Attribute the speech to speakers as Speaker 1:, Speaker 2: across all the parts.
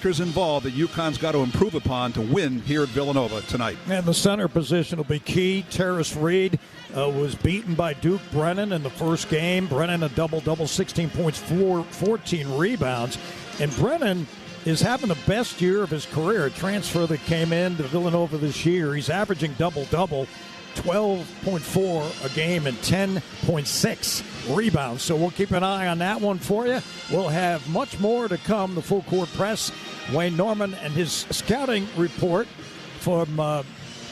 Speaker 1: Involved that UConn's got to improve upon to win here at Villanova tonight.
Speaker 2: And the center position will be key. Terrace Reed was beaten by Duke Brennan in the first game. Brennan a double-double, 16 points, 14 rebounds. And Brennan is having the best year of his career. A transfer that came in to Villanova this year. He's averaging double-double, 12.4 a game and 10.6 rebounds. So we'll keep an eye on that one for you. We'll have much more to come. The Full Court Press, Wayne Norman and his scouting report from the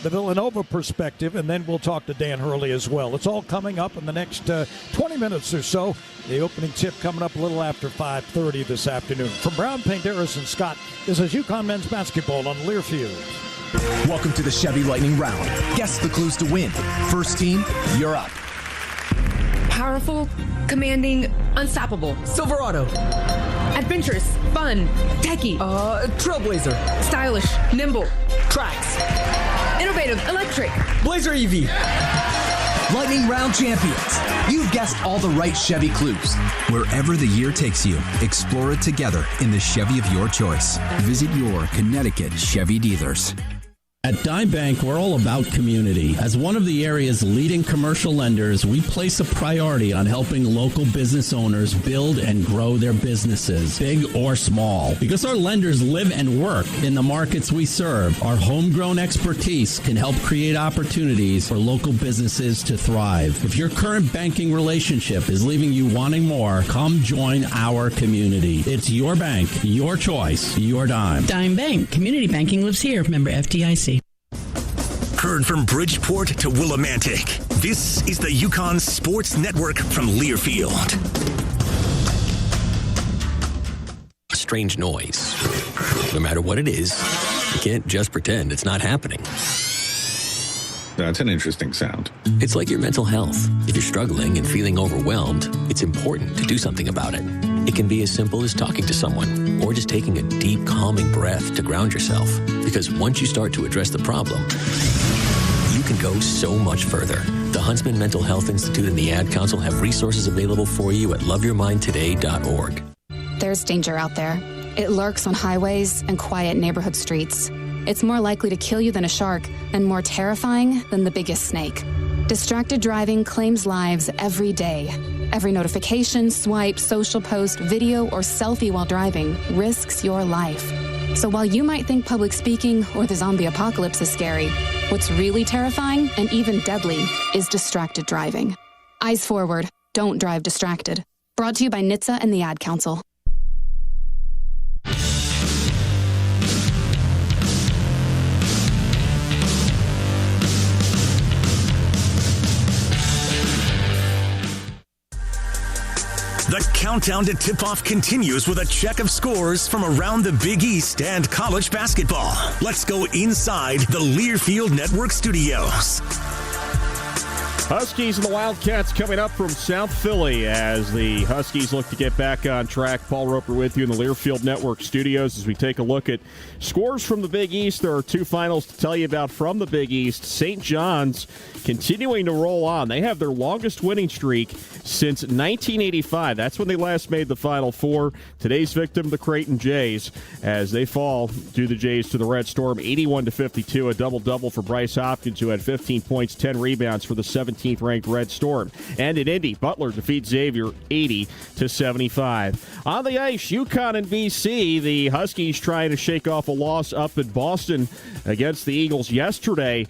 Speaker 2: Villanova perspective, and then we'll talk to Dan Hurley as well. It's all coming up in the next 20 minutes or so. The opening tip coming up a little after 5:30 this afternoon. From Brown, Painteris, and Scott, this is UConn men's basketball on Learfield.
Speaker 3: Welcome to the Chevy Lightning Round. Guess the clues to win. First team, you're up.
Speaker 4: Powerful, commanding, unstoppable.
Speaker 5: Silverado.
Speaker 4: Adventurous, fun, techie.
Speaker 5: Trailblazer.
Speaker 4: Stylish, nimble.
Speaker 5: Tracks.
Speaker 4: Innovative, electric.
Speaker 5: Blazer EV.
Speaker 3: Lightning Round champions. You've guessed all the right Chevy clues. Wherever the year takes you, explore it together in the Chevy of your choice. Visit your Connecticut Chevy dealers.
Speaker 6: At Dime Bank, we're all about community. As one of the area's leading commercial lenders, we place a priority on helping local business owners build and grow their businesses, big or small. Because our lenders live and work in the markets we serve, our homegrown expertise can help create opportunities for local businesses to thrive. If your current banking relationship is leaving you wanting more, come join our community. It's your bank, your choice, your dime.
Speaker 7: Dime Bank. Community banking lives here. Member FDIC.
Speaker 8: Heard from Bridgeport to Willimantic. This is the UConn Sports Network from Learfield.
Speaker 9: A strange noise. No matter what it is, you can't just pretend it's not happening.
Speaker 10: That's an interesting sound.
Speaker 9: It's like your mental health. If you're struggling and feeling overwhelmed, it's important to do something about it. It can be as simple as talking to someone or just taking a deep, calming breath to ground yourself. Because once you start to address the problem, you can go so much further. The Huntsman Mental Health Institute and the Ad Council have resources available for you at loveyourmindtoday.org.
Speaker 11: There's danger out there. It lurks on highways and quiet neighborhood streets. It's more likely to kill you than a shark and more terrifying than the biggest snake. Distracted driving claims lives every day. Every notification, swipe, social post, video, or selfie while driving risks your life. So while you might think public speaking or the zombie apocalypse is scary, what's really terrifying and even deadly is distracted driving. Eyes forward. Don't drive distracted. Brought to you by NHTSA and the Ad Council.
Speaker 8: The countdown to tip-off continues with a check of scores from around the Big East and college basketball. Let's go inside the Learfield Network studios.
Speaker 12: Huskies and the Wildcats coming up from South Philly as the Huskies look to get back on track. Paul Roper with you in the Learfield Network studios as we take a look at scores from the Big East. There are two finals to tell you about from the Big East. St. John's continuing to roll on. They have their longest winning streak since 1985. That's when they last made the Final Four. Today's victim, the Creighton Jays, as they fall to the Jays to the Red Storm, 81-52. A double-double for Bryce Hopkins, who had 15 points, 10 rebounds for the 17th-ranked Red Storm. And in Indy, Butler defeats Xavier 80-75. On the ice, UConn and BC. The Huskies trying to shake off a loss up in Boston against the Eagles yesterday.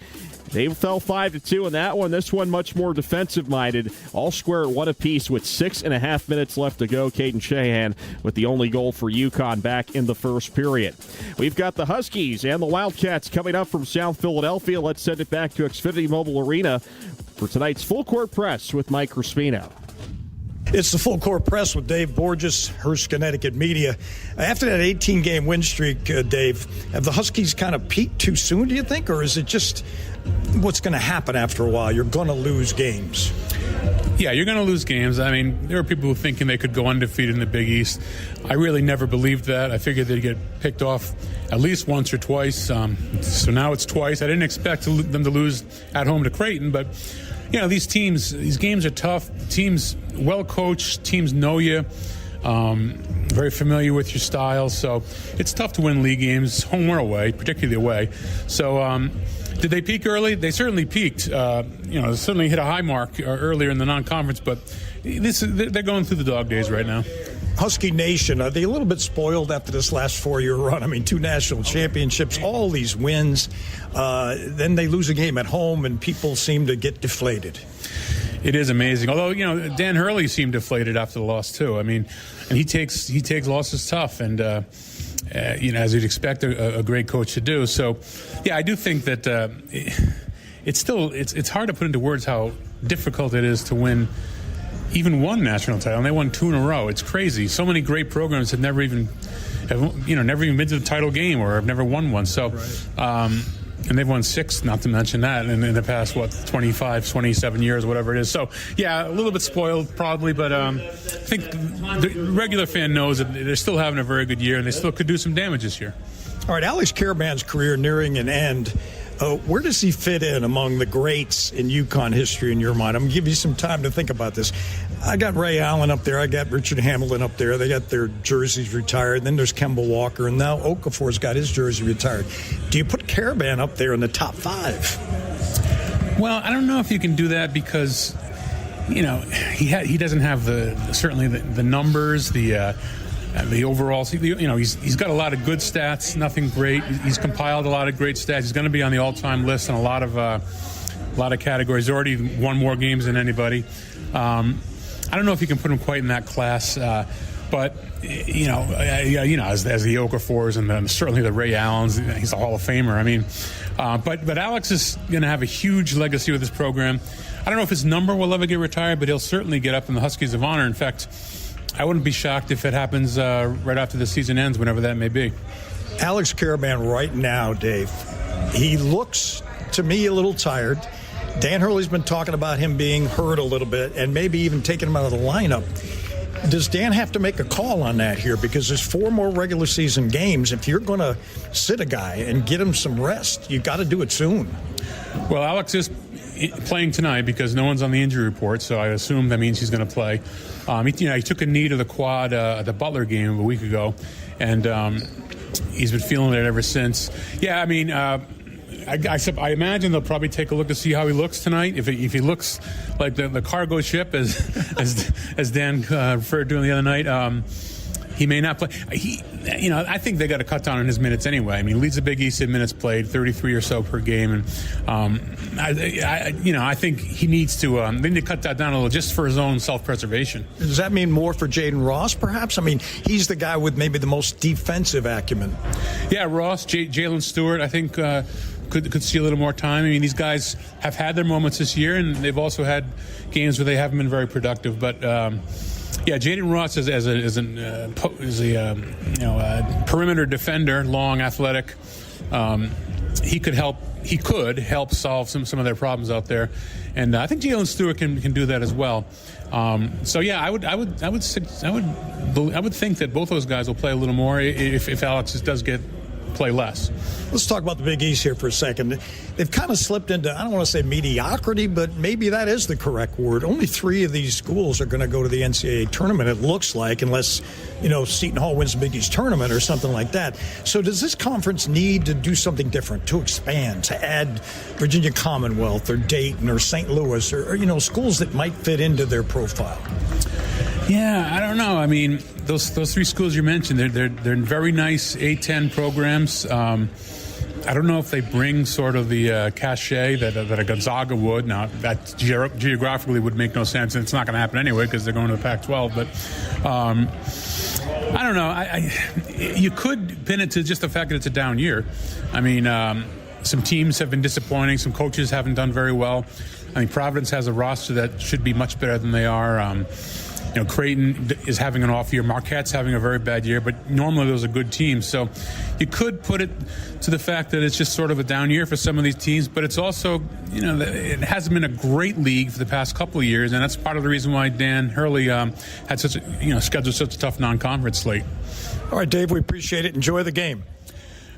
Speaker 12: They fell 5-2 in that one. This one much more defensive-minded. All square at one apiece with 6.5 minutes left to go. Caden Shahan with the only goal for UConn back in the first period. We've got the Huskies and the Wildcats coming up from South Philadelphia. Let's send it back to Xfinity Mobile Arena for tonight's Full Court Press with Mike Crispino.
Speaker 2: It's the Full Court Press with Dave Borges, Hearst, Connecticut Media. After that 18-game win streak, Dave, have the Huskies kind of peaked too soon, do you think? Or is it just what's going to happen after a while? You're going to lose games.
Speaker 13: Yeah, you're going to lose games. I mean, there are people who thinking they could go undefeated in the Big East. I really never believed that. I figured they'd get picked off at least once or twice. So now it's twice. I didn't expect them to lose at home to Creighton, but you know, these games are tough. Teams well coached, teams know you. very familiar with your style. So it's tough to win league games, home or away, particularly away. So did they peak early? They certainly peaked. They certainly hit a high mark earlier in the non-conference, but they're going through the dog days right now.
Speaker 2: Husky Nation, are they a little bit spoiled after this last 4-year run? I mean, 2 national championships, all these wins. Then they lose a game at home, and people seem to get deflated.
Speaker 13: It is amazing. Although, Dan Hurley seemed deflated after the loss, too. I mean, and he takes losses tough, and, as you'd expect a great coach to do. So, yeah, I do think that it's hard to put into words how difficult it is to win even one national title, and they won 2 in a row. It's crazy. So many great programs have never even been to the title game or have never won one. So, and they've won 6, not to mention that, in the past, 27 years, whatever it is. So, yeah, a little bit spoiled probably, but I think the regular fan knows that they're still having a very good year, and they still could do some damage this year.
Speaker 2: All right, Alex Karaban's career nearing an end. Where does he fit in among the greats in UConn history in your mind? I'm going to give you some time to think about this. I got Ray Allen up there. I got Richard Hamilton up there. They got their jerseys retired. Then there's Kemba Walker, and now Okafor's got his jersey retired. Do you put Karaban up there in the top 5?
Speaker 13: Well, I don't know if you can do that because, he doesn't have the numbers, the overall, he's got a lot of good stats, nothing great. He's compiled a lot of great stats. He's going to be on the all-time list in a lot of categories. He's already won more games than anybody. I don't know if you can put him quite in that class, but as the Okafors and then certainly the Ray Allens, he's a Hall of Famer. I mean, but Alex is going to have a huge legacy with this program. I don't know if his number will ever get retired, but he'll certainly get up in the Huskies of Honor. In fact, I wouldn't be shocked if it happens right after the season ends, whenever that may be.
Speaker 2: Alex Karaban right now, Dave, he looks to me a little tired. Dan Hurley's been talking about him being hurt a little bit and maybe even taking him out of the lineup. Does Dan have to make a call on that here? Because there's 4 more regular season games. If you're going to sit a guy and get him some rest, you got to do it soon.
Speaker 13: Well, Alex is playing tonight because no one's on the injury report, so I assume that means he's going to play. He took a knee to the quad at the Butler game a week ago, and he's been feeling it ever since. Yeah, I mean, I imagine they'll probably take a look to see how he looks tonight. If he looks like the cargo ship, as Dan referred to him the other night, he may not play. I think they got to cut down on his minutes anyway. I mean, he leads the Big East in minutes played, 33 or so per game, and I think he needs to. They need to cut that down a little just for his own self-preservation.
Speaker 2: Does that mean more for Jaden Ross, perhaps? I mean, he's the guy with maybe the most defensive acumen.
Speaker 13: Yeah, Ross, Jalen Stewart, I think. Could see a little more time. I mean, these guys have had their moments this year, and they've also had games where they haven't been very productive. But Jaden Ross as a perimeter defender, long, athletic. He could help solve some of their problems out there, and I think Jalen Stewart can do that as well. I would think that both those guys will play a little more if Alex does play less.
Speaker 2: Let's talk about the Big East here for a second. They've kind of slipped into, I don't want to say mediocrity, but maybe that is the correct word. Only 3 of these schools are going to go to the NCAA tournament, it looks like, unless, Seton Hall wins the Big East tournament or something like that. So does this conference need to do something different, to expand, to add Virginia Commonwealth or Dayton or St. Louis or schools that might fit into their profile?
Speaker 13: Yeah, I don't know. I mean, those 3 schools you mentioned, they're very nice A-10 programs. I don't know if they bring sort of the cachet that a Gonzaga would. Now, that geographically would make no sense, and it's not going to happen anyway because they're going to the Pac-12. But I don't know. You could pin it to just the fact that it's a down year. I mean, some teams have been disappointing. Some coaches haven't done very well. I mean, Providence has a roster that should be much better than they are. Creighton is having an off year. Marquette's having a very bad year, but normally those are good teams. So you could put it to the fact that it's just sort of a down year for some of these teams, but it's also, it hasn't been a great league for the past couple of years, and that's part of the reason why Dan Hurley had scheduled such a tough non-conference slate.
Speaker 2: All right, Dave, we appreciate it. Enjoy the game.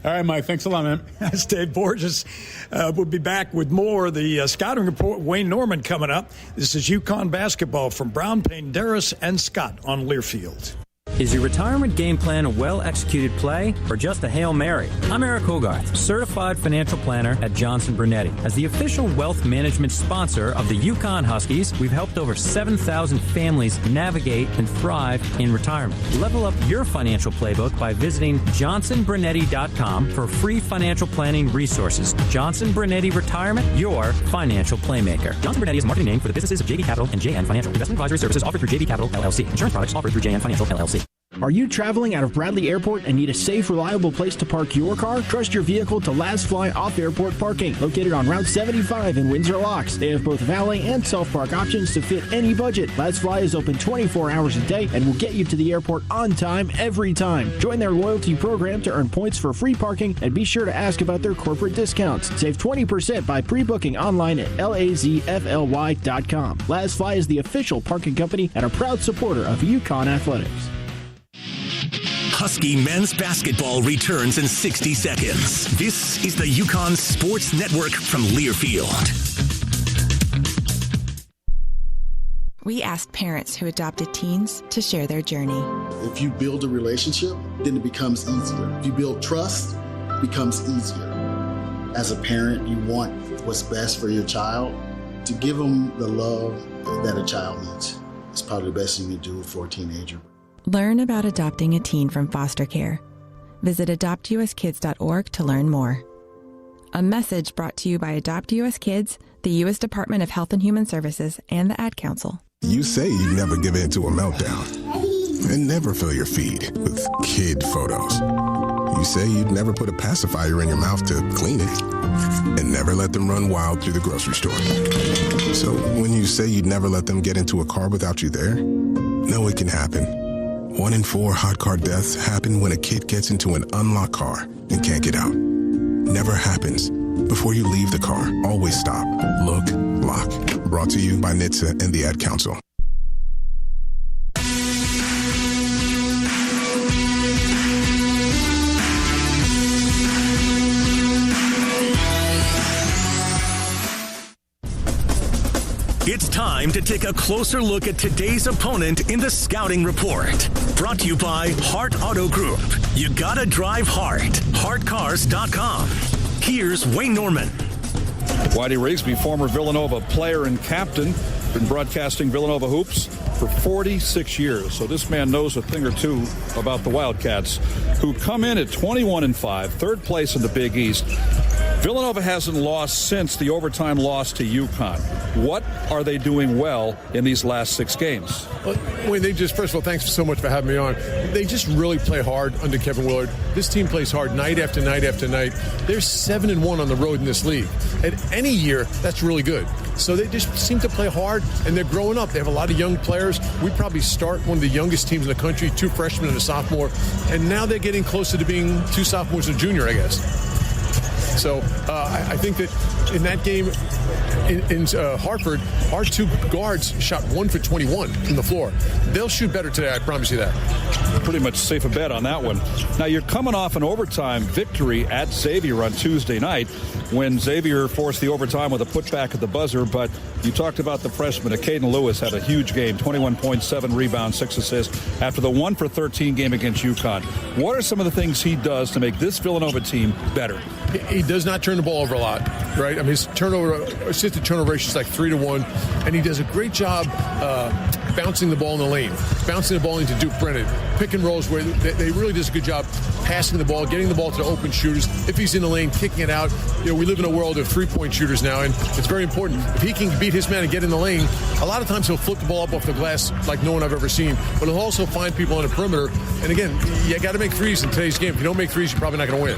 Speaker 13: All right, Mike. Thanks a lot, man.
Speaker 2: That's Dave Borges. We'll be back with more of the scouting report. Wayne Norman coming up. This is UConn basketball from Brown, Payne, Darris, and Scott on Learfield.
Speaker 14: Is your retirement game plan a well-executed play or just a Hail Mary? I'm Eric Hogarth, certified financial planner at Johnson Brunetti. As the official wealth management sponsor of the UCONN Huskies, we've helped over 7,000 families navigate and thrive in retirement. Level up your financial playbook by visiting johnsonbrunetti.com for free financial planning resources. Johnson Brunetti Retirement, your financial playmaker. Johnson Brunetti is a marketing name for the businesses of JV Capital and JN Financial. Investment advisory services offered through JV Capital, LLC. Insurance products offered through JN Financial, LLC.
Speaker 15: Are you traveling out of Bradley Airport and need a safe, reliable place to park your car? Trust your vehicle to Last Fly Off-Airport Parking, located on Route 75 in Windsor Locks. They have both valet and self-park options to fit any budget. Last Fly is open 24 hours a day and will get you to the airport on time, every time. Join their loyalty program to earn points for free parking, and be sure to ask about their corporate discounts. Save 20% by pre-booking online at lazfly.com. Last Fly is the official parking company and a proud supporter of UConn Athletics.
Speaker 8: Husky men's basketball returns in 60 seconds. This is the UConn Sports Network from Learfield.
Speaker 16: We asked parents who adopted teens to share their journey.
Speaker 17: If you build a relationship, then it becomes easier. If you build trust, it becomes easier. As a parent, you want what's best for your child. To give them the love that a child needs. It's probably the best thing you do for a teenager.
Speaker 16: Learn about adopting a teen from foster care. Visit adoptuskids.org to learn more. A message brought to you by Adopt US Kids, the U.S. Department of Health and Human Services, and the Ad Council.
Speaker 18: You say you never give in to a meltdown and never fill your feed with kid photos. You say you'd never put a pacifier in your mouth to clean it and never let them run wild through the grocery store. So when you say you'd never let them get into a car without you there, know it can happen. 1 in 4 hot car deaths happen when a kid gets into an unlocked car and can't get out. Never happens. Before you leave the car, always stop, look, lock. Brought to you by NHTSA and the Ad Council.
Speaker 8: It's time to take a closer look at today's opponent in the Scouting Report. Brought to you by Hart Auto Group. You gotta drive Hart. HartCars.com. Here's Wayne Norman.
Speaker 1: Whitey Rigsby, former Villanova player and captain, been broadcasting Villanova hoops for 46 years. So this man knows a thing or two about the Wildcats, who come in at 21-5, third place in the Big East. Villanova hasn't lost since the overtime loss to UConn. What are they doing well in these last 6 games?
Speaker 19: Well, Wayne, they just, first of all, thanks so much for having me on. They just really play hard under Kevin Willard. This team plays hard night after night after night. They're 7-1 on the road in this league. At any year, that's really good. So they just seem to play hard, and they're growing up. They have a lot of young players. We probably start one of the youngest teams in the country, 2 freshmen and a sophomore, and now they're getting closer to being 2 sophomores and a junior, I guess. So I think that in that game in Hartford, our 2 guards shot 1 for 21 from the floor. They'll shoot better today, I promise you that.
Speaker 1: Pretty much safe a bet on that one. Now, you're coming off an overtime victory at Xavier on Tuesday night when Xavier forced the overtime with a putback at the buzzer, but you talked about the freshman. Caden Lewis had a huge game, 21.7 rebounds, 6 assists after the 1 for 13 game against UConn. What are some of the things he does to make this Villanova team better?
Speaker 19: He does not turn the ball over a lot, right? I mean, his assisted turnover ratio is like 3-1, and he does a great job bouncing the ball in the lane, bouncing the ball into Duke Brennan, pick and rolls where they really does a good job passing the ball, getting the ball to the open shooters. If he's in the lane, kicking it out. You know, we live in a world of 3-point shooters now, and it's very important. If he can beat his man and get in the lane, a lot of times he'll flip the ball up off the glass like no one I've ever seen, but he'll also find people on the perimeter. And again, you got to make threes in today's game. If you don't make threes, you're probably not going to win.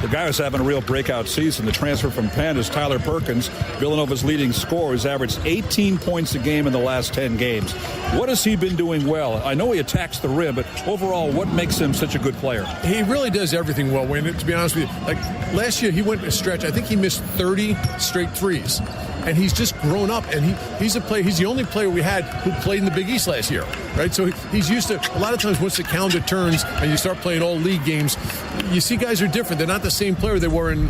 Speaker 1: The guy who's having a real breakout season, the transfer from Penn, is Tyler Perkins. Villanova's leading scorer. He's averaged 18 points a game in the last 10 games. What has he been doing well? I know he attacks the rim, but overall, what makes him such a good player?
Speaker 19: He really does everything well, Wayne, to be honest with you. Like last year, he went a stretch. I think he missed 30 straight threes. and he's just grown up, and he's a player. He's the only player we had who played in the Big East last year, right? So he's used to, a lot of times once the calendar turns and you start playing all league games, you see guys are different. They're not the same player they were in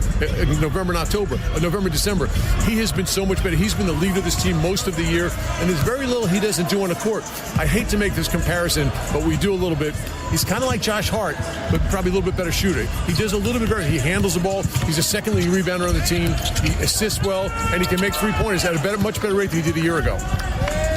Speaker 19: November and October, November, December. He has been so much better. He's been the leader of this team most of the year, and there's very little he doesn't do on the court. I hate to make this comparison, but we do a little bit. He's kind of like Josh Hart, but probably a little bit better shooter. He does a little bit better. He handles the ball. He's a second-leading rebounder on the team. He assists well, and he can make three-pointers at a much better rate than he did a year ago.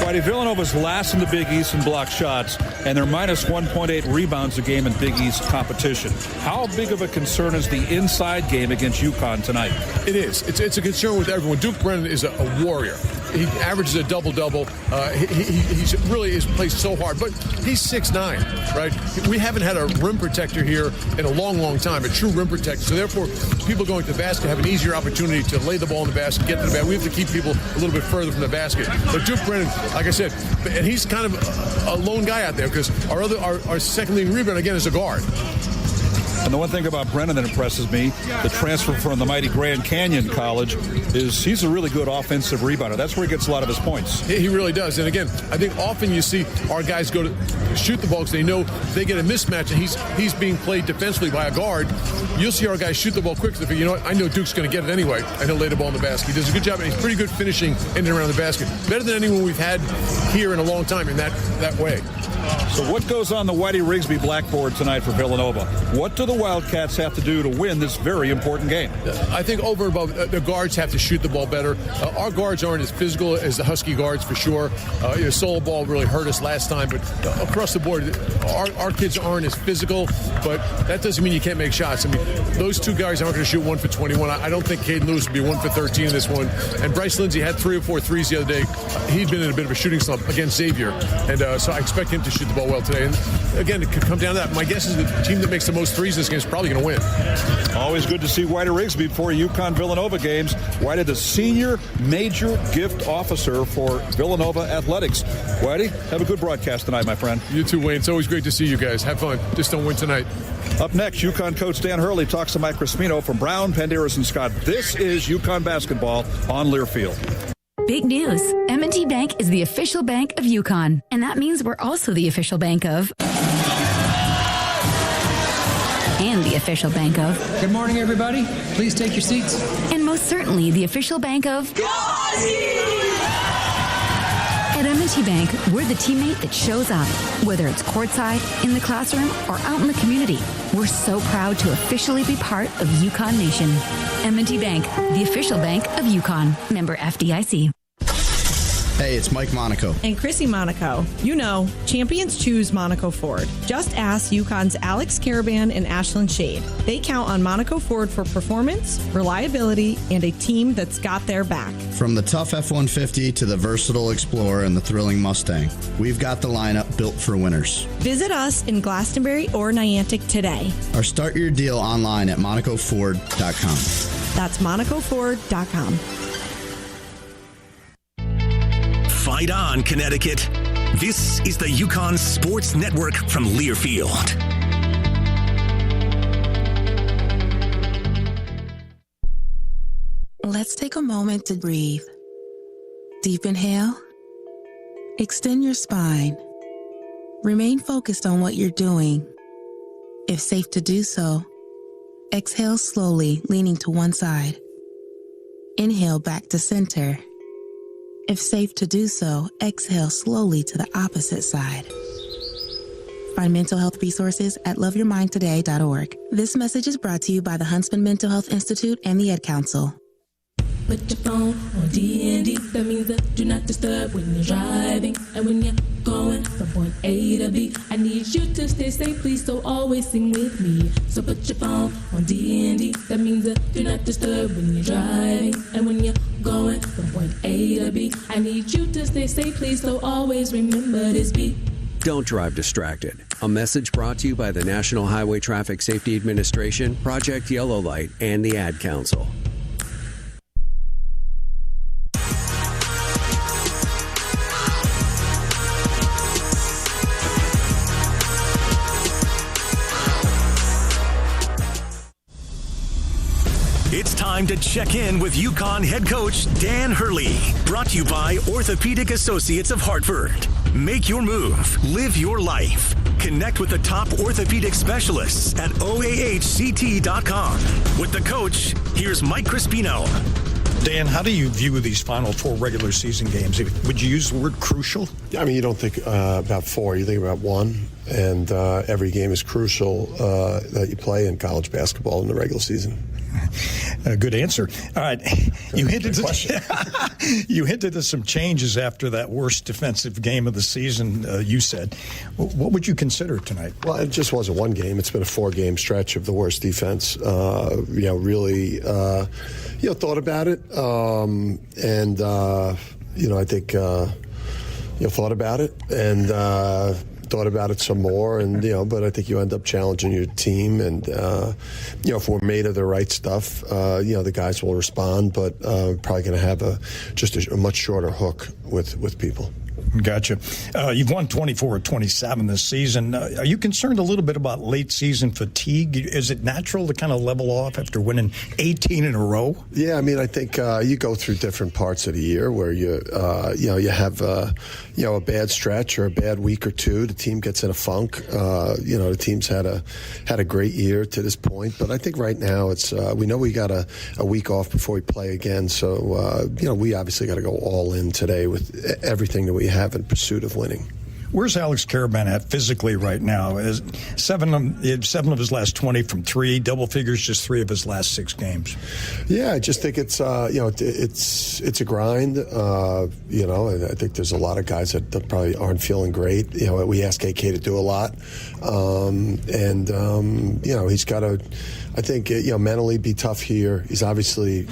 Speaker 1: Whitey, Villanova's last in the Big East in block shots, and they're minus 1.8 rebounds a game in Big East competition. How big of a concern is the inside game against UConn tonight?
Speaker 19: It is. It's a concern with everyone. Duke Brennan is a warrior. He averages a double-double. He really plays so hard, but he's 6'9", right? We haven't had a rim protector here in a long, long time, a true rim protector. So therefore, people going to the basket have an easier opportunity to lay the ball in the basket, get to the basket. We have to keep people a little bit further from the basket. But Duke Brennan, like I said, and he's kind of a lone guy out there because our second leading rebounder, again, is a guard.
Speaker 1: And the one thing about Brennan that impresses me, the transfer from the mighty Grand Canyon College, is he's a really good offensive rebounder. That's where he gets a lot of his points.
Speaker 19: He really does. And again, I think often you see our guys go to shoot the ball because they know if they get a mismatch and he's being played defensively by a guard. You'll see our guys shoot the ball quick. So you know what? I know Duke's going to get it anyway, and he'll lay the ball in the basket. He does a good job, and he's pretty good finishing in and around the basket. Better than anyone we've had here in a long time in that way.
Speaker 1: So what goes on the Whitey Rigsby blackboard tonight for Villanova? What do the Wildcats have to do to win this very important game?
Speaker 19: I think over and above, the guards have to shoot the ball better. Our guards aren't as physical as the Husky guards for sure. Solo ball really hurt us last time, but across the board, our kids aren't as physical, but that doesn't mean you can't make shots. I mean, those two guys aren't going to shoot 1 for 21. I don't think Caden Lewis would be 1 for 13 in this one. And Bryce Lindsey had 3 or 4 threes the other day. He'd been in a bit of a shooting slump against Xavier, and so I expect him to shoot the ball well today. And again, it could come down to that. My guess is the team that makes the most threes this game is probably going to win.
Speaker 1: Always good to see Whitey Rigsby before UConn Villanova games. Whitey, the senior major gift officer for Villanova Athletics. Whitey, have a good broadcast tonight, my friend.
Speaker 19: You too, Wayne. It's always great to see you guys. Have fun. Just don't win tonight.
Speaker 1: Up next, UConn coach Dan Hurley talks to Mike Crispino from Brown, Panderas, and Scott. This is UConn basketball on Learfield.
Speaker 20: Big news. M&T Bank is the official bank of UConn. And that means we're also the official bank of... and the official bank of...
Speaker 21: Good morning, everybody. Please take your seats.
Speaker 20: And most certainly the official bank of... At M&T Bank, we're the teammate that shows up. Whether it's courtside, in the classroom, or out in the community, we're so proud to officially be part of UConn Nation. M&T Bank, the official bank of UConn. Member FDIC.
Speaker 22: Hey, it's Mike Monaco.
Speaker 23: And Chrissy Monaco. You know, champions choose Monaco Ford. Just ask UConn's Alex Caravan and Ashland Shade. They count on Monaco Ford for performance, reliability, and a team that's got their back.
Speaker 22: From the tough F-150 to the versatile Explorer and the thrilling Mustang, we've got the lineup built for winners.
Speaker 23: Visit us in Glastonbury or Niantic today.
Speaker 22: Or start your deal online at MonacoFord.com.
Speaker 23: That's MonacoFord.com.
Speaker 8: Fight on, Connecticut. This is the UConn Sports Network from Learfield.
Speaker 24: Let's take a moment to breathe. Deep inhale. Extend your spine. Remain focused on what you're doing. If safe to do so, exhale slowly, leaning to one side. Inhale back to center. If safe to do so, exhale slowly to the opposite side. Find mental health resources at loveyourmindtoday.org. This message is brought to you by the Huntsman Mental Health Institute and the Ed Council.
Speaker 25: Put your phone on D&D, that means that do not disturb when you're driving. And when you're going from point A to B, I need you to stay safe, please, so always sing with me. So put your phone on D&D, that means that do not disturb when you're driving. And when you're going from point A to B, I need you to stay safe, please, so always remember this beat.
Speaker 26: Don't drive distracted. A message brought to you by the National Highway Traffic Safety Administration, Project Yellow Light, and the Ad Council.
Speaker 8: It's time to check in with UConn head coach Dan Hurley. Brought to you by Orthopedic Associates of Hartford. Make your move. Live your life. Connect with the top orthopedic specialists at oahct.com. With the coach, here's Mike Crispino.
Speaker 2: Dan, how do you view these final 4 regular season games? Would you use the word crucial?
Speaker 3: I mean, you don't think about 4, you think about 1. And every game is crucial that you play in college basketball in the regular season.
Speaker 2: Good answer. All right. You hinted at some changes after that worst defensive game of the season, you said. What would you consider tonight?
Speaker 3: Well, it just wasn't one game. It's been a 4-game stretch of the worst defense. Really thought about it. I think, thought about it and thought about it some more, and but I think you end up challenging your team, and if we're made of the right stuff, the guys will respond, but probably going to have a much shorter hook with people.
Speaker 2: Gotcha. You've won 24 of 27 this season. Are you concerned a little bit about late season fatigue? Is it natural to kind of level off after winning 18 in a row?
Speaker 3: Yeah, I mean, I think you go through different parts of the year where you have a bad stretch or a bad week or two. The team gets in a funk. The team's had a great year to this point, but I think right now it's we know we got a week off before we play again. So we obviously got to go all in today with everything that we have in pursuit of winning.
Speaker 2: Where's Alex Karaban at physically right now? Seven of his last 20 from 3, double figures, just 3 of his last 6 games.
Speaker 3: Yeah, I just think it's a grind. I think there's a lot of guys that probably aren't feeling great. We ask AK to do a lot, he's got to, I think, mentally be tough here. He's obviously,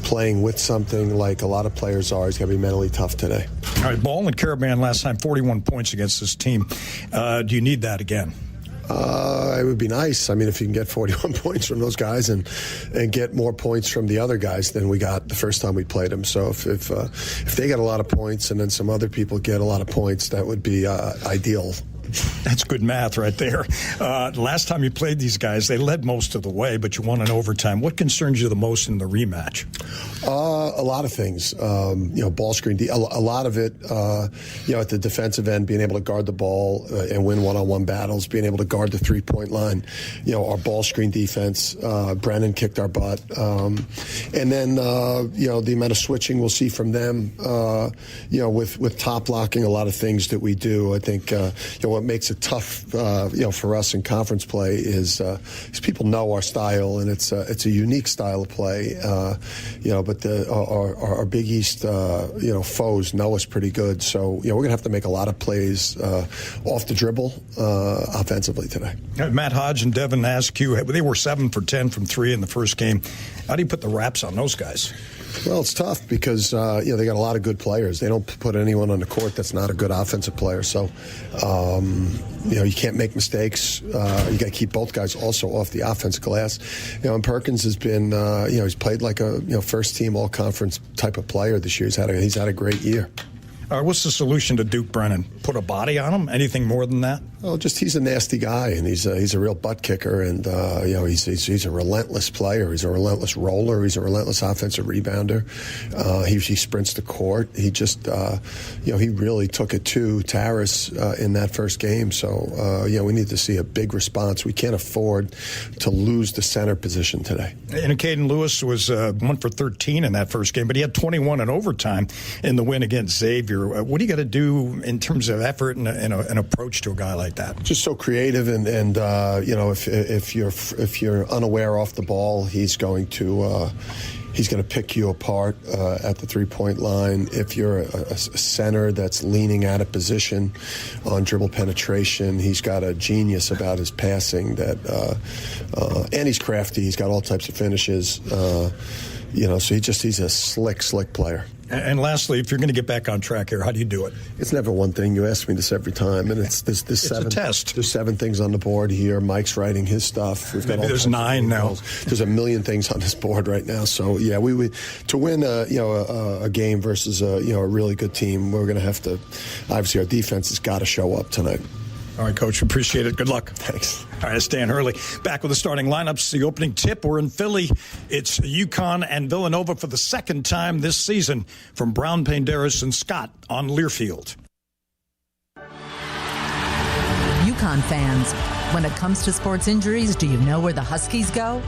Speaker 3: playing with something like a lot of players are. He's got to be mentally tough today.
Speaker 2: All right, Ball and Karaban last time, 41 points against this team. Do you need that again?
Speaker 3: It would be nice. I mean, if you can get 41 points from those guys and get more points from the other guys than we got the first time we played them. So if they get a lot of points and then some other people get a lot of points, that would be ideal.
Speaker 2: That's good math right there. Last time you played these guys, they led most of the way, but you won in overtime. What concerns you the most in the rematch?
Speaker 3: A lot of things. Ball screen. A lot of it, at the defensive end, being able to guard the ball and win one-on-one battles, being able to guard the three-point line. Our ball screen defense, Brennan kicked our butt. And then, the amount of switching we'll see from them, with top locking, a lot of things that we do. I think, what makes it tough, for us in conference play is people know our style, and it's a unique style of play. But our Big East, foes know us pretty good. So, we're going to have to make a lot of plays off the dribble offensively today.
Speaker 2: Matt Hodge and Devin Askew, they were 7 for 10 from 3 in the first game. How do you put the wraps on those guys?
Speaker 3: Well, it's tough because, they got a lot of good players. They don't put anyone on the court that's not a good offensive player. So, you can't make mistakes. You got to keep both guys also off the offensive glass. And Perkins has been, he's played like a, first team all conference type of player this year. He's had a great year.
Speaker 2: What's the solution to Duke Brennan? Put a body on him? Anything more than that?
Speaker 3: Well, he's a nasty guy, and he's a real butt kicker, and he's a relentless player. He's a relentless roller. He's a relentless offensive rebounder. He sprints the court. He just he really took it to Taris in that first game. So we need to see a big response. We can't afford to lose the center position today.
Speaker 2: And Caden Lewis was 1 for 13 in that first game, but he had 21 in overtime in the win against Xavier. What do you got to do in terms of effort and an approach to a guy like that?
Speaker 3: Just so creative, and if you're unaware off the ball, he's going to pick you apart at the three-point line. If you're a center that's leaning out of position on dribble penetration, he's got a genius about his passing and he's crafty. He's got all types of finishes. So he's a slick player.
Speaker 2: And lastly, if you're going to get back on track here, how do you do it?
Speaker 3: It's never one thing. You ask me this every time, and it's
Speaker 2: a test.
Speaker 3: There's 7 things on the board here. Mike's writing his stuff. We've got
Speaker 2: there's 9 now.
Speaker 3: There's a million things on this board right now. So yeah, we to win a game versus a really good team, we're going to have to. Obviously, our defense has got to show up tonight.
Speaker 2: All right, Coach. Appreciate it. Good luck.
Speaker 3: Thanks.
Speaker 2: All right, it's Dan Hurley. Back with the starting lineups. The opening tip. We're in Philly. It's UConn and Villanova for the second time this season from Brown, Penderas, and Scott on Learfield.
Speaker 4: UConn fans, when it comes to sports injuries, do you know where the Huskies go?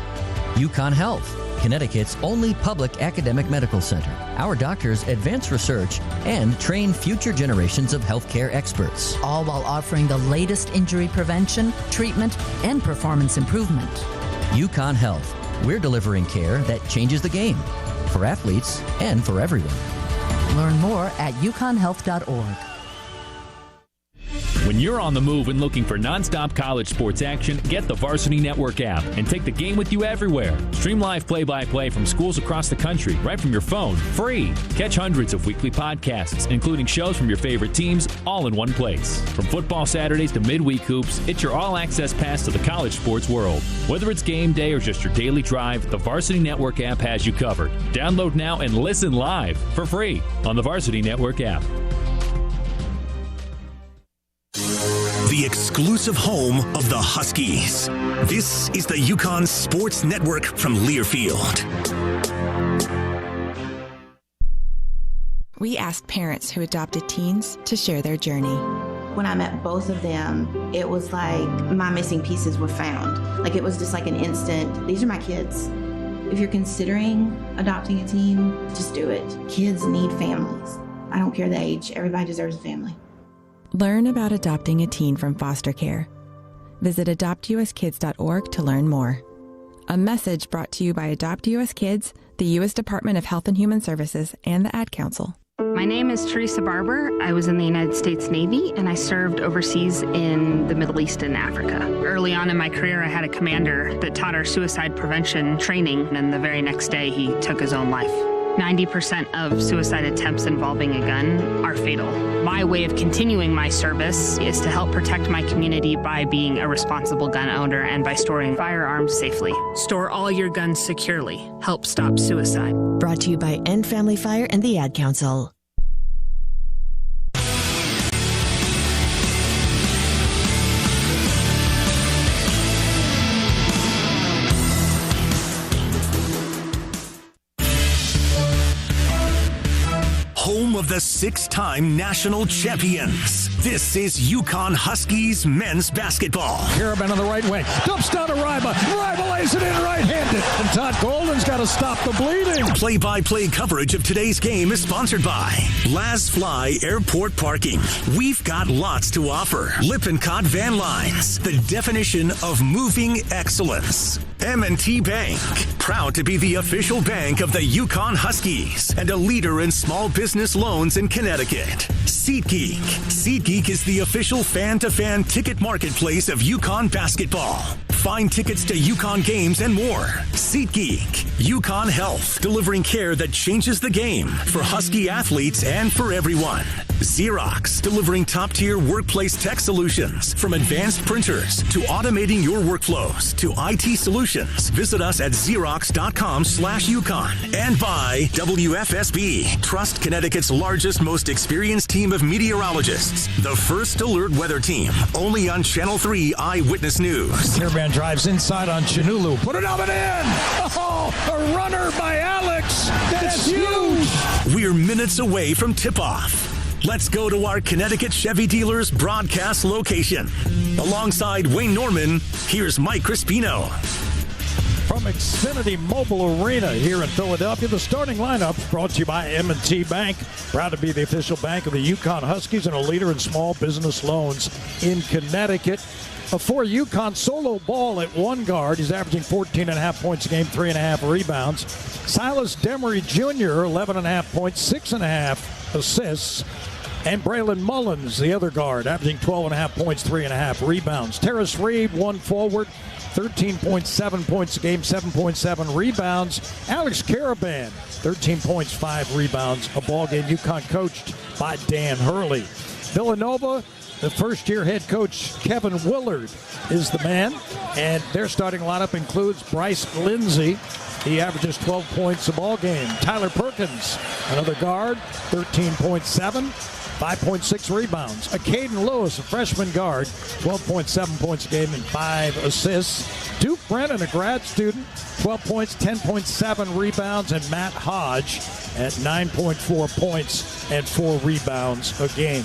Speaker 5: UConn Health, Connecticut's only public academic medical center. Our doctors advance research and train future generations of healthcare experts.
Speaker 4: All while offering the latest injury prevention, treatment, and performance improvement.
Speaker 5: UConn Health, we're delivering care that changes the game for athletes and for everyone.
Speaker 4: Learn more at uconnhealth.org.
Speaker 6: When you're on the move and looking for nonstop college sports action, get the Varsity Network app and take the game with you everywhere. Stream live play-by-play from schools across the country right from your phone, free. Catch hundreds of weekly podcasts, including shows from your favorite teams, all in one place. From football Saturdays to midweek hoops, it's your all-access pass to the college sports world. Whether it's game day or just your daily drive, the Varsity Network app has you covered. Download now and listen live for free on the Varsity Network app.
Speaker 8: The exclusive home of the Huskies. This is the UConn Sports Network from Learfield.
Speaker 16: We asked parents who adopted teens to share their journey.
Speaker 7: When I met both of them, it was like my missing pieces were found. Like it was just like an instant, these are my kids. If you're considering adopting a teen, just do it. Kids need families. I don't care the age, everybody deserves a family.
Speaker 16: Learn about adopting a teen from foster care. Visit adoptuskids.org to learn more. A message brought to you by Adopt US Kids, the U.S. Department of Health and Human Services, and the Ad Council.
Speaker 9: My name is Teresa Barber. I was in the United States Navy, and I served overseas in the Middle East and Africa. Early on in my career, I had a commander that taught our suicide prevention training, and the very next day, he took his own life. 90% of suicide attempts involving a gun are fatal. My way of continuing my service is to help protect my community by being a responsible gun owner and by storing firearms safely. Store all your guns securely. Help stop suicide.
Speaker 10: Brought to you by End Family Fire and the Ad Council.
Speaker 8: Home of the six-time national champions. This is UConn Huskies men's basketball.
Speaker 2: Caravan on the right wing. Dumps down to Ryba. Ryba lays it in right-handed. And Todd Golden's got to stop the bleeding.
Speaker 8: Play-by-play coverage of today's game is sponsored by Lasfly Airport Parking. We've got lots to offer. Lippincott Van Lines, the definition of moving excellence. M&T Bank, proud to be the official bank of the UConn Huskies and a leader in small business loans in Connecticut. SeatGeek. SeatGeek is the official fan-to-fan ticket marketplace of UConn basketball. Find tickets to UConn games and more. SeatGeek. UConn Health, delivering care that changes the game for Husky athletes and for everyone. Xerox, delivering top-tier workplace tech solutions from advanced printers to automating your workflows to IT solutions. Visit us at Xerox.com/UConn. And by WFSB, trust Connecticut's largest, most experienced team of meteorologists. The First Alert Weather Team, only on Channel 3 Eyewitness News.
Speaker 2: Caravan drives inside on Chinulu. Put it up and in! Oh, a runner by Alex! That's huge!
Speaker 8: We're minutes away from tip-off. Let's go to our Connecticut Chevy dealers broadcast location. Alongside Wayne Norman, here's Mike Crispino.
Speaker 2: From Xfinity Mobile Arena here in Philadelphia, the starting lineup brought to you by M&T Bank. Proud to be the official bank of the UConn Huskies and a leader in small business loans in Connecticut. For UConn, solo ball at one guard. He's averaging 14.5 points a game, 3.5 rebounds. Silas Demery Jr., 11.5 points, 6.5 assists. And Braylon Mullins, the other guard, averaging 12.5 points, 3.5 rebounds. Terrace Reed, one forward, 13.7 points a game, 7.7 rebounds. Alex Caravan, 13 points, 5 rebounds. A ball game UConn coached by Dan Hurley. Villanova, the first-year head coach Kevin Willard is the man. And their starting lineup includes Bryce Lindsay. He averages 12 points a ball game. Tyler Perkins, another guard, 13.7. 5.6 rebounds. Caden Lewis, a freshman guard, 12.7 points a game and 5 assists. Duke Brennan, a grad student, 12 points, 10.7 rebounds. And Matt Hodge at 9.4 points and 4 rebounds a game.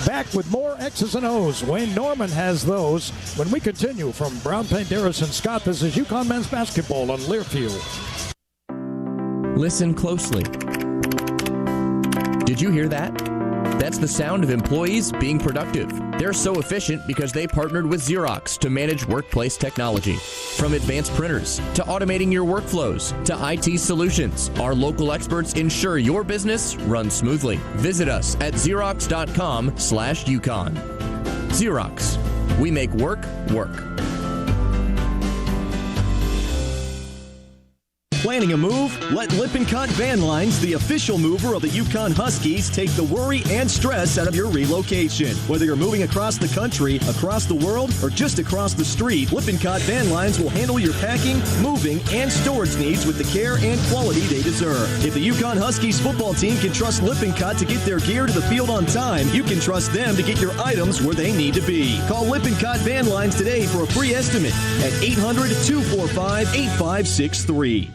Speaker 2: Back with more X's and O's. Wayne Norman has those when we continue from Brown Paint, Darris and Scott. This is UConn men's basketball on Learfield.
Speaker 11: Listen closely. Did you hear that? That's the sound of employees being productive. They're so efficient because they partnered with Xerox to manage workplace technology. From advanced printers to automating your workflows to IT solutions, our local experts ensure your business runs smoothly. Visit us at Xerox.com/UConn. Xerox. We make work work.
Speaker 12: Planning a move? Let Lippincott Van Lines, the official mover of the UConn Huskies, take the worry and stress out of your relocation. Whether you're moving across the country, across the world, or just across the street, Lippincott Van Lines will handle your packing, moving, and storage needs with the care and quality they deserve. If the UConn Huskies football team can trust Lippincott to get their gear to the field on time, you can trust them to get your items where they need to be. Call Lippincott Van Lines today for a free estimate at 800-245-8563.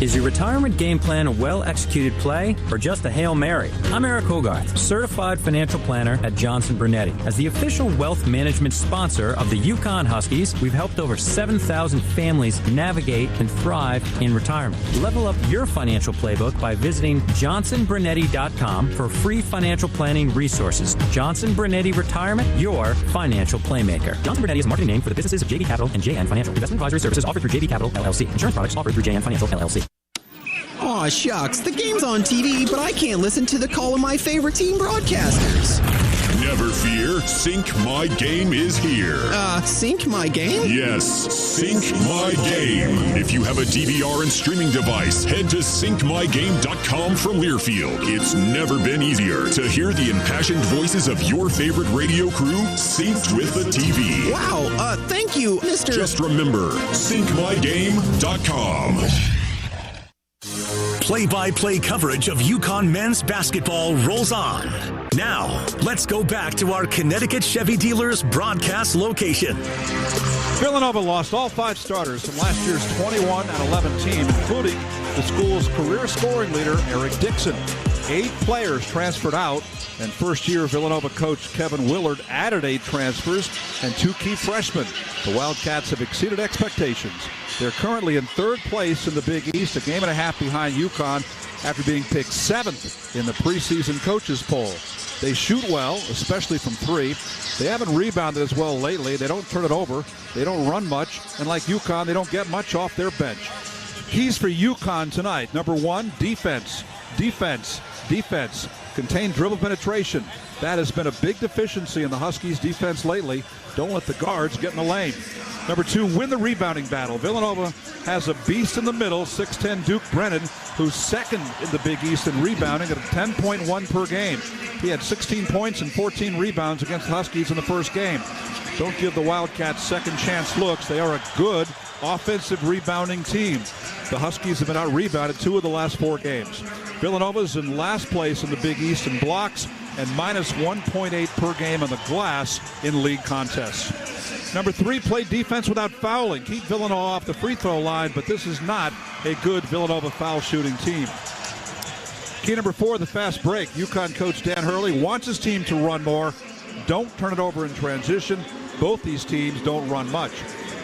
Speaker 13: Is your retirement game plan a well-executed play or just a Hail Mary? I'm Eric Hogarth, certified financial planner at Johnson Brunetti. As the official wealth management sponsor of the UConn Huskies, we've helped over 7,000 families navigate and thrive in retirement. Level up your financial playbook by visiting johnsonbrunetti.com for free financial planning resources. Johnson Brunetti Retirement, your financial playmaker. Johnson Brunetti is a marketing name for the businesses of JB Capital and JN Financial. Investment advisory services offered through JB Capital, LLC. Insurance products offered through JN Financial, LLC.
Speaker 14: Aw, shucks. The game's on TV, but I can't listen to the call of my favorite team broadcasters.
Speaker 15: Never fear. Sync My Game is here.
Speaker 14: Sync My Game?
Speaker 15: Yes, Sync My Game. If you have a DVR and streaming device, head to syncmygame.com from Learfield. It's never been easier to hear the impassioned voices of your favorite radio crew synced with the TV.
Speaker 14: Wow, thank you, Mr.
Speaker 15: Just remember, syncmygame.com.
Speaker 8: Play-by-play coverage of UConn men's basketball rolls on. Now, let's go back to our Connecticut Chevy dealers broadcast location.
Speaker 1: Villanova lost all 5 starters from last year's 21-11 team, including the school's career scoring leader, Eric Dixon. 8 players transferred out, and first-year Villanova coach Kevin Willard added 8 transfers and 2 key freshmen. The Wildcats have exceeded expectations. They're currently in 3rd place in the Big East, a game and a half behind UConn after being picked 7th in the preseason coaches poll. They shoot well, especially from 3. They haven't rebounded as well lately. They don't turn it over. They don't run much. And like UConn, they don't get much off their bench. Keys for UConn tonight. Number 1, defense. Defense. Defense. Contained dribble penetration. That has been a big deficiency in the Huskies' defense lately. Don't let the guards get in the lane. Number 2, win the rebounding battle. Villanova has a beast in the middle, 6'10" Duke Brennan, who's 2nd in the Big East in rebounding at a 10.1 per game. He had 16 points and 14 rebounds against the Huskies in the first game. Don't give the Wildcats second chance looks. They are a good offensive rebounding team. The Huskies have been out-rebounded 2 of the last 4 games. Villanova's in last place in the Big East in blocks and minus 1.8 per game on the glass in league contests. Number 3, play defense without fouling. Keep Villanova off the free throw line, but this is not a good Villanova foul shooting team. Key number 4, the fast break. UConn coach Dan Hurley wants his team to run more. Don't turn it over in transition. Both these teams don't run much.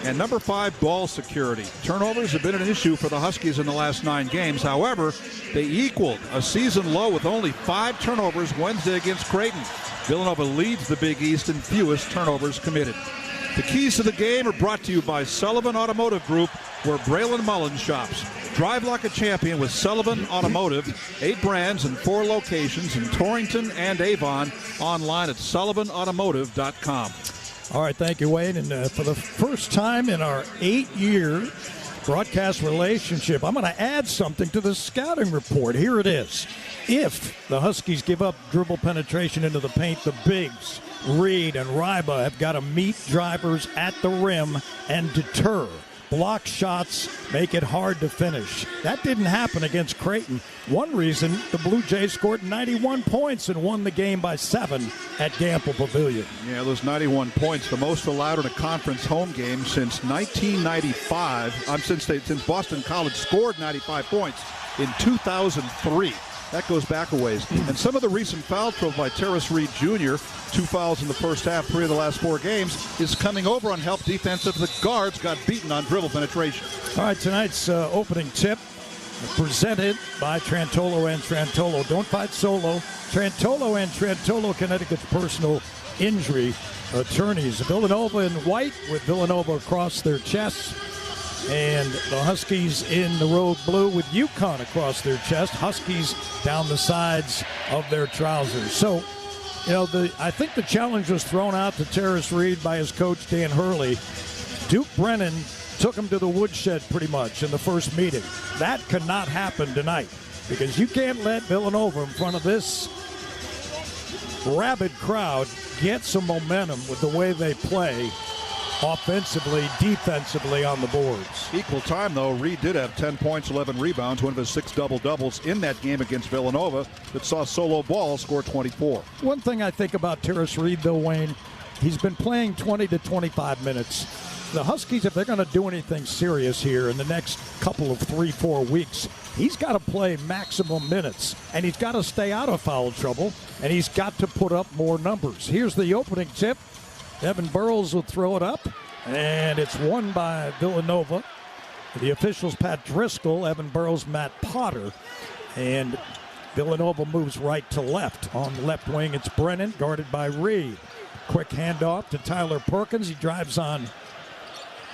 Speaker 1: And number 5, ball security. Turnovers have been an issue for the Huskies in the last 9 games. However, they equaled a season low with only 5 turnovers Wednesday against Creighton. Villanova leads the Big East in fewest turnovers committed. The keys to the game are brought to you by Sullivan Automotive Group, where Braylon Mullins shops. Drive like a champion with Sullivan Automotive. 8 brands and 4 locations in Torrington and Avon. Online at sullivanautomotive.com.
Speaker 2: All right, thank you, Wayne. And for the first time in our 8-year broadcast relationship, I'm going to add something to the scouting report. Here it is. If the Huskies give up dribble penetration into the paint, the bigs, Reed and Ryba, have got to meet drivers at the rim and deter block shots make it hard to finish. That didn't happen against Creighton. One reason, the Blue Jays scored 91 points and won the game by 7 at Gamble Pavilion.
Speaker 1: Yeah, those 91 points, the most allowed in a conference home game since 1995. Since Boston College scored 95 points in 2003. That goes back a ways. And some of the recent foul trouble by Terrace Reed Jr., 2 fouls in the first half, 3 of the last 4 games, is coming over on help defensive. The guards got beaten on dribble penetration.
Speaker 2: All right, tonight's opening tip presented by Trantolo and Trantolo. Don't fight solo. Trantolo and Trantolo, Connecticut's personal injury attorneys. Villanova in white with Villanova across their chests. And the Huskies in the road blue with UCONN across their chest. Huskies down the sides of their trousers. So, I think the challenge was thrown out to Terrace Reed by his coach, Dan Hurley. Duke Brennan took him to the woodshed pretty much in the first meeting. That could not happen tonight because you can't let Villanova in front of this rabid crowd get some momentum with the way they play. Offensively, defensively on the boards.
Speaker 1: Equal time, though. Reed did have 10 points, 11 rebounds, one of his 6 double-doubles in that game against Villanova that saw Solo Ball score 24.
Speaker 2: One thing I think about Terrace Reed, though, Wayne, he's been playing 20 to 25 minutes. The Huskies, if they're going to do anything serious here in the next couple of 3-4 weeks, he's got to play maximum minutes, and he's got to stay out of foul trouble, and he's got to put up more numbers. Here's the opening tip. Evan Burrows will throw it up, and it's won by Villanova. The officials, Pat Driscoll, Evan Burrows, Matt Potter, and Villanova moves right to left. On the left wing, it's Brennan, guarded by Reed. Quick handoff to Tyler Perkins. He drives on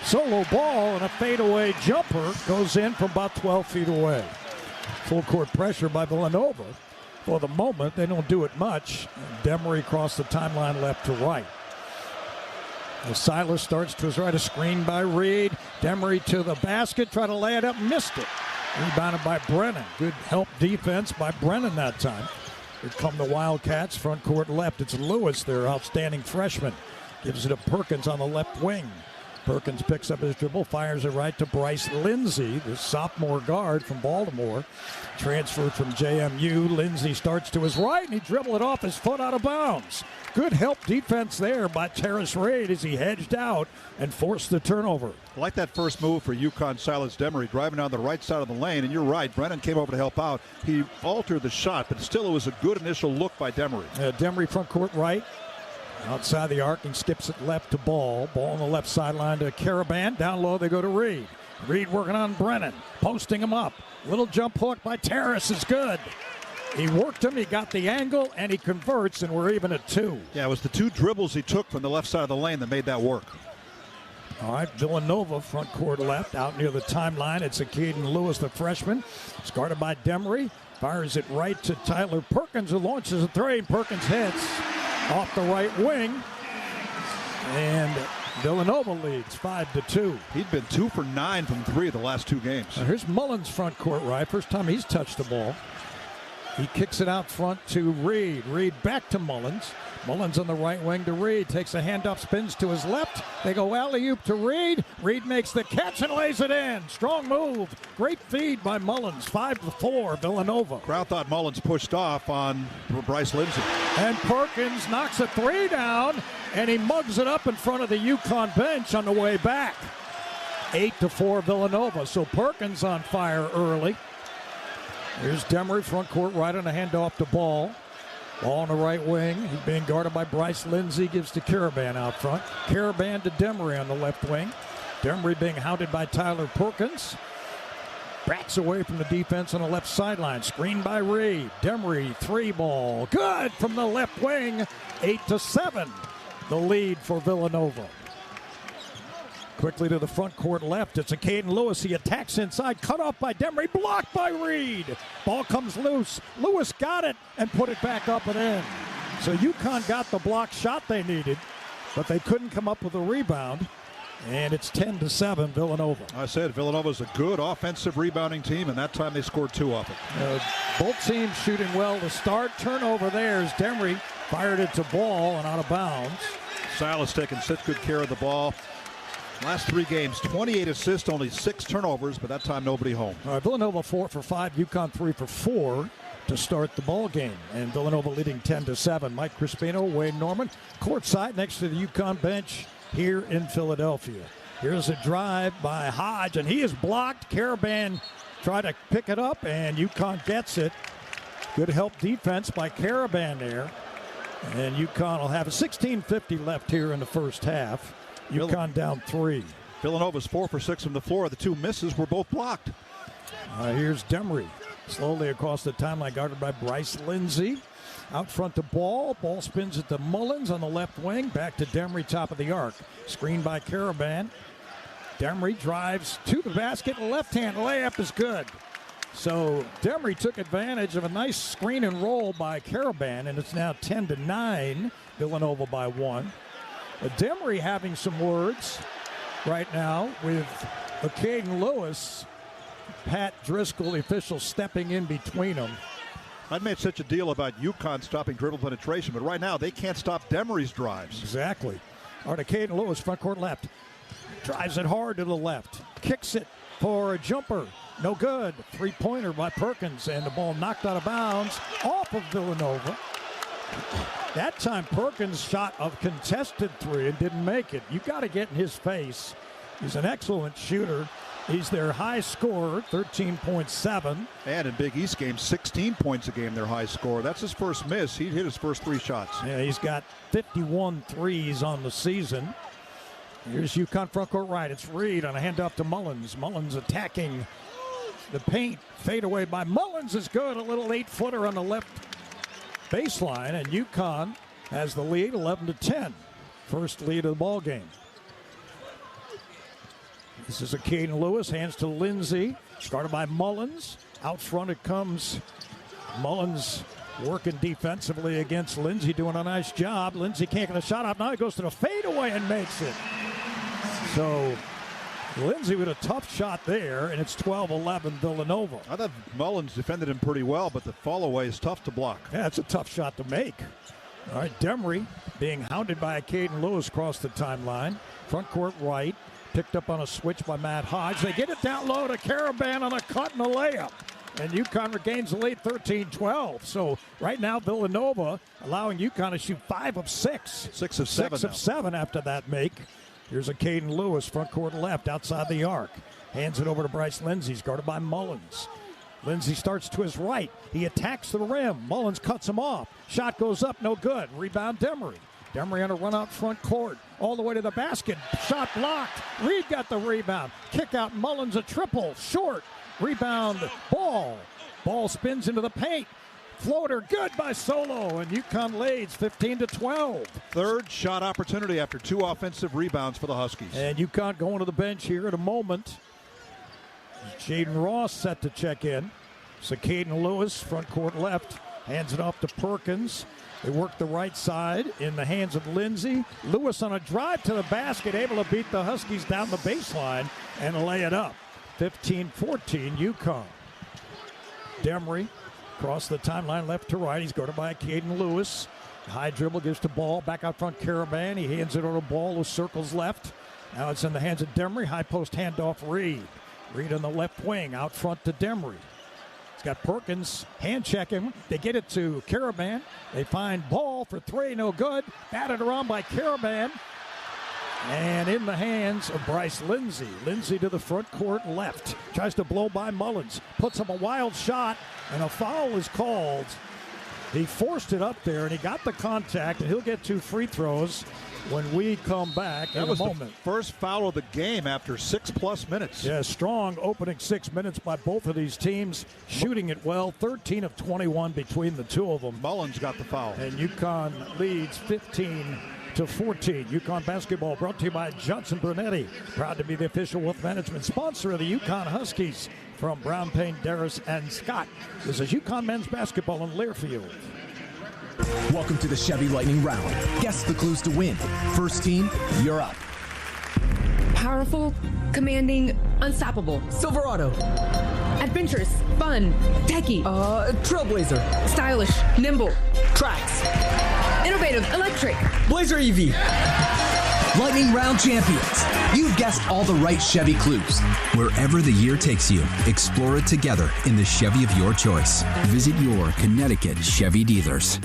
Speaker 2: Solo Ball, and a fadeaway jumper goes in from about 12 feet away. Full court pressure by Villanova. For the moment, they don't do it much. Demery crossed the timeline left to right. As Silas starts to his right, a screen by Reed. Demery to the basket, try to lay it up, missed it. Rebounded by Brennan. Good help defense by Brennan that time. Here come the Wildcats, front court left. It's Lewis, their outstanding freshman. Gives it to Perkins on the left wing. Perkins picks up his dribble, fires it right to Bryce Lindsey, the sophomore guard from Baltimore. Transferred from JMU. Lindsey starts to his right, and he dribbled it off his foot out of bounds. Good help defense there by Terrace Reed as he hedged out and forced the turnover.
Speaker 1: I like that first move for UConn Silas Demery, driving down the right side of the lane. And you're right, Brennan came over to help out. He altered the shot, but still it was a good initial look by Demery.
Speaker 2: Demery front court right. Outside the arc and skips it left to Ball. Ball on the left sideline to Caravan. Down low they go to Reed. Reed working on Brennan. Posting him up. Little jump hook by Terrace is good. He worked him, he got the angle, and he converts, and we're even at 2.
Speaker 1: Yeah, it was the 2 dribbles he took from the left side of the lane that made that work.
Speaker 2: All right, Villanova, front court left, out near the timeline. It's a Caden Lewis, the freshman. It's guarded by Demery. Fires it right to Tyler Perkins, who launches a three. Perkins hits off the right wing. And Villanova leads 5-2.
Speaker 1: He'd been 2 for 9 from 3 of the last 2 games.
Speaker 2: Now here's Mullins front court right. First time he's touched the ball. He kicks it out front to Reed. Reed back to Mullins. Mullins on the right wing to Reed. Takes a handoff, spins to his left. They go alley-oop to Reed. Reed makes the catch and lays it in. Strong move. Great feed by Mullins. 5-4, Villanova.
Speaker 1: Crowd thought Mullins pushed off on Bryce Lindsey.
Speaker 2: And Perkins knocks a 3 down, and he mugs it up in front of the UConn bench on the way back. 8-4, Villanova. So Perkins on fire early. Here's Demery, front court right on a handoff to Ball. Ball on the right wing. He's being guarded by Bryce Lindsey. Gives to Caravan out front. Caravan to Demery on the left wing. Demery being hounded by Tyler Perkins. Backs away from the defense on the left sideline. Screen by Reed. Demery, 3 ball. Good from the left wing. 8-7. The lead for Villanova. Quickly to the front court left. It's a Caden Lewis. He attacks inside. Cut off by Demery. Blocked by Reed. Ball comes loose. Lewis got it and put it back up and in. So UConn got the block shot they needed, but they couldn't come up with a rebound. And it's 10-7, Villanova.
Speaker 1: I said Villanova's a good offensive rebounding team, and that time they scored 2 off it.
Speaker 2: Both teams shooting well to start. Turnover there as Demery fired it to Ball and out of bounds.
Speaker 1: Silas taking such good care of the ball. Last 3 games, 28 assists, only 6 turnovers, but that time nobody home.
Speaker 2: All right, Villanova 4 for 5, UConn 3 for 4 to start the ball game. And Villanova leading 10-7. Mike Crispino, Wayne Norman, courtside next to the UConn bench here in Philadelphia. Here's a drive by Hodge, and he is blocked. Caravan tried to pick it up, and UConn gets it. Good help defense by Caravan there. And UConn will have a 16:50 left here in the first half. UConn down 3.
Speaker 1: Villanova's 4 for 6 from the floor. The 2 misses were both blocked.
Speaker 2: Here's Demery. Slowly across the timeline, guarded by Bryce Lindsay. Out front to Ball. Ball spins it to Mullins on the left wing. Back to Demery, top of the arc. Screen by Caravan. Demery drives to the basket. Left-hand layup is good. So Demery took advantage of a nice screen and roll by Caravan, and it's now 10-9. Villanova by 1. Demery having some words right now with Caden Lewis. Pat Driscoll, the official, stepping in between them.
Speaker 1: I'd made such a deal about UConn stopping dribble penetration, but right now they can't stop Demery's drives.
Speaker 2: Exactly. All right, Caden Lewis, front court left. Drives it hard to the left. Kicks it for a jumper. No good. 3-pointer by Perkins, and the ball knocked out of bounds off of Villanova. That time Perkins shot a contested 3 and didn't make it. You got to get in his face. He's an excellent shooter. He's their high scorer, 13.7.
Speaker 1: And in Big East games, 16 points a game, their high score. That's his first miss. He hit his first 3 shots.
Speaker 2: Yeah, he's got 51 threes on the season. Here's UConn front court right. It's Reed on a handoff to Mullins. Mullins attacking the paint. Fade away by Mullins is good. A little 8-footer on the left baseline, and UConn has the lead, 11-10. First lead of the ball game. This is a Caden Lewis, hands to Lindsay, started by Mullins. Out front it comes. Mullins working defensively against Lindsay, doing a nice job. Lindsay can't get a shot up. Now he goes to the fadeaway and makes it. So Lindsay with a tough shot there, and it's 12-11 Villanova.
Speaker 1: I thought Mullins defended him pretty well, but the fall away is tough to block.
Speaker 2: Yeah, it's a tough shot to make. All right, Demery being hounded by Caden Lewis across the timeline. Front court right. Picked up on a switch by Matt Hodge. They get it down low to Caravan on a cut and a layup. And UConn regains the lead 13-12. So right now Villanova allowing UConn to shoot 5 of 6.
Speaker 1: 6 of 7
Speaker 2: 6 of 7 after that make. Here's a Caden Lewis, front court left, outside the arc. Hands it over to Bryce Lindsay. He's guarded by Mullins. Lindsay starts to his right. He attacks the rim. Mullins cuts him off. Shot goes up, no good. Rebound Demery. Demery on a run out front court. All the way to the basket. Shot blocked. Reed got the rebound. Kick out Mullins, a triple. Short. Rebound Ball. Ball spins into the paint. Floater good by Solo, and UConn leads 15-12.
Speaker 1: Third shot opportunity after 2 offensive rebounds for the Huskies.
Speaker 2: And UConn going to the bench here in a moment. Jaden Ross set to check in. So Caden Lewis, front court left, hands it off to Perkins. They work the right side in the hands of Lindsay. Lewis on a drive to the basket, able to beat the Huskies down the baseline and lay it up. 15-14 UConn. Demery across the timeline left to right. He's guarded by Caden Lewis. High dribble gives to Ball. Back out front Caravan. He hands it over to Ball with circles left. Now it's in the hands of Demery. High post handoff Reed. Reed on the left wing out front to Demery. He's got Perkins hand checking. They get it to Caravan. They find Ball for 3, no good. Batted around by Caravan. And in the hands of Bryce Lindsay. Lindsay to the front court left. Tries to blow by Mullins. Puts up a wild shot, and a foul is called. He forced it up there, and he got the contact, and he'll get 2 free throws when we come back in a moment.
Speaker 1: That was the first foul of the game after 6+ minutes.
Speaker 2: Yeah, strong opening 6 minutes by both of these teams. Shooting it well, 13 of 21 between the two of them.
Speaker 1: Mullins got the foul.
Speaker 2: And UConn leads 15-14. UConn basketball brought to you by Johnson Brunetti. Proud to be the official wealth management sponsor of the UConn Huskies. From Brown, Payne, Darris, and Scott. This is UConn men's basketball in Learfield.
Speaker 17: Welcome to the Chevy Lightning Round. Guess the clues to win. First team, you're up.
Speaker 18: Powerful, commanding, unstoppable.
Speaker 17: Silverado.
Speaker 18: Adventurous, fun, techie.
Speaker 17: Trailblazer.
Speaker 18: Stylish, nimble.
Speaker 17: Tracks.
Speaker 18: Innovative, electric.
Speaker 17: Blazer EV. Lightning Round champions. You've guessed all the right Chevy clues.
Speaker 19: Wherever the year takes you, explore it together in the Chevy of your choice. Visit your Connecticut Chevy dealers.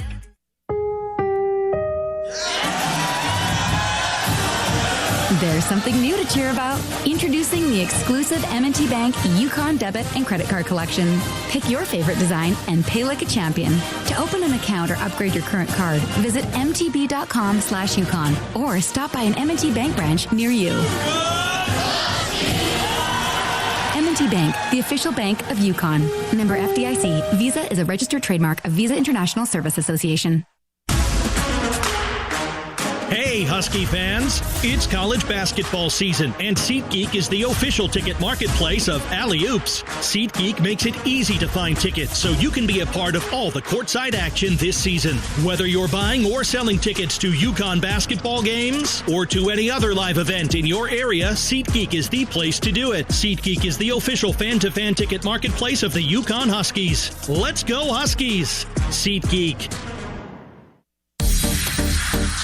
Speaker 20: There's something new to cheer about. Introducing the exclusive M&T Bank UCONN debit and credit card collection. Pick your favorite design and pay like a champion. To open an account or upgrade your current card, visit mtb.com/UCONN or stop by an M&T Bank branch near you. M&T Bank, the official bank of UConn. Member FDIC. Visa is a registered trademark of Visa International Service Association.
Speaker 21: Hey, Husky fans! It's college basketball season, and SeatGeek is the official ticket marketplace of Alley Oops. SeatGeek makes it easy to find tickets so you can be a part of all the courtside action this season. Whether you're buying or selling tickets to UConn basketball games or to any other live event in your area, SeatGeek is the place to do it. SeatGeek is the official fan-to-fan ticket marketplace of the UConn Huskies. Let's go, Huskies! SeatGeek.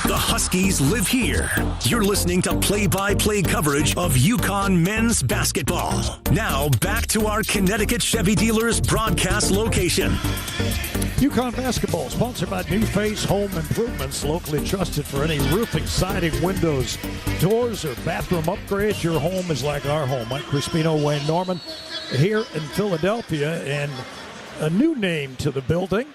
Speaker 8: The Huskies live here. You're listening to play-by-play coverage of UConn men's basketball. Now, back to our Connecticut Chevy dealers broadcast location.
Speaker 2: UConn basketball, sponsored by New Face Home Improvements, locally trusted for any roofing, siding, windows, doors, or bathroom upgrades. Your home is like our home. Mike Crispino, Wayne Norman, here in Philadelphia, and a new name to the building.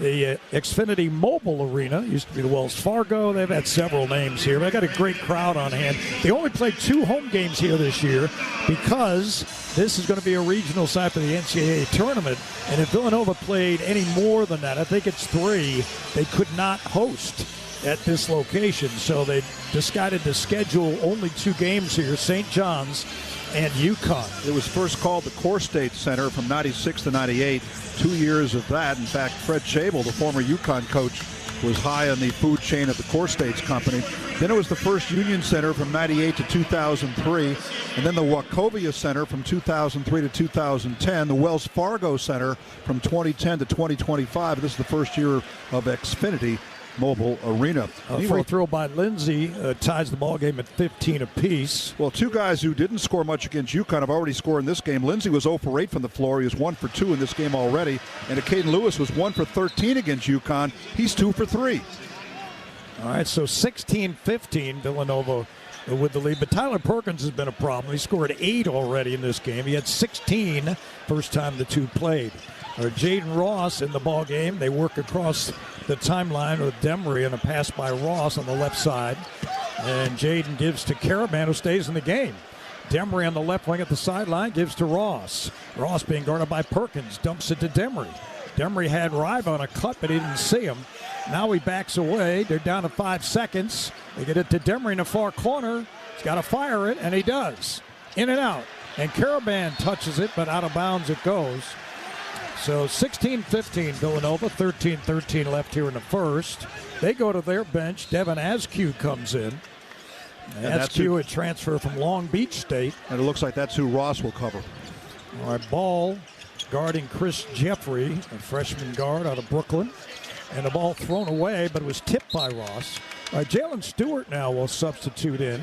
Speaker 2: The Xfinity Mobile Arena used to be the Wells Fargo. They've had several names here. They've got a great crowd on hand. They only played 2 home games here this year because this is going to be a regional site for the NCAA tournament. And if Villanova played any more than that, I think it's 3, they could not host at this location. So they decided to schedule only 2 games here, St. John's and UConn.
Speaker 1: It was first called the Core State Center from 96 to 98. 2 years of that. In fact, Fred Chabel, the former UConn coach, was high on the food chain at the Core States Company. Then it was the first Union Center from 98 to 2003. And then the Wachovia Center from 2003 to 2010. The Wells Fargo Center from 2010 to 2025. This is the first year of Xfinity Mobile Arena.
Speaker 2: Free throw by Lindsay ties the ball game at 15 apiece.
Speaker 1: Well, 2 guys who didn't score much against UConn have already scored in this game. Lindsay was 0 for 8 from the floor. He was 1 for 2 in this game already. And Caden Lewis was 1 for 13 against UConn. He's 2 for 3.
Speaker 2: All right, so 16-15 Villanova with the lead. But Tyler Perkins has been a problem. He scored 8 already in this game. He had 16 first time the 2 played. Jaden Ross in the ball game. They work across the timeline with Demery and a pass by Ross on the left side. And Jaden gives to Caravan, who stays in the game. Demery on the left wing at the sideline gives to Ross. Ross being guarded by Perkins, dumps it to Demery. Demery had Riva on a cut, but he didn't see him. Now he backs away. They're down to 5 seconds. They get it to Demery in the far corner. He's got to fire it, and he does. In and out. And Caravan touches it, but out of bounds it goes. So 16-15 Villanova, 13-13 left here in the first. They go to their bench. Devin Askew comes in. Askew, a transfer from Long Beach State.
Speaker 1: And it looks like that's who Ross will cover.
Speaker 2: All right, Ball guarding Chris Jeffrey, a freshman guard out of Brooklyn. And the ball thrown away, but it was tipped by Ross. All right, Jalen Stewart now will substitute in.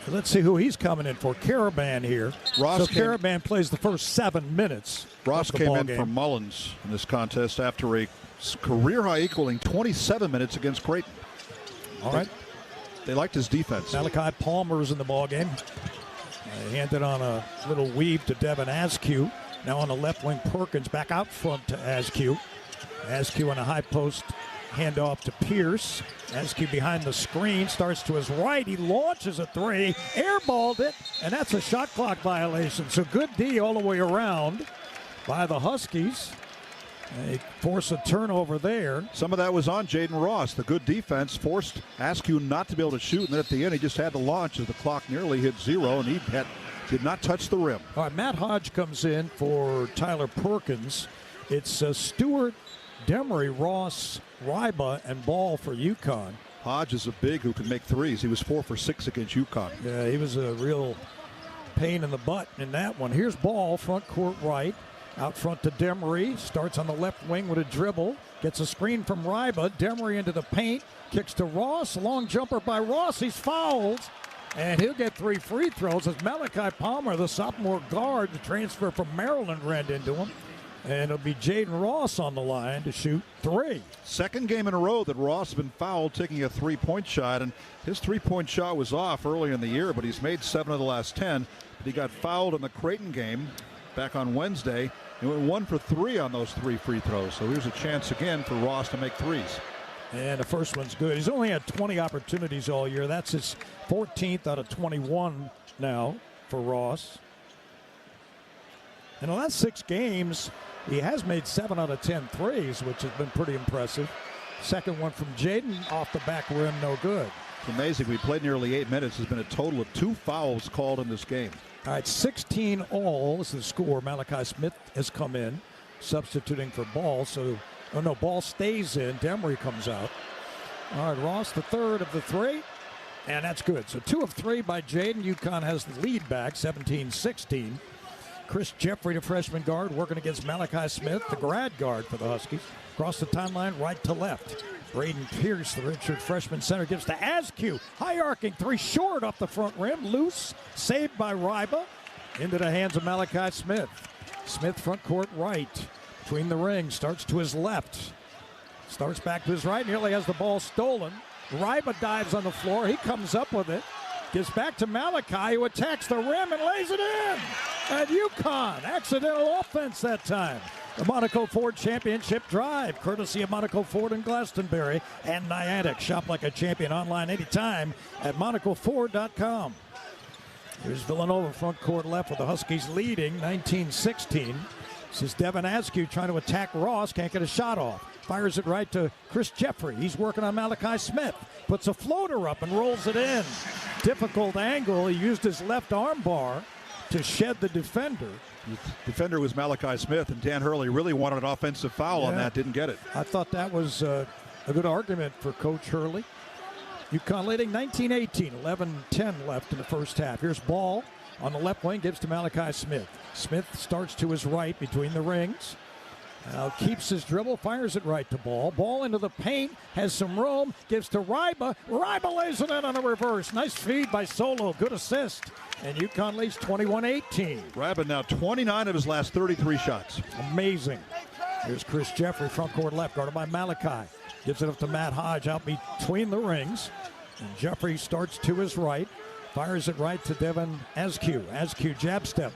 Speaker 2: Let's see who he's coming in for. Caravan here. Caravan plays the first 7 minutes.
Speaker 1: Ross came in for Mullins in this contest after a career high equaling 27 minutes against Creighton.
Speaker 2: All right.
Speaker 1: They liked his defense.
Speaker 2: Malachi Palmer's in the ballgame. Handed on a little weave to Devin Askew. Now on the left wing, Perkins back out front to Askew. Askew on a high post. Handoff to Pierce. Askew behind the screen, starts to his right. He launches a 3, airballed it, and that's a shot clock violation. So good D all the way around by the Huskies. They force a turnover there.
Speaker 1: Some of that was on Jaden Ross. The good defense forced Askew not to be able to shoot, and then at the end he just had to launch as the clock nearly hit 0, and he did not touch the rim.
Speaker 2: All right, Matt Hodge comes in for Tyler Perkins. It's Stewart, Demery, Ross, Riba, and Ball for UConn.
Speaker 1: Hodge is a big who can make threes. He was 4 for 6 against UConn.
Speaker 2: Yeah, he was a real pain in the butt in that one. Here's Ball, front court right. Out front to Demery. Starts on the left wing with a dribble. Gets a screen from Ryba. Demery into the paint. Kicks to Ross. Long jumper by Ross. He's fouled. And he'll get 3 free throws as Malachi Palmer, the sophomore guard, the transfer from Maryland, ran into him. And it'll be Jaden Ross on the line to shoot 3.
Speaker 1: Second game in a row that Ross has been fouled taking a 3-point shot. And his 3-point shot was off early in the year, but he's made 7 of the last 10. But he got fouled in the Creighton game back on Wednesday. He went 1 for 3 on those 3 free throws. So here's a chance again for Ross to make threes. And the first one's good. He's only had 20 opportunities all year. That's his 14th out of 21 now for Ross. In the last 6 games, he has made 7 out of 10 threes, which has been pretty impressive. Second one from Jaden off the back rim, no good. It's amazing. We played nearly 8 minutes. There's been a total of 2 fouls called in this game.
Speaker 2: All right, 16 all is the score. Malachi Smith has come in, substituting for Ball. Ball stays in. Demery comes out. All right, Ross, the third of the 3, and that's good. So 2 of 3 by Jaden. UConn has the lead back, 17-16. Chris Jeffrey, the freshman guard, working against Malachi Smith, the grad guard for the Huskies. Across the timeline, right to left. Braden Pierce, the redshirt freshman center, gives to Askew. High arcing 3 short off the front rim. Loose, saved by Ryba. Into the hands of Malachi Smith. Smith front court right. Between the rings, starts to his left. Starts back to his right, nearly has the ball stolen. Ryba dives on the floor. He comes up with it. Gives back to Malachi, who attacks the rim and lays it in. At UConn, accidental offense that time. The Monaco Ford Championship Drive, courtesy of Monaco Ford in Glastonbury and Niantic. Shop like a champion online anytime at MonacoFord.com. Here's Villanova front court left with the Huskies leading 19-16. This is Devin Askew trying to attack Ross, can't get a shot off. Fires it right to Chris Jeffrey. He's working on Malachi Smith. Puts a floater up and rolls it in. Difficult angle. He used his left arm bar to shed the defender.
Speaker 1: The defender was Malachi Smith, and Dan Hurley really wanted an offensive foul on that, didn't get it.
Speaker 2: I thought that was a good argument for Coach Hurley. UConn leading 19-18, 11-10 left in the first half. Here's Ball on the left wing, gives to Malachi Smith. Smith starts to his right between the rings. Now keeps his dribble, fires it right to Ball. Ball into the paint, has some room, gives to Ryba. Ryba lays it in on a reverse. Nice feed by Solo, good assist. And UConn leads 21-18.
Speaker 1: Ryba now 29 of his last 33 shots.
Speaker 2: Amazing. Here's Chris Jeffrey, front court left, guarded by Malachi. Gives it up to Matt Hodge out between the rings. And Jeffrey starts to his right. Fires it right to Devin Askew. Askew jab step.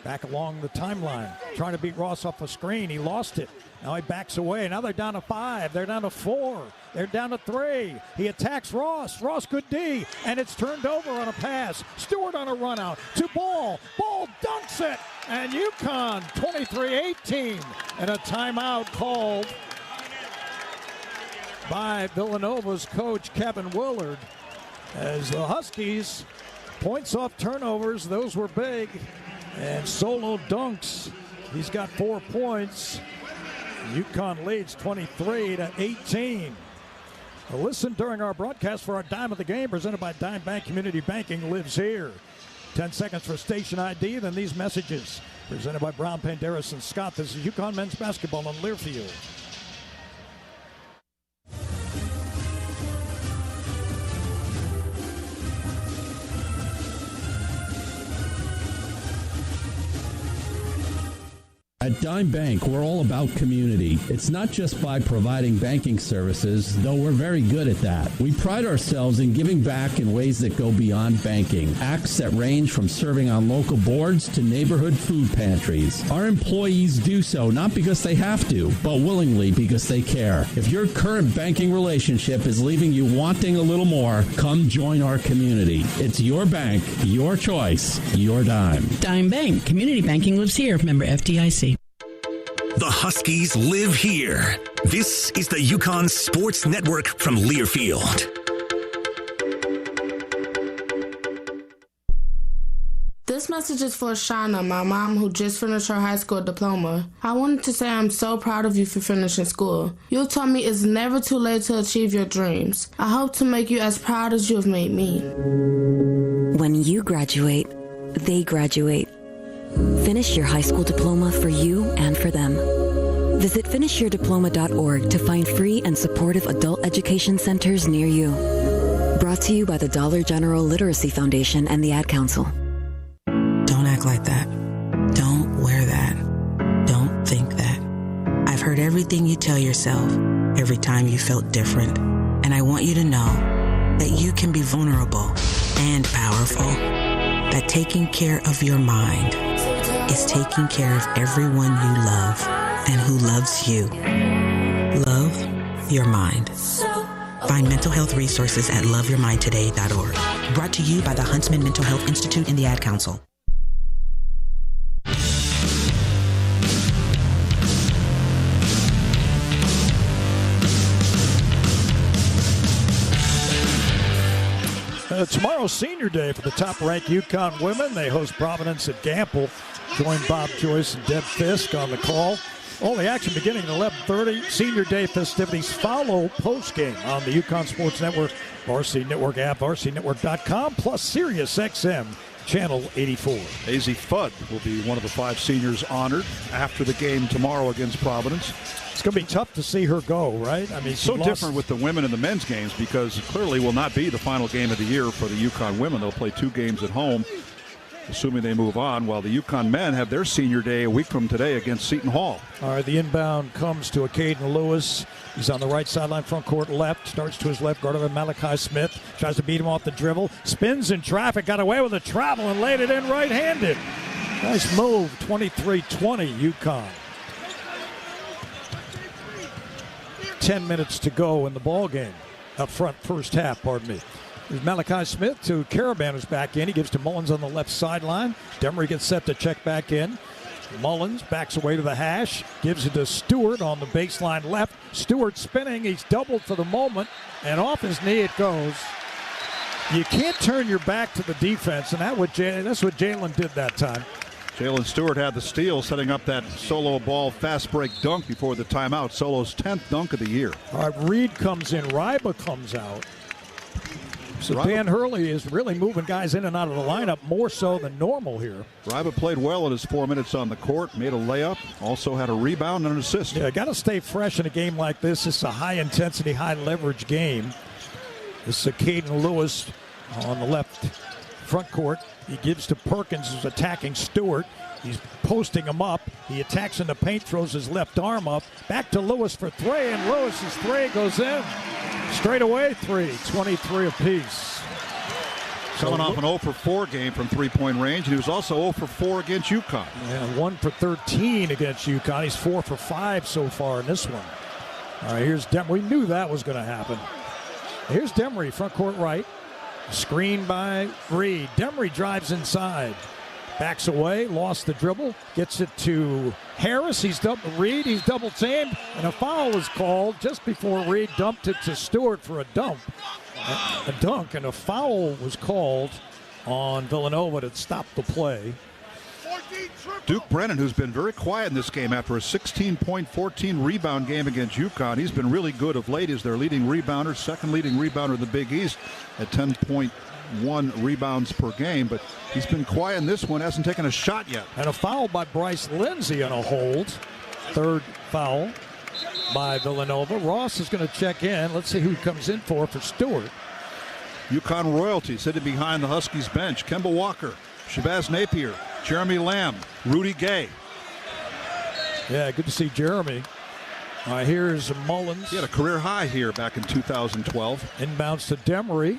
Speaker 2: Back along the timeline. Trying to beat Ross off a screen. He lost it. Now he backs away. Now they're down to 5. They're down to 4. They're down to 3. He attacks Ross. Ross good D. And it's turned over on a pass. Stewart on a run out to Ball. Ball dunks it. And UConn 23-18. And a timeout called by Villanova's coach Kevin Willard. As the Huskies points off turnovers. Those were big. And Solo dunks. He's got 4 points. UConn leads 23-18. Listen during our broadcast for our Dime of the Game presented by Dime Bank. Community Banking lives here. 10 seconds for station ID, then these messages. Presented by Brown, Penderas, and Scott. This is UConn men's basketball on Learfield.
Speaker 3: At Dime Bank, we're all about community. It's not just by providing banking services, though we're very good at that. We pride ourselves in giving back in ways that go beyond banking. Acts that range from serving on local boards to neighborhood food pantries. Our employees do so not because they have to, but willingly because they care. If your current banking relationship is leaving you wanting a little more, come join our community. It's your bank, your choice, your dime.
Speaker 22: Dime Bank. Community banking lives here. Member FDIC.
Speaker 8: The Huskies live here. This is the UConn Sports Network from Learfield.
Speaker 23: This message is for Shauna, my mom who just finished her high school diploma. I wanted to say I'm so proud of you for finishing school. You told me it's never too late to achieve your dreams. I hope to make you as proud as you have made me.
Speaker 24: When you graduate, they graduate.
Speaker 4: Finish your high school diploma for you and for them. Visit finishyourdiploma.org to find free and supportive adult education centers near you. Brought to you by the Dollar General Literacy Foundation and the Ad Council.
Speaker 5: Don't act like that. Don't wear that. Don't think that. I've heard everything you tell yourself every time you felt different. And I want you to know that you can be vulnerable and powerful. That taking care of your mind is taking care of everyone you love and who loves you. Love your mind. Find mental health resources at loveyourmindtoday.org. Brought to you by the Huntsman Mental Health Institute and the Ad Council.
Speaker 2: Tomorrow's senior day for the top-ranked UConn women. They host Providence at Gamble. Join Bob Joyce and Deb Fisk on the call. All the action beginning at 11:30. Senior day festivities follow post-game on the UConn Sports Network, Varsity Network app, varsityNetwork.com, plus Sirius XM, Channel 84.
Speaker 1: Daisy Fudd will be one of the 5 seniors honored after the game tomorrow against Providence.
Speaker 2: It's going to be tough to see her go, right? I mean,
Speaker 1: so different with the women and the men's games because it clearly will not be the final game of the year for the UConn women. They'll play 2 games at home, assuming they move on, while the UConn men have their senior day a week from today against Seton Hall.
Speaker 2: All right, the inbound comes to Caden Lewis. He's on the right sideline, front court left. Starts to his left, guarded by Malachi Smith. Tries to beat him off the dribble. Spins in traffic, got away with a travel and laid it in right-handed. Nice move, 23-20 UConn. 10 minutes to go in the ball game. Up front, first half, pardon me. There's Malachi Smith to Caravan, who's back in. He gives to Mullins on the left sideline. Demery gets set to check back in. Mullins backs away to the hash. Gives it to Stewart on the baseline left. Stewart spinning. He's doubled for the moment. And off his knee it goes. You can't turn your back to the defense, and that's what Jalen did that time.
Speaker 1: Jalen Stewart had the steal, setting up that solo ball fast break dunk before the timeout. Solo's 10th dunk of the year.
Speaker 2: All right, Reed comes in. Ryba comes out. So Dan Hurley is really moving guys in and out of the lineup more so than normal here.
Speaker 1: Ryba played well in his 4 minutes on the court, made a layup, also had a rebound and an assist.
Speaker 2: Yeah, got to stay fresh in a game like this. It's a high-intensity, high-leverage game. This is Caden Lewis on the left front court. He gives to Perkins, who's attacking Stewart. He's posting him up. He attacks in the paint, throws his left arm up. Back to Lewis for 3, and Lewis's 3 goes in. Straight away 3, 23 apiece.
Speaker 1: Coming off an 0 for 4 game from three-point range, and he was also 0 for 4 against UConn.
Speaker 2: Yeah, 1 for 13 against UConn. He's 4 for 5 so far in this one. All right, here's Demery. We knew that was going to happen. Here's Demery, front court right. Screen by Reed. Demery drives inside. Backs away, lost the dribble, gets it to Harris. Reed, he's double teamed, and a foul is called just before Reed dumped it to Stewart for a dunk, and a foul was called on Villanova to stop the play.
Speaker 1: Duke Brennan, who's been very quiet in this game after a 16-point, 14-rebound game against UConn. He's been really good of late as their leading rebounder, second leading rebounder in the Big East at 10.1 rebounds per game. But he's been quiet in this one, hasn't taken a shot yet.
Speaker 2: And a foul by Bryce Lindsey on a hold. Third foul by Villanova. Ross is going to check in. Let's see who he comes in for Stewart.
Speaker 1: UConn royalty sitting behind the Huskies bench. Kemba Walker, Shabazz Napier, Jeremy Lamb, Rudy Gay.
Speaker 2: Yeah, good to see Jeremy. Here's Mullins.
Speaker 1: He had a career high here back in 2012.
Speaker 2: Inbounds to Demery.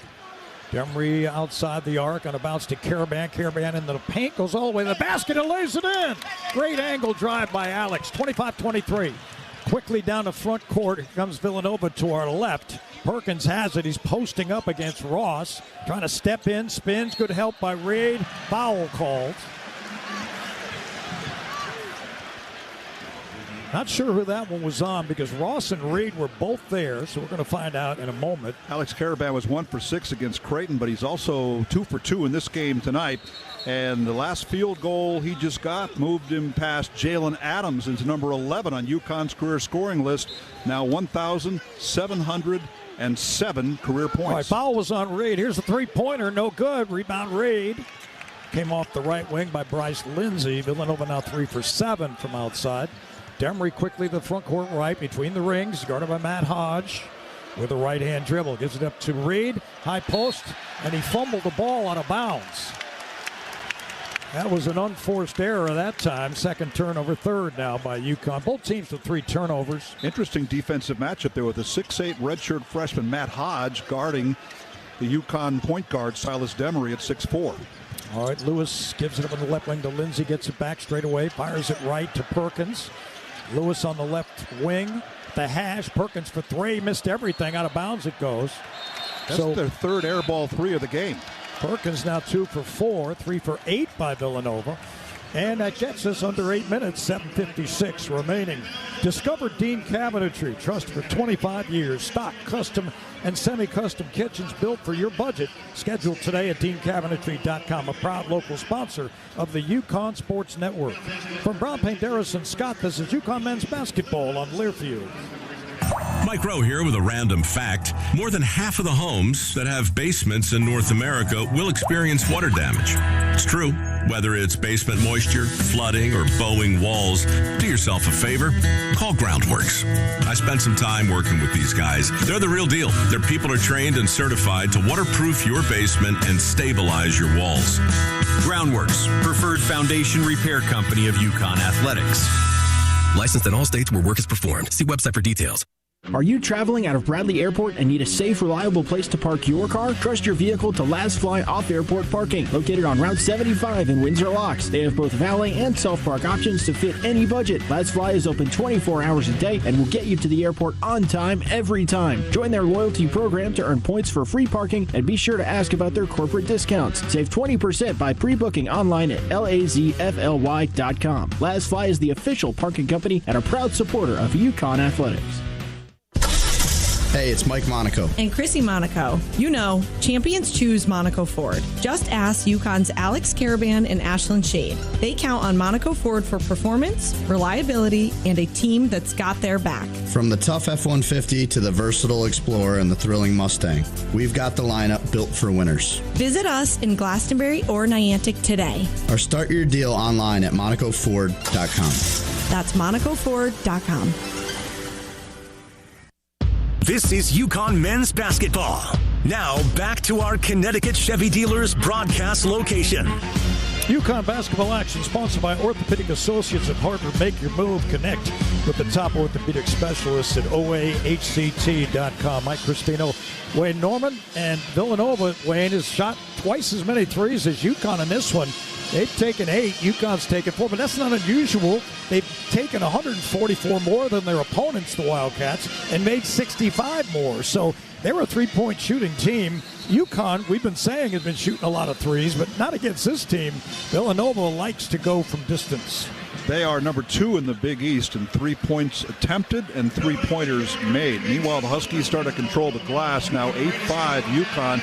Speaker 2: Demery outside the arc on a bounce to Caravan. Caravan into the paint, goes all the way to the basket and lays it in. Great angle drive by Alex, 25-23. Quickly down the front court, here comes Villanova to our left. Perkins has it. He's posting up against Ross. Trying to step in, spins. Good help by Reed. Foul called. Not sure who that one was on because Ross and Reed were both there, so we're going to find out in a moment.
Speaker 1: Alex Caravan was 1 for 6 against Creighton, but he's also 2 for 2 in this game tonight. And the last field goal he just got moved him past Jalen Adams into number 11 on UConn's career scoring list. Now 1,707 career points.
Speaker 2: All right, foul was on Reed. Here's the three-pointer, no good. Rebound Reed. came off the right wing by Bryce Lindsey. Villanova now 3 for 7 from outside. Demery quickly to the front court right between the rings, guarded by Matt Hodge with a right-hand dribble. Gives it up to Reed, high post, and he fumbled the ball out of bounds. That was an unforced error that time. Second turnover, third now by UConn. Both teams with 3 turnovers.
Speaker 1: Interesting defensive matchup there with a 6'8" redshirt freshman Matt Hodge guarding the UConn point guard Silas Demery at 6'4".
Speaker 2: All right, Lewis gives it up on the left wing to Lindsey, gets it back straight away, fires it right to Perkins. Lewis on the left wing, the hash. Perkins for 3, missed everything. Out of bounds it goes.
Speaker 1: That's their third air ball 3 of the game.
Speaker 2: Perkins now 2 for 4, 3 for 8 by Villanova. And that gets us under 8 minutes, 7:56 remaining. Discover Dean Cabinetry, trusted for 25 years. Stock, custom, and semi-custom kitchens built for your budget. Scheduled today at deancabinetry.com, a proud local sponsor of the UConn Sports Network. From Brown Paint Darris and Scott, this is UConn men's basketball on Learfield.
Speaker 6: Mike Rowe here with a random fact. More than half of the homes that have basements in North America will experience water damage. It's true. Whether it's basement moisture, flooding, or bowing walls, do yourself a favor. Call Groundworks. I spent some time working with these guys. They're the real deal. Their people are trained and certified to waterproof your basement and stabilize your walls.
Speaker 7: Groundworks, preferred foundation repair company of UConn Athletics.
Speaker 16: Licensed in all states where work is performed. See website for details.
Speaker 24: Are you traveling out of Bradley Airport and need a safe, reliable place to park your car? Trust your vehicle to Last Fly Off-Airport Parking, located on Route 75 in Windsor Locks. They have both valet and self-park options to fit any budget. Last Fly is open 24 hours a day and will get you to the airport on time every time. Join their loyalty program to earn points for free parking, and be sure to ask about their corporate discounts. Save 20% by pre-booking online at lazfly.com. Last Fly is the official parking company and a proud supporter of UConn Athletics.
Speaker 25: Hey, it's Mike Monaco.
Speaker 26: And Chrissy Monaco. You know, champions choose Monaco Ford. Just ask UConn's Alex Caravan and Ashlyn Shade. They count on Monaco Ford for performance, reliability, and a team that's got their back.
Speaker 25: From the tough F-150 to the versatile Explorer and the thrilling Mustang, we've got the lineup built for winners.
Speaker 26: Visit us in Glastonbury or Niantic today.
Speaker 25: Or start your deal online at MonacoFord.com.
Speaker 26: That's MonacoFord.com.
Speaker 8: This is UConn men's basketball. Now back to our Connecticut Chevy dealers broadcast location.
Speaker 2: UConn basketball action sponsored by Orthopedic Associates at Harvard. Make your move. Connect with the top orthopedic specialists at OAHCT.com. Mike Cristino, Wayne Norman, and Villanova. Wayne has shot twice as many threes as UConn in this one. They've taken 8. UConn's taken 4, but that's not unusual. They've taken 144 more than their opponents, the Wildcats, and made 65 more. So they were a three-point shooting team. UConn, we've been saying, has been shooting a lot of threes, but not against this team. Villanova likes to go from distance.
Speaker 1: They are number 2 in the Big East in 3 points attempted and 3-pointers made. Meanwhile, the Huskies start to control the glass. Now 8-5 UConn.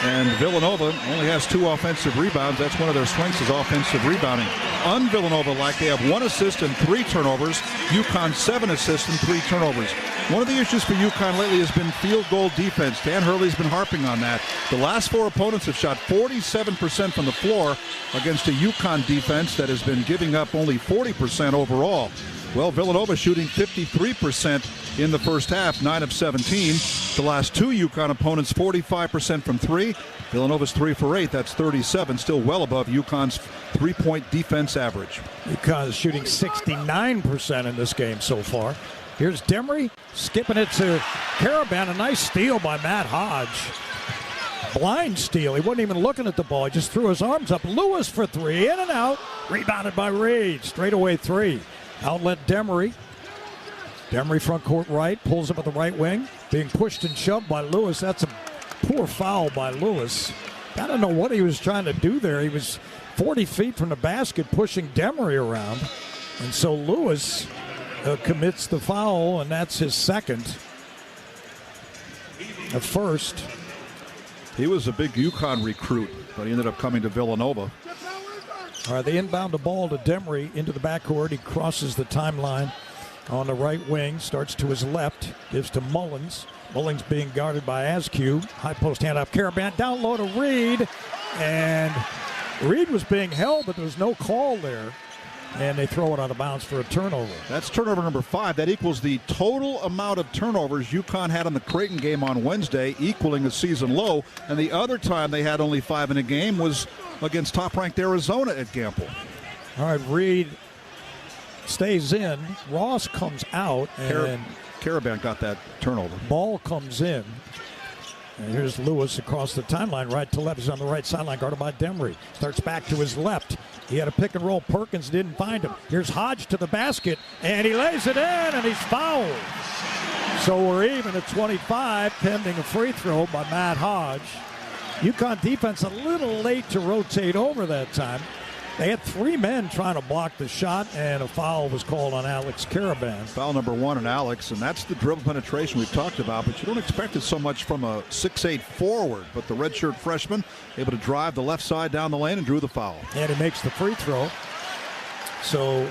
Speaker 1: And Villanova only has 2 offensive rebounds. That's one of their strengths, is offensive rebounding. Un-Villanova-like, they have 1 assist and 3 turnovers. UConn 7 assists and 3 turnovers. One of the issues for UConn lately has been field goal defense. Dan Hurley's been harping on that. The last 4 opponents have shot 47% from the floor against a UConn defense that has been giving up only 40% overall. Well, Villanova shooting 53% in the first half, 9 of 17. The last 2 UConn opponents, 45% from 3. Villanova's 3 for 8. That's 37, still well above UConn's 3-point defense average.
Speaker 2: UConn is shooting 69% in this game so far. Here's Demery skipping it to Caravan. A nice steal by Matt Hodge. Blind steal. He wasn't even looking at the ball. He just threw his arms up. Lewis for 3. In and out. Rebounded by Reed. Straightaway 3. Outlet Demery. Demery front court right. Pulls up at the right wing. Being pushed and shoved by Lewis. That's a poor foul by Lewis. I don't know what he was trying to do there. He was 40 feet from the basket pushing Demery around. And so Lewis commits the foul, and that's his second. The first.
Speaker 1: He was a big UConn recruit, but he ended up coming to Villanova.
Speaker 2: All right, they inbound the ball to Demery into the backcourt. He crosses the timeline on the right wing, starts to his left, gives to Mullins. Mullins being guarded by Askew. High post handoff. Caravan down low to Reed, and Reed was being held, but there was no call there. And they throw it out of bounds for a turnover.
Speaker 1: That's turnover number 5. That equals the total amount of turnovers UConn had on the Creighton game on Wednesday, equaling the season low. And the other time they had only 5 in a game was against top-ranked Arizona at Gamble.
Speaker 2: All right, Reed stays in. Ross comes out. And
Speaker 1: Caravan got that turnover.
Speaker 2: Ball comes in. And here's Lewis across the timeline, right to left. He's on the right sideline, guarded by Demery. Starts back to his left. He had a pick and roll. Perkins didn't find him. Here's Hodge to the basket, and he lays it in, and he's fouled. So we're even at 25, pending a free throw by Matt Hodge. UConn defense a little late to rotate over that time. They had 3 men trying to block the shot, and a foul was called on Alex Caravan.
Speaker 1: Foul number 1 on Alex, and that's the dribble penetration we've talked about, but you don't expect it so much from a 6'8 forward. But the redshirt freshman able to drive the left side down the lane and drew the foul.
Speaker 2: And he makes the free throw. So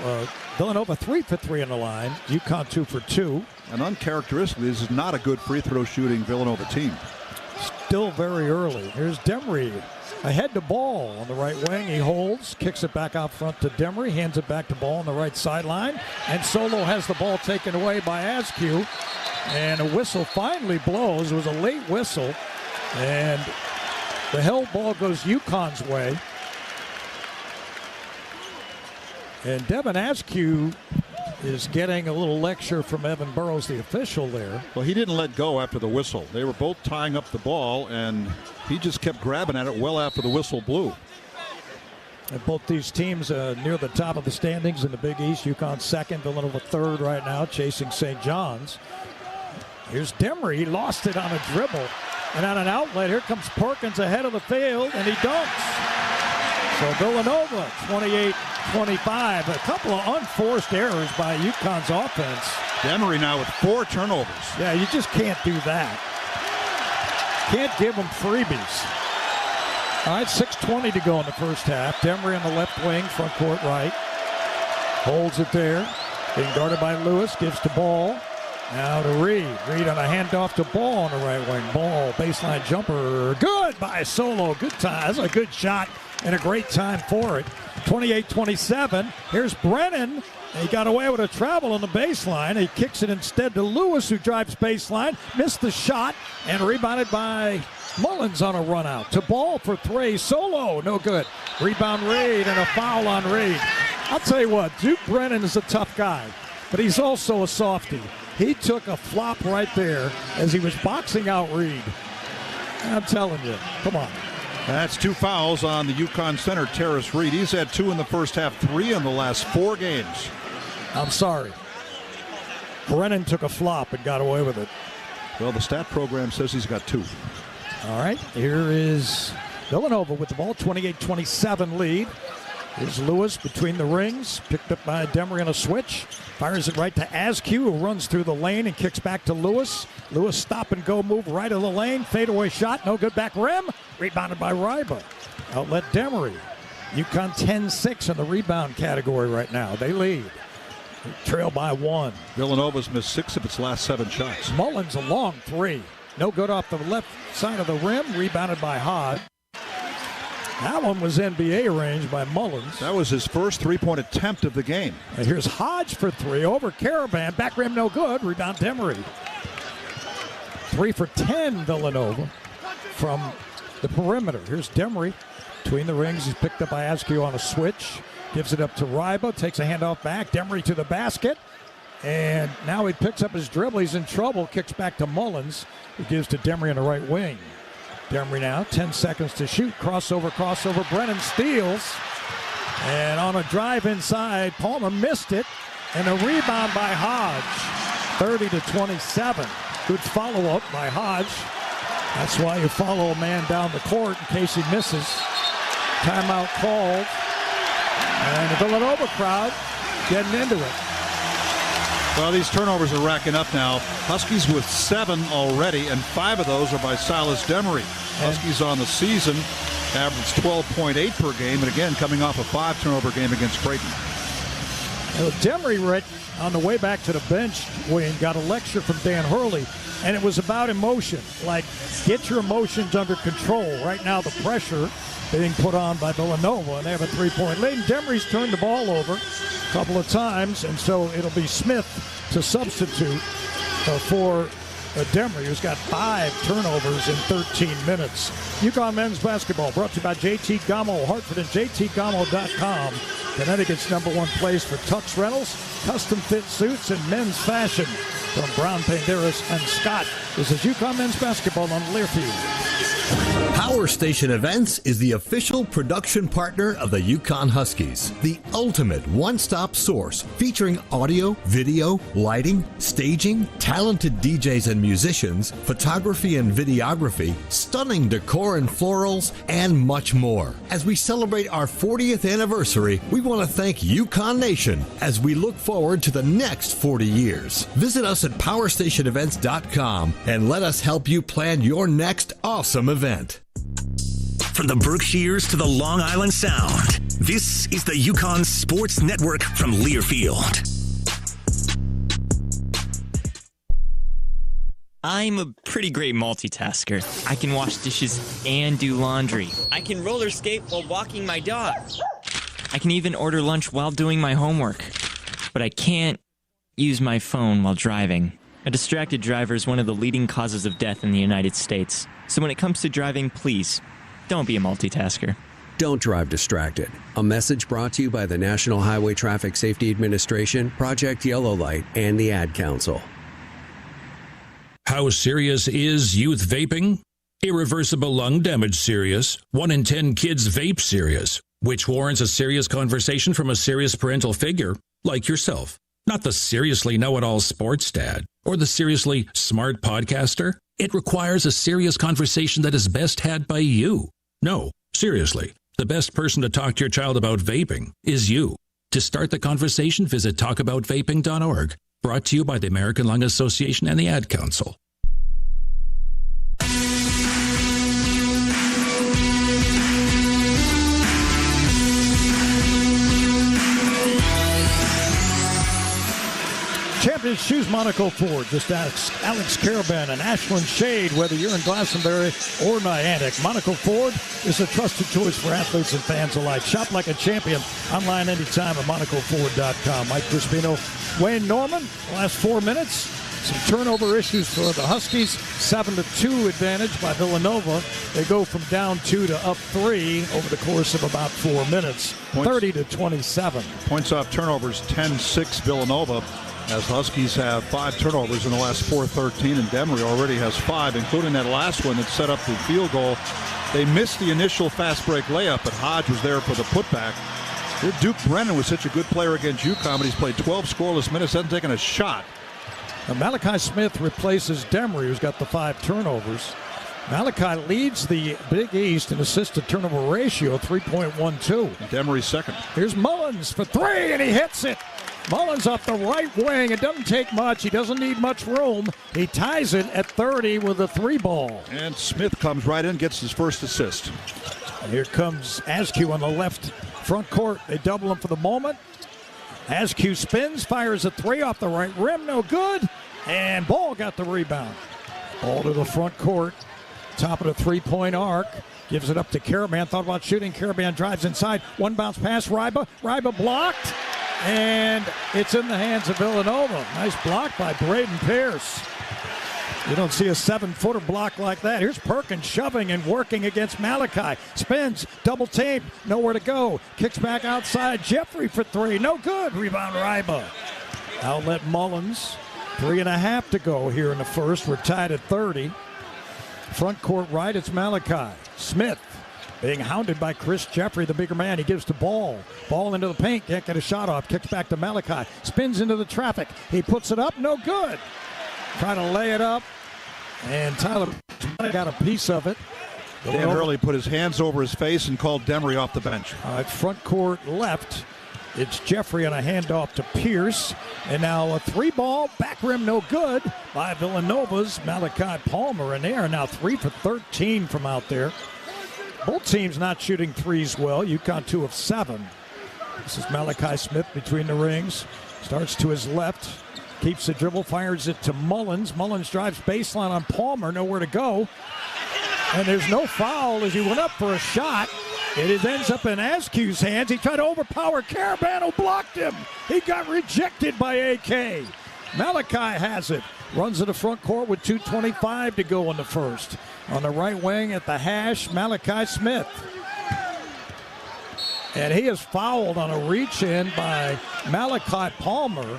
Speaker 2: Villanova 3 for 3 on the line. UConn 2 for 2.
Speaker 1: And uncharacteristically, this is not a good free throw shooting Villanova team.
Speaker 2: Still very early. Here's Demery. Ahead to Ball on the right wing. He holds, kicks it back out front to Demery, hands it back to Ball on the right sideline. And Solo has the ball taken away by Askew. And a whistle finally blows. It was a late whistle. And the held ball goes UConn's way. And Devin Askew is getting a little lecture from Evan Burrows, the official there.
Speaker 1: Well, he didn't let go after the whistle. They were both tying up the ball, and he just kept grabbing at it well after the whistle blew.
Speaker 2: And both these teams near the top of the standings in the Big East. UConn second, Villanova third right now, chasing St. John's. Here's Demery. He lost it on a dribble. And on an outlet, here comes Perkins ahead of the field, and he dunks. So Villanova, 28-25. A couple of unforced errors by UConn's offense.
Speaker 1: Demery now with 4 turnovers.
Speaker 2: Yeah, you just can't do that. Can't give them freebies. All right, 6:20 to go in the first half. Demery on the left wing, front court right. Holds it there. Being guarded by Lewis, gives to Ball. Now to Reed. Reed on a handoff to Ball on the right wing. Ball, baseline jumper. Good by Solo. Good time. That's a good shot and a great time for it. 28-27. Here's Brennan. He got away with a travel on the baseline. He kicks it instead to Lewis, who drives baseline. Missed the shot and rebounded by Mullins on a run out. To Ball for 3. Solo, no good. Rebound Reed and a foul on Reed. I'll tell you what, Duke Brennan is a tough guy, but he's also a softie. He took a flop right there as he was boxing out Reed. I'm telling you, come on.
Speaker 1: That's 2 fouls on the UConn center, Terrace Reed. He's had 2 in the first half, 3 in the last 4 games.
Speaker 2: I'm sorry. Brennan took a flop and got away with it.
Speaker 1: Well, the stat program says he's got 2.
Speaker 2: All right, here is Villanova with the ball, 28-27 lead. Here's Lewis between the rings, picked up by Demery on a switch. Fires it right to Askew, who runs through the lane and kicks back to Lewis. Lewis stop and go move right of the lane. Fadeaway shot, no good, back rim. Rebounded by Ryba. Outlet Demery. UConn 10-6 in the rebound category right now. They lead. Trail by 1.
Speaker 1: Villanova's missed 6 of its last 7 shots.
Speaker 2: Mullins a long 3. No good off the left side of the rim. Rebounded by Hodge. That one was NBA range by Mullins.
Speaker 1: That was his first 3-point attempt of the game.
Speaker 2: And here's Hodge for 3 over Caravan. Back rim no good. Rebound Demery. 3 for 10 Villanova from the perimeter. Here's Demery between the rings. He's picked up by Askew on a switch. Gives it up to Ryba. Takes a handoff back. Demery to the basket. And now he picks up his dribble. He's in trouble. Kicks back to Mullins. He gives to Demery on the right wing. Demery now, 10 seconds to shoot. Crossover. Brennan steals. And on a drive inside, Palmer missed it. And a rebound by Hodge. 30-27. Good follow-up by Hodge. That's why you follow a man down the court in case he misses. Timeout called. And the Villanova crowd getting into it.
Speaker 1: Well, these turnovers are racking up now. Huskies with 7 already, and 5 of those are by Silas Demery. Huskies on the season average 12.8 per game, and again, coming off a 5-turnover game against Creighton.
Speaker 2: Demery, on the way back to the bench, Wayne, got a lecture from Dan Hurley, and it was about emotion. Like, get your emotions under control. Right now, the pressure being put on by Villanova, and they have a 3-point lead. Demery's turned the ball over a couple of times, and so it'll be Smith to substitute for Demery, who's got 5 turnovers in 13 minutes. UConn men's basketball brought to you by JT Gamo, Hartford and JTGamo.com. Connecticut's #1 place for tux rentals, custom fit suits, and men's fashion. From Brown, Panderas, and Scott, this is UConn men's basketball on Learfield.
Speaker 9: Power Station Events is the official production partner of the UConn Huskies, the ultimate one-stop source featuring audio, video, lighting, staging, talented DJs and musicians, photography and videography, stunning decor and florals, and much more. As we celebrate our 40th anniversary, we want to thank UConn Nation as we look forward to the next 40 years. Visit us at PowerStationEvents.com and let us help you plan your next awesome event.
Speaker 8: From the Berkshires to the Long Island Sound, this is the UConn Sports Network from Learfield.
Speaker 10: I'm a pretty great multitasker. I can wash dishes and do laundry. I can roller skate while walking my dog. I can even order lunch while doing my homework. But I can't use my phone while driving. A distracted driver is one of the leading causes of death in the United States. So when it comes to driving, please, don't be a multitasker.
Speaker 11: Don't drive distracted. A message brought to you by the National Highway Traffic Safety Administration, Project Yellow Light, and the Ad Council.
Speaker 12: How serious is youth vaping? Irreversible lung damage serious. 1 in 10 kids vape serious, which warrants a serious conversation from a serious parental figure like yourself. Not the seriously know-it-all sports dad or the seriously smart podcaster. It requires a serious conversation that is best had by you. No, seriously, the best person to talk to your child about vaping is you. To start the conversation, visit talkaboutvaping.org. Brought to you by the American Lung Association and the Ad Council.
Speaker 2: Champions choose Monaco Ford. Just ask Alex Caravan and Ashland Shade whether you're in Glastonbury or Niantic. Monaco Ford is a trusted choice for athletes and fans alike. Shop like a champion online anytime at MonacoFord.com. Mike Crispino, Wayne Norman, last 4 minutes. Some turnover issues for the Huskies. 7-2 advantage by Villanova. They go from down 2 to up 3 over the course of about 4 minutes. 30-27.
Speaker 1: Points off turnovers, 10-6 Villanova. As the Huskies have 5 turnovers in the last 4-13, and Demery already has 5, including that last one that set up the field goal. They missed the initial fast break layup, but Hodge was there for the putback. Duke Brennan was such a good player against UConn, but he's played 12 scoreless minutes, hasn't taken a shot.
Speaker 2: Now Malachi Smith replaces Demery, who's got the 5 turnovers. Malachi leads the Big East in assist-to-turnover ratio, 3.12.
Speaker 1: Demery's second.
Speaker 2: Here's Mullins for 3, and he hits it. Mullins off the right wing. It doesn't take much. He doesn't need much room. He ties it at 30 with a 3 ball.
Speaker 1: And Smith comes right in, gets his first assist.
Speaker 2: And here comes Askew on the left front court. They double him for the moment. Askew spins, fires a 3 off the right rim. No good. And Ball got the rebound. Ball to the front court. Top of the three-point arc. Gives it up to Caravan. Thought about shooting. Caravan drives inside. One bounce pass. Ryba. Ryba blocked. And it's in the hands of Villanova. Nice block by Braden Pierce. You don't see a 7-footer block like that. Here's Perkins shoving and working against Malachi. Spins, double team, nowhere to go. Kicks back outside. Jeffrey for 3. No good. Rebound Ryba. Outlet Mullins. 3.5 to go here in the first. We're tied at 30. Front court right, it's Malachi. Smith being hounded by Chris Jeffrey, the bigger man. He gives to Ball. Ball into the paint. Can't get a shot off. Kicks back to Malachi. Spins into the traffic. He puts it up. No good. Trying to lay it up. And Tyler got a piece of it.
Speaker 1: Dan Hurley put his hands over his face and called Demery off the bench.
Speaker 2: All right, front court left. It's Jeffrey on a handoff to Pierce. And now a 3-ball, back rim no good by Villanova's Malachi Palmer. And they are now 3 for 13 from out there. Both teams not shooting threes well. UConn 2 of 7. This is Malachi Smith between the rings. Starts to his left. Keeps the dribble, fires it to Mullins. Mullins drives baseline on Palmer. Nowhere to go. And there's no foul as he went up for a shot. It ends up in Askew's hands. He tried to overpower Caravan, who blocked him. He got rejected by AK. Malachi has it. Runs to the front court with 2:25 to go in the first. On the right wing at the hash, Malachi Smith. And he is fouled on a reach-in by Malachi Palmer.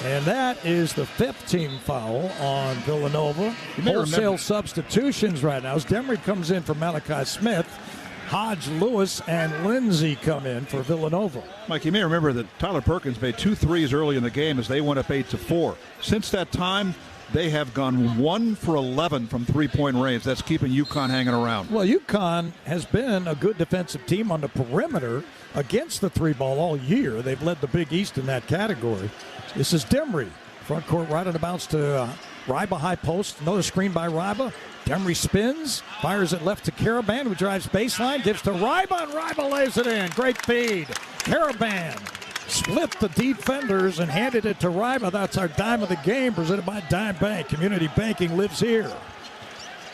Speaker 2: And that is the 5th team foul on Villanova. Wholesale substitutions right now as Demery comes in for Malachi Smith. Hodge, Lewis, and Lindsay come in for Villanova.
Speaker 1: Mike, you may remember that Tyler Perkins made 2 threes early in the game as they went up 8-4. Since that time, they have gone 1 for 11 from three-point range. That's keeping UConn hanging around.
Speaker 2: Well, UConn has been a good defensive team on the perimeter against the three ball all year. They've led the Big East in that category. This is Demery. Front court right on the bounce to Ryba, high post. Another screen by Ryba. Demery spins, fires it left to Caravan, who drives baseline, gives to Ryba, and Ryba lays it in. Great feed. Caravan split the defenders and handed it to Ryba. That's our dime of the game, presented by Dime Bank. Community banking lives here.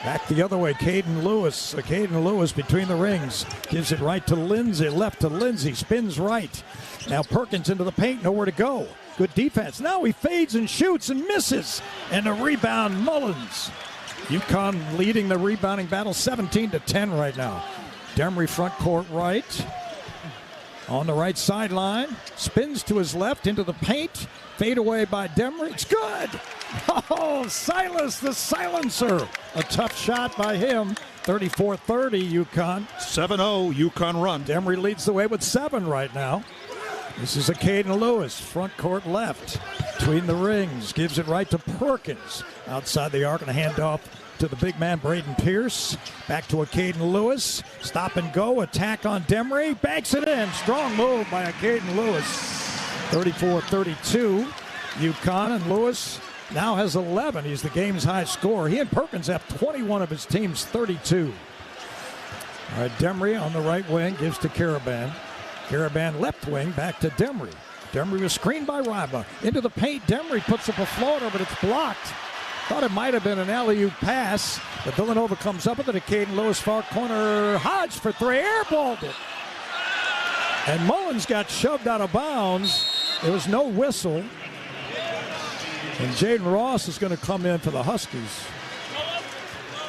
Speaker 2: Back the other way, Caden Lewis. Caden Lewis between the rings. Gives it right to Lindsay, left to Lindsay, spins right. Now Perkins into the paint, nowhere to go. Good defense. Now he fades and shoots and misses. And the rebound, Mullins. UConn leading the rebounding battle 17-10 right now. Demery front court right. On the right sideline. Spins to his left into the paint. Fade away by Demery. It's good. Oh, Silas the silencer. A tough shot by him. 34-30 UConn.
Speaker 1: 7-0 UConn run.
Speaker 2: Demery leads the way with 7 right now. This is a Caden Lewis, front court left, between the rings, gives it right to Perkins. Outside the arc and a handoff to the big man, Braden Pierce. Back to a Caden Lewis, stop and go, attack on Demery, banks it in. Strong move by a Caden Lewis. 34-32, UConn, and Lewis now has 11. He's the game's high scorer. He and Perkins have 21 of his team's 32. All right, Demery on the right wing, gives to Caravan. Caravan left wing, back to Demery. Demery was screened by Ryba. Into the paint, Demery puts up a floater, but it's blocked. Thought it might have been an alley-oop pass. But Villanova comes up with it. Caden Lewis, far corner. Hodge for 3, airballed it. And Mullins got shoved out of bounds. There was no whistle. And Jaden Ross is going to come in for the Huskies.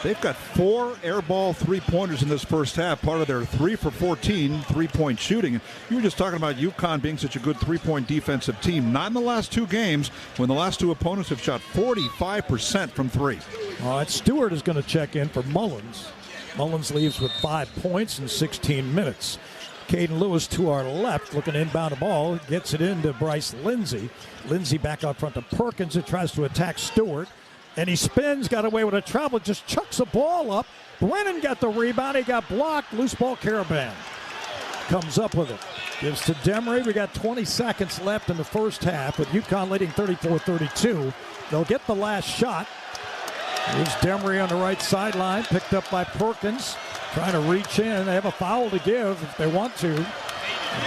Speaker 1: They've got 4 air ball three-pointers in this first half, part of their 3 for 14 three-point shooting. You were just talking about UConn being such a good three-point defensive team. Not in the last 2 games, when the last 2 opponents have shot 45% from 3.
Speaker 2: All right, Stewart is going to check in for Mullins. Mullins leaves with 5 points in 16 minutes. Caden Lewis to our left, looking inbound the ball, gets it into Bryce Lindsay. Lindsay back out front to Perkins, who tries to attack Stewart. And he spins, got away with a travel, just chucks a ball up. Brennan got the rebound. He got blocked. Loose ball, Caravan comes up with it. Gives to Demery. We got 20 seconds left in the first half with UConn leading 34-32. They'll get the last shot. Here's Demery on the right sideline, picked up by Perkins. Trying to reach in. They have a foul to give if they want to.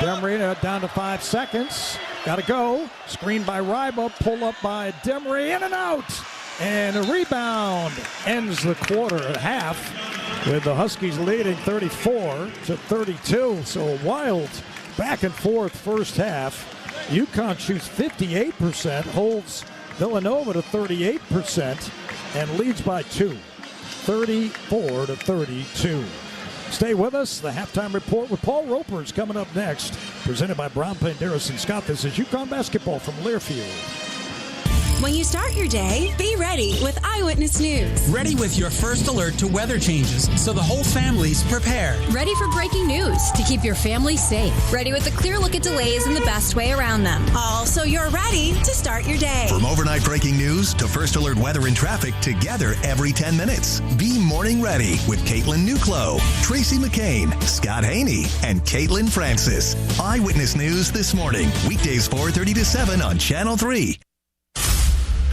Speaker 2: Demery down to 5 seconds. Got to go. Screened by Ryba. Pull up by Demery. In and out. And a rebound ends the quarter at half with the Huskies leading 34-32. So a wild back and forth first half. UConn shoots 58%, holds Villanova to 38%, and leads by 2, 34-32. Stay with us. The halftime report with Paul Roper is coming up next. Presented by Brown Plain Darrison Scott. This is UConn basketball from Learfield.
Speaker 13: When you start your day, be ready with Eyewitness News.
Speaker 14: Ready with your first alert to weather changes so the whole family's prepared.
Speaker 13: Ready for breaking news to keep your family safe. Ready with a clear look at delays and the best way around them. All so you're ready to start your day.
Speaker 8: From overnight breaking news to first alert weather and traffic, together every 10 minutes. Be morning ready with Caitlin Newclo, Tracy McCain, Scott Haney, and Caitlin Francis. Eyewitness News this morning, weekdays 4:30 to 7 on Channel 3.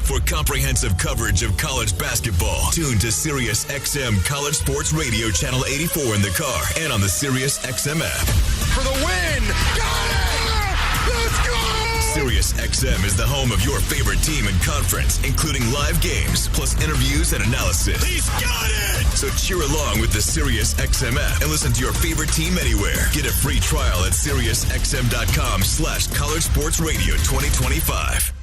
Speaker 15: For comprehensive coverage of college basketball, tune to Sirius XM College Sports Radio Channel 84 in the car and on the Sirius XM app.
Speaker 17: For the win! Got it! Let's go!
Speaker 15: Sirius XM is the home of your favorite team and conference, including live games, plus interviews and analysis. He's got it! So cheer along with the Sirius XM app and listen to your favorite team anywhere. Get a free trial at SiriusXM.com/College Sports Radio 2025.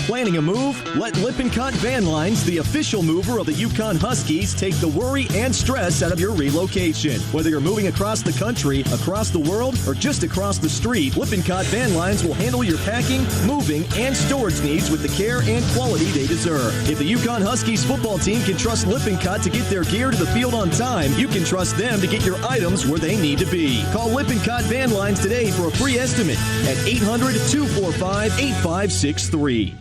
Speaker 3: Planning a move? Let Lippincott Van Lines, the official mover of the UConn Huskies, take the worry and stress out of your relocation. Whether you're moving across the country, across the world, or just across the street, Lippincott Van Lines will handle your packing, moving, and storage needs with the care and quality they deserve. If the UConn Huskies football team can trust Lippincott to get their gear to the field on time, you can trust them to get your items where they need to be. Call Lippincott Van Lines today for a free estimate at 800-245-8563.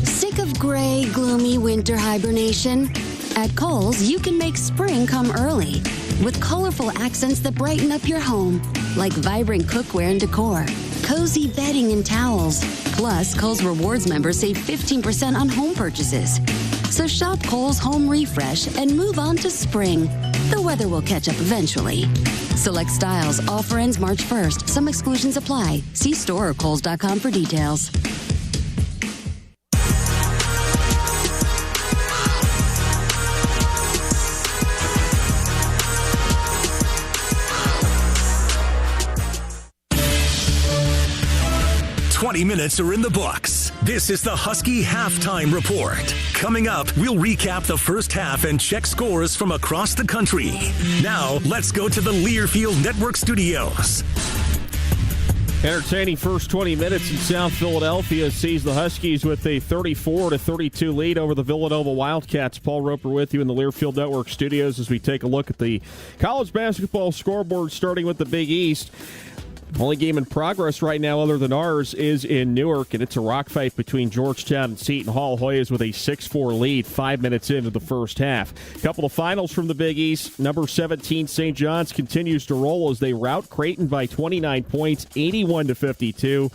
Speaker 17: Sick of gray, gloomy winter hibernation? At Kohl's, you can make spring come early with colorful accents that brighten up your home, like vibrant cookware and decor, cozy bedding and towels. Plus, Kohl's Rewards members save 15% on home purchases. So shop Kohl's Home Refresh and move on to spring. The weather will catch up eventually. Select styles. Offer ends March 1st. Some exclusions apply. See store or Kohls.com for details.
Speaker 8: Minutes are in the books. This is the Husky Halftime Report. Coming up, we'll recap the first half and check scores from across the country. Now, let's go to the Learfield Network studios.
Speaker 18: Entertaining first 20 minutes in South Philadelphia sees the Huskies with a 34-32 lead over the Villanova Wildcats. Paul Roper with you in the Learfield Network studios as we take a look at the college basketball scoreboard, starting with the Big East. Only game in progress right now other than ours is in Newark, and it's a rock fight between Georgetown and Seton Hall. Hoyas with a 6-4 lead 5 minutes into the first half. A couple of finals from the Big East. Number 17, St. John's, continues to roll as they rout Creighton by 29 points, 81-52.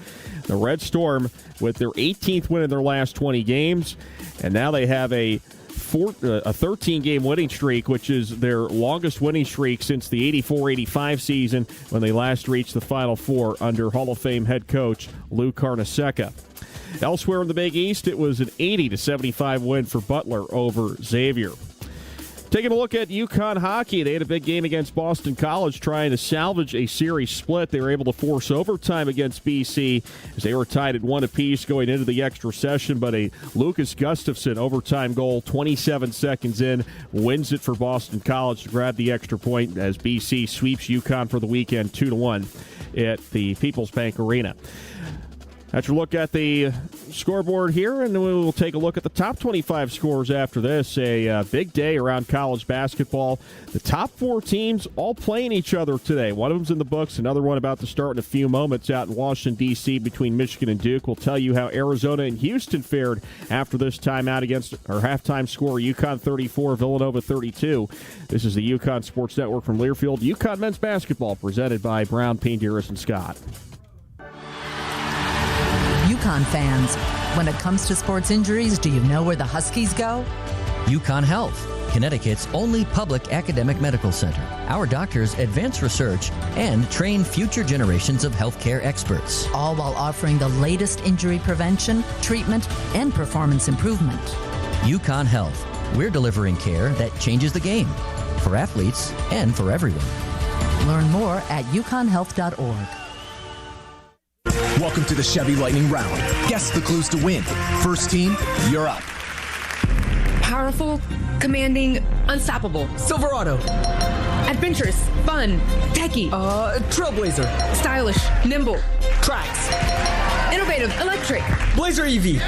Speaker 18: The Red Storm with their 18th win in their last 20 games, and now they have a 13-game winning streak, which is their longest winning streak since the 84-85 season when they last reached the Final Four under Hall of Fame head coach Lou Carnesecca. Elsewhere in the Big East, it was an 80-75 win for Butler over Xavier. Taking a look at UConn hockey, they had a big game against Boston College trying to salvage a series split. They were able to force overtime against BC as they were tied at 1 apiece going into the extra session, but a Lucas Gustafson overtime goal 27 seconds in wins it for Boston College to grab the extra point as BC sweeps UConn for the weekend 2-1 at the People's Bank Arena. That's your look at the scoreboard here, and then we will take a look at the top 25 scores after this. A big day around college basketball. The top 4 teams all playing each other today. One of them's in the books, another one about to start in a few moments out in Washington, D.C. between Michigan and Duke. We'll tell you how Arizona and Houston fared after this timeout against our halftime score, UConn 34, Villanova 32. This is the UConn Sports Network from Learfield. UConn men's basketball presented by Brown, Payne, Dearest, and Scott.
Speaker 19: UConn fans, when it comes to sports injuries, do you know where the Huskies go?
Speaker 20: UConn Health, Connecticut's only public academic medical center. Our doctors advance research and train future generations of healthcare experts.
Speaker 19: All while offering the latest injury prevention, treatment, and performance improvement.
Speaker 20: UConn Health, we're delivering care that changes the game for athletes and for everyone.
Speaker 19: Learn more at uconnhealth.org.
Speaker 21: Welcome to the Chevy Lightning Round. Guess the clues to win. First team, you're up.
Speaker 27: Powerful, commanding, unstoppable.
Speaker 21: Silverado.
Speaker 27: Adventurous, fun, techie.
Speaker 21: Trailblazer.
Speaker 27: Stylish, nimble.
Speaker 21: Tracks.
Speaker 27: Innovative, electric.
Speaker 21: Blazer EV.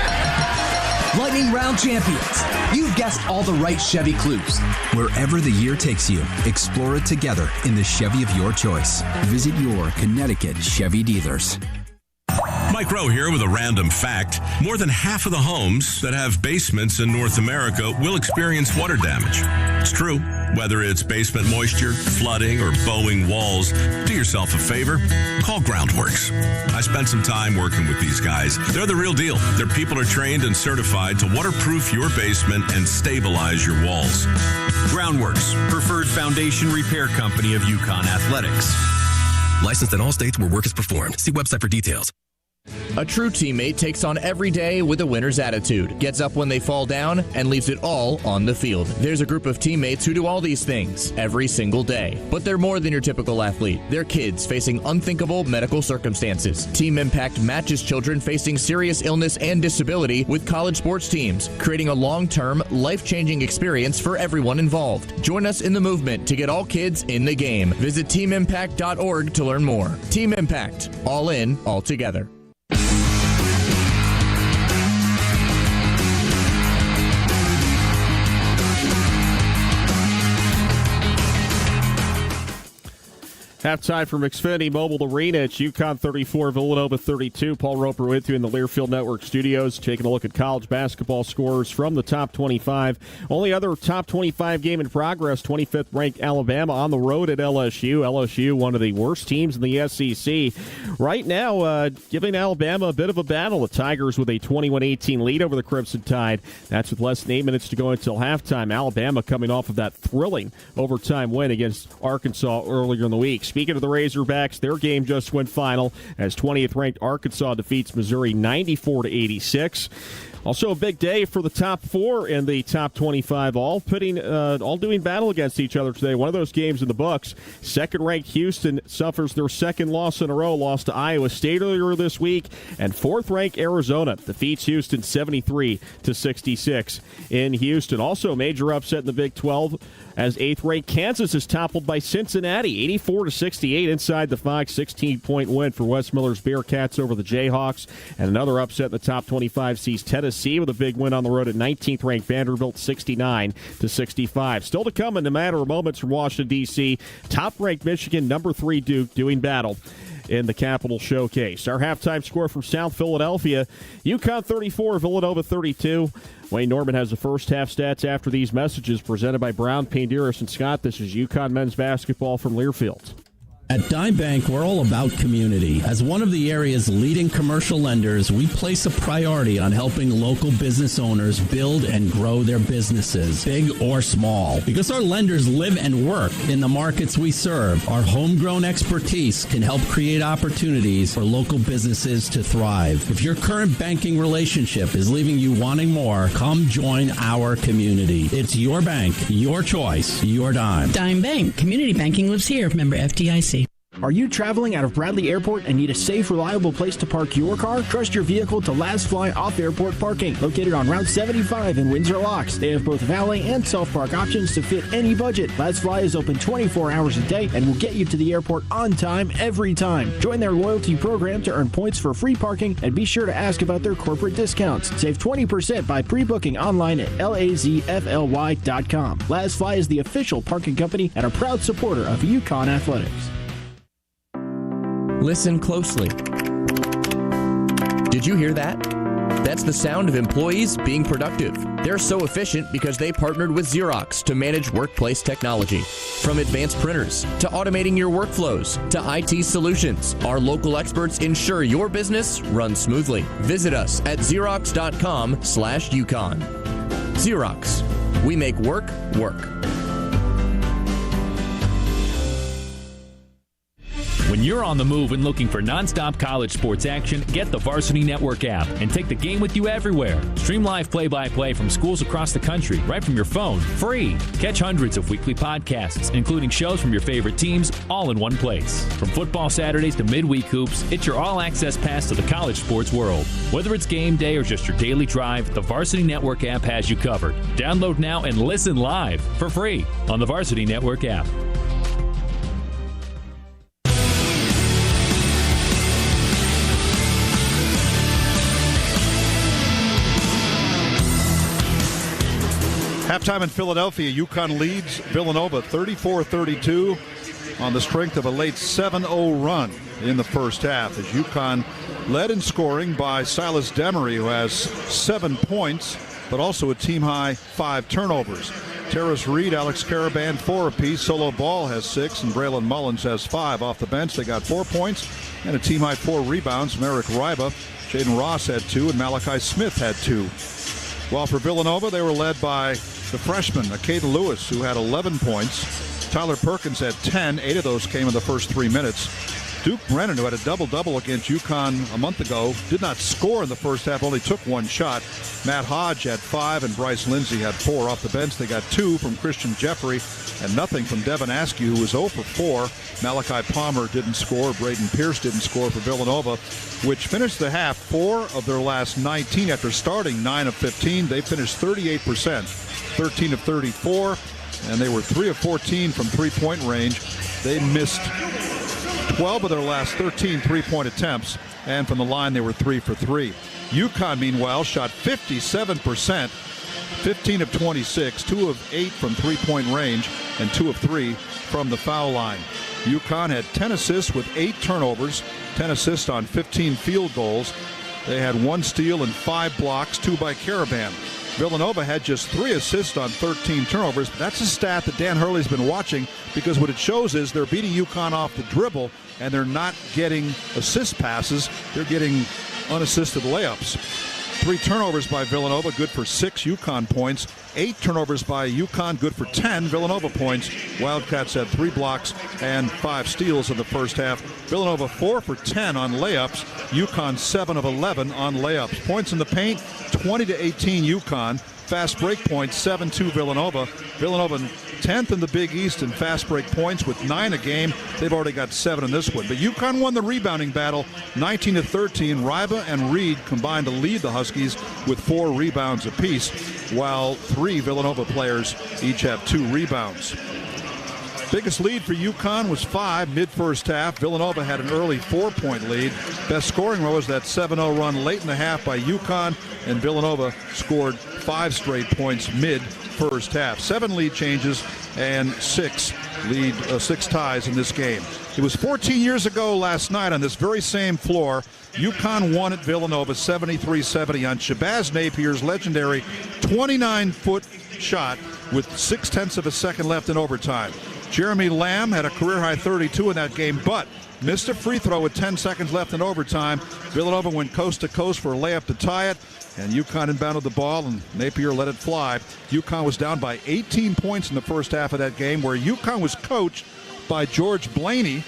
Speaker 21: Lightning Round champions. You've guessed all the right Chevy clues.
Speaker 28: Wherever the year takes you, explore it together in the Chevy of your choice. Visit your Connecticut Chevy dealers.
Speaker 6: Mike Rowe here with a random fact. More than half of the homes that have basements in North America will experience water damage. It's true. Whether it's basement moisture, flooding, or bowing walls, do yourself a favor. Call Groundworks. I spent some time working with these guys. They're the real deal. Their people are trained and certified to waterproof your basement and stabilize your walls.
Speaker 7: Groundworks, preferred foundation repair company of UConn Athletics.
Speaker 16: Licensed in all states where work is performed. See website for details.
Speaker 4: A true teammate takes on every day with a winner's attitude, gets up when they fall down, and leaves it all on the field. There's a group of teammates who do all these things every single day. But they're more than your typical athlete. They're kids facing unthinkable medical circumstances. Team Impact matches children facing serious illness and disability with college sports teams, creating a long-term, life-changing experience for everyone involved. Join us in the movement to get all kids in the game. Visit teamimpact.org to learn more. Team Impact. All in, all together.
Speaker 18: Halftime from Xfinity Mobile Arena. It's UConn 34, Villanova 32. Paul Roper with you in the Learfield Network studios, taking a look at college basketball scores from the top 25. Only other top 25 game in progress, 25th-ranked Alabama on the road at LSU. LSU, one of the worst teams in the SEC. Right now, giving Alabama a bit of a battle. The Tigers with a 21-18 lead over the Crimson Tide. That's with less than 8 minutes to go until halftime. Alabama coming off of that thrilling overtime win against Arkansas earlier in the week. Speaking of the Razorbacks, their game just went final as 20th-ranked Arkansas defeats Missouri 94-86. Also a big day for the top four in the top 25, all doing battle against each other today. One of those games in the books. Second-ranked Houston suffers their second loss in a row, lost to Iowa State earlier this week, and fourth-ranked Arizona defeats Houston 73-66 in Houston. Also a major upset in the Big 12 as 8th-ranked Kansas is toppled by Cincinnati 84-68 inside the Fox. 16-point win for Wes Miller's Bearcats over the Jayhawks. And another upset in the top 25 sees Tennessee with a big win on the road at 19th-ranked Vanderbilt 69-65. Still to come in a matter of moments from Washington, D.C., top-ranked Michigan, number 3 Duke doing battle in the Capital Showcase. Our halftime score from South Philadelphia, UConn 34, Villanova 32. Wayne Norman has the first half stats after these messages presented by Brown, Panderas, and Scott. This is UConn men's basketball from Learfield.
Speaker 5: At Dime Bank, we're all about community. As one of the area's leading commercial lenders, we place a priority on helping local business owners build and grow their businesses, big or small. Because our lenders live and work in the markets we serve, our homegrown expertise can help create opportunities for local businesses to thrive. If your current banking relationship is leaving you wanting more, come join our community. It's your bank, your choice, your dime.
Speaker 9: Dime Bank. Community banking lives here. Member FDIC.
Speaker 22: Are you traveling out of Bradley Airport and need a safe, reliable place to park your car? Trust your vehicle to Last Fly Off-Airport Parking, located on Route 75 in Windsor Locks. They have both valet and self-park options to fit any budget. Last Fly is open 24 hours a day and will get you to the airport on time every time. Join their loyalty program to earn points for free parking and be sure to ask about their corporate discounts. Save 20% by pre-booking online at lazfly.com. Last Fly is the official parking company and a proud supporter of UConn Athletics.
Speaker 4: Listen closely. Did you hear that? That's the sound of employees being productive. They're so efficient because they partnered with Xerox to manage workplace technology. From advanced printers to automating your workflows to IT solutions, our local experts ensure your business runs smoothly. Visit us at Xerox.com/UConn. Xerox. We make work work.
Speaker 23: When you're on the move and looking for nonstop college sports action, get the Varsity Network app and take the game with you everywhere. Stream live play-by-play from schools across the country right from your phone, free. Catch hundreds of weekly podcasts, including shows from your favorite teams, all in one place. From football Saturdays to midweek hoops, it's your all-access pass to the college sports world. Whether it's game day or just your daily drive, the Varsity Network app has you covered. Download now and listen live for free on the Varsity Network app.
Speaker 1: Halftime in Philadelphia, UConn leads Villanova 34-32 on the strength of a late 7-0 run in the first half, as UConn led in scoring by Silas Demery, who has 7 points, but also a team-high 5 turnovers. Terrace Reed, Alex Caravan, 4 apiece. Solo Ball has 6, and Braylon Mullins has 5. Off the bench, they got 4 points and a team-high 4 rebounds from Eric Ryba. Jaden Ross had 2, and Malachi Smith had 2. While for Villanova, they were led by the freshman, Akeda Lewis, who had 11 points. Tyler Perkins had 10. 8 of those came in the first 3 minutes. Duke Brennan, who had a double-double against UConn a month ago, did not score in the first half, only took one shot. Matt Hodge had 5 and Bryce Lindsey had 4 off the bench. They got 2 from Christian Jeffrey and nothing from Devin Askew, who was 0 for 4. Malachi Palmer didn't score. Braden Pierce didn't score for Villanova, which finished the half 4 of their last 19 after starting 9 of 15. They finished 38%, 13 of 34, and they were 3 of 14 from three-point range. They missed 12 of their last 13 three-point attempts, and from the line they were 3 for 3. UConn, meanwhile, shot 57%, 15 of 26, 2 of 8 from three-point range, and 2 of 3 from the foul line. UConn had 10 assists with 8 turnovers, 10 assists on 15 field goals. They had 1 steal and 5 blocks, 2 by Caravan. Villanova had just 3 assists on 13 turnovers. But that's a stat that Dan Hurley's been watching, because what it shows is they're beating UConn off the dribble, and they're not getting assist passes. They're getting unassisted layups. 3 turnovers by Villanova, good for 6 UConn points. 8 turnovers by UConn, good for 10 Villanova points. Wildcats had 3 blocks and 5 steals in the first half. Villanova 4 for 10 on layups. UConn 7 of 11 on layups. Points in the paint, 20-18 UConn. Fast break points, 7-2 Villanova. Villanova 10th in the Big East in fast break points with 9 a game. They've already got 7 in this one. But UConn won the rebounding battle, 19-13. Ryba and Reed combined to lead the Huskies with 4 rebounds apiece, while 3 Villanova players each have 2 rebounds. Biggest lead for UConn was 5 mid-first half. Villanova had an early 4-point lead. Best scoring was that 7-0 run late in the half by UConn, and Villanova scored 5 straight points mid-first half. 7 lead changes and 6 ties in this game. It was 14 years ago last night on this very same floor. UConn won at Villanova 73-70 on Shabazz Napier's legendary 29-foot shot with 0.6 of a second left in overtime. Jeremy Lamb had a career-high 32 in that game, but missed a free throw with 10 seconds left in overtime. Villanova went coast to coast for a layup to tie it, and UConn inbounded the ball, and Napier let it fly. UConn was down by 18 points in the first half of that game, where UConn was coached by George Blaney.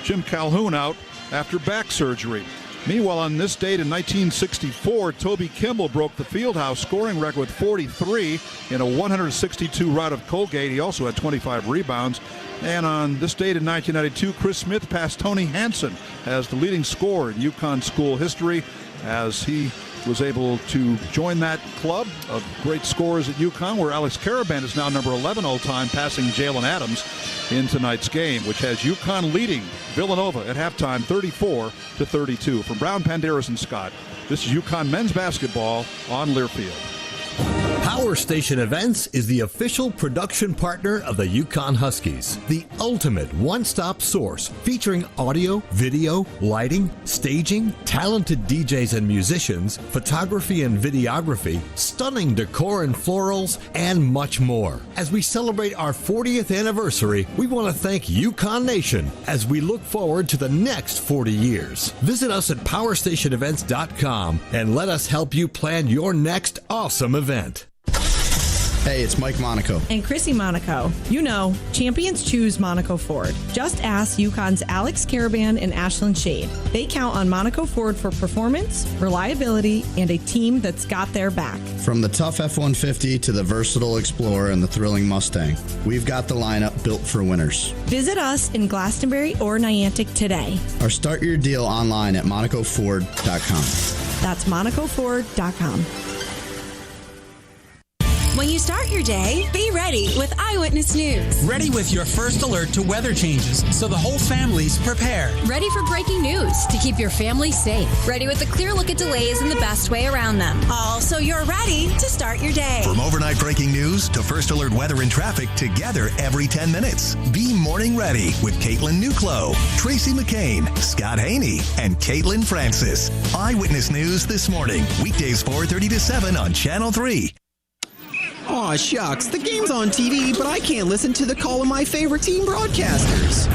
Speaker 1: Jim Calhoun out after back surgery. Meanwhile, on this date in 1964, Toby Kimball broke the Fieldhouse scoring record with 43 in a 162 rout of Colgate. He also had 25 rebounds. And on this date in 1992, Chris Smith passed Tony Hansen as the leading scorer in UConn school history, as he was able to join that club of great scorers at UConn, where Alex Caravan is now number 11 all-time, passing Jalen Adams in tonight's game, which has UConn leading Villanova at halftime 34-32. From Brown, Panderas, and Scott, this is UConn men's basketball on Learfield.
Speaker 2: Power Station Events is the official production partner of the UConn Huskies, the ultimate one-stop source featuring audio, video, lighting, staging, talented DJs and musicians, photography and videography, stunning decor and florals, and much more. As we celebrate our 40th anniversary, we want to thank UConn Nation as we look forward to the next 40 years. Visit us at PowerStationEvents.com and let us help you plan your next awesome event.
Speaker 10: Hey, it's Mike Monaco.
Speaker 11: And Chrissy Monaco. You know, champions choose Monaco Ford. Just ask UConn's Alex Caravan and Ashlyn Shade. They count on Monaco Ford for performance, reliability, and a team that's got their back.
Speaker 10: From the tough F-150 to the versatile Explorer and the thrilling Mustang, we've got the lineup built for winners.
Speaker 11: Visit us in Glastonbury or Niantic today.
Speaker 10: Or start your deal online at MonacoFord.com.
Speaker 11: That's MonacoFord.com.
Speaker 13: When you start your day, be ready with Eyewitness News.
Speaker 12: Ready with your first alert to weather changes so the whole family's prepared.
Speaker 13: Ready for breaking news to keep your family safe. Ready with a clear look at delays and the best way around them. All so you're ready to start your day.
Speaker 8: From overnight breaking news to first alert weather and traffic, together every 10 minutes. Be morning ready with Caitlin Newclo, Tracy McCain, Scott Haney, and Caitlin Francis. Eyewitness News this morning, weekdays 4:30 to 7 on Channel 3.
Speaker 21: Aw, shucks. The game's on TV, but I can't listen to the call of my favorite team broadcasters.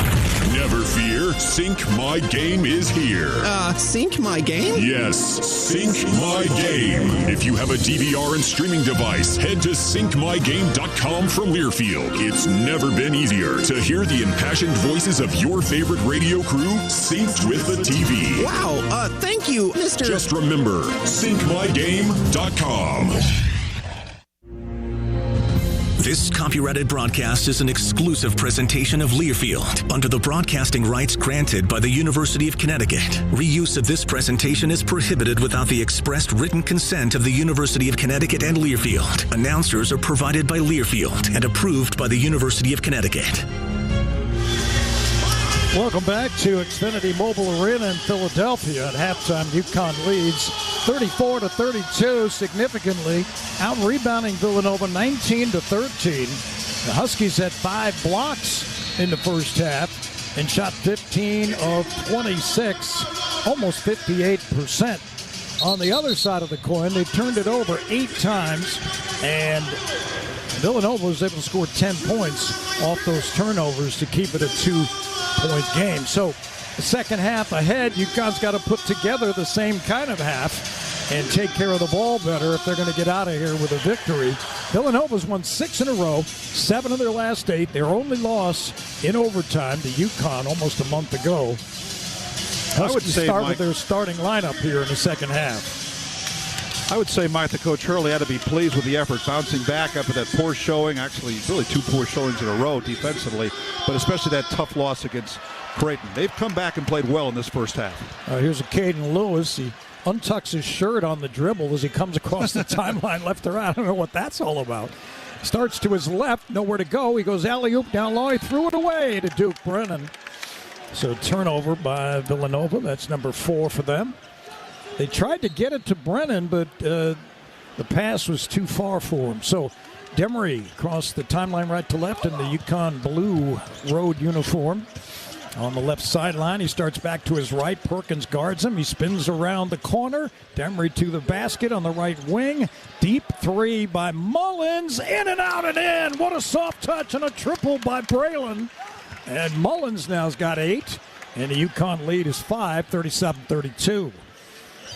Speaker 3: Never fear, Sync My Game is here.
Speaker 14: Sync My Game?
Speaker 3: Yes, Sync My Game. If you have a DVR and streaming device, head to syncmygame.com from Learfield. It's never been easier to hear the impassioned voices of your favorite radio crew synced with the TV.
Speaker 14: Wow, thank you, Mr.
Speaker 3: Just remember, syncmygame.com.
Speaker 8: This copyrighted broadcast is an exclusive presentation of Learfield under the broadcasting rights granted by the University of Connecticut. Reuse of this presentation is prohibited without the expressed written consent of the University of Connecticut and Learfield. Announcers are provided by Learfield and approved by the University of Connecticut.
Speaker 15: Welcome back to Xfinity Mobile Arena in Philadelphia. At halftime, UConn leads 34-32, significantly out-rebounding Villanova 19-13. The Huskies had 5 blocks in the first half and shot 15 of 26, almost 58%. On the other side of the coin, they turned it over 8 times, and Villanova was able to score 10 points off those turnovers to keep it a 2-point game. So the second half ahead, UConn's got to put together the same kind of half and take care of the ball better if they're going to get out of here with a victory. Villanova's won 6 in a row, 7 of their last 8. Their only loss in overtime to UConn almost a month ago.
Speaker 1: I would say
Speaker 15: start with their starting lineup here in the second half.
Speaker 1: I would say, Mike, the coach Hurley had to be pleased with the effort, bouncing back after that poor showing, actually really 2 poor showings in a row defensively, but especially that tough loss against Creighton. They've come back and played well in this first half.
Speaker 15: Here's a Caden Lewis. He untucks his shirt on the dribble as he comes across the timeline left to right. I don't know what that's all about. Starts to his left, nowhere to go. He goes alley-oop down low. He threw it away to Duke Brennan. So turnover by Villanova. That's number 4 for them. They tried to get it to Brennan, but the pass was too far for him. So Demery across the timeline right to left in the UConn blue road uniform. On the left sideline, he starts back to his right. Perkins guards him. He spins around the corner. Demery to the basket on the right wing. Deep 3 by Mullins. In and out and in. What a soft touch and a triple by Braylon. And Mullins now's got 8. And the UConn lead is 5, 37-32.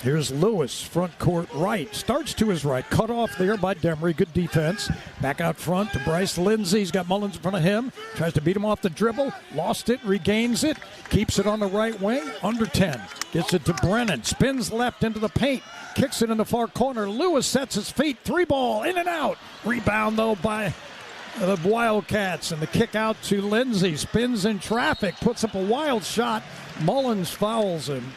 Speaker 15: Here's Lewis, front court right. Starts to his right. Cut off there by Demery. Good defense. Back out front to Bryce Lindsey. He's got Mullins in front of him. Tries to beat him off the dribble. Lost it. Regains it. Keeps it on the right wing. Under 10. Gets it to Brennan. Spins left into the paint. Kicks it in the far corner. Lewis sets his feet. 3-ball. In and out. Rebound, though, by the Wildcats. And the kick out to Lindsey. Spins in traffic. Puts up a wild shot. Mullins fouls him.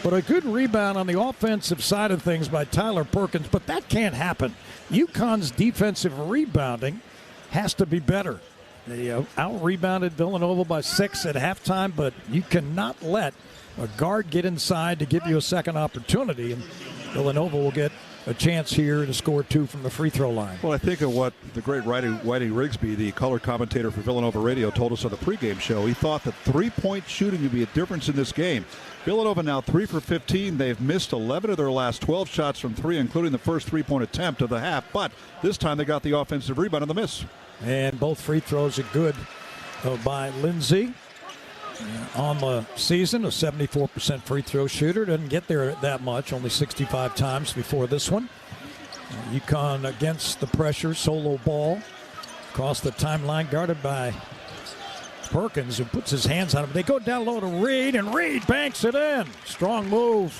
Speaker 15: But a good rebound on the offensive side of things by Tyler Perkins. But that can't happen. UConn's defensive rebounding has to be better. They out-rebounded Villanova by 6 at halftime, but you cannot let a guard get inside to give you a second opportunity. And Villanova will get a chance here to score 2 from the free throw line.
Speaker 1: Well, I think of what the great Whitey Rigsby, the color commentator for Villanova Radio, told us on the pregame show. He thought that 3-point shooting would be a difference in this game. Villanova now 3 for 15. They've missed 11 of their last 12 shots from 3, including the first 3-point attempt of the half. But this time they got the offensive rebound on the miss. And both free throws are good by Lindsey. On the season, a 74% free throw shooter. Doesn't get there that much, only 65 times before this one. UConn against the pressure, solo ball. Across the timeline, guarded by Perkins, who puts his hands on him. They go down low to Reed, and Reed banks it in. Strong move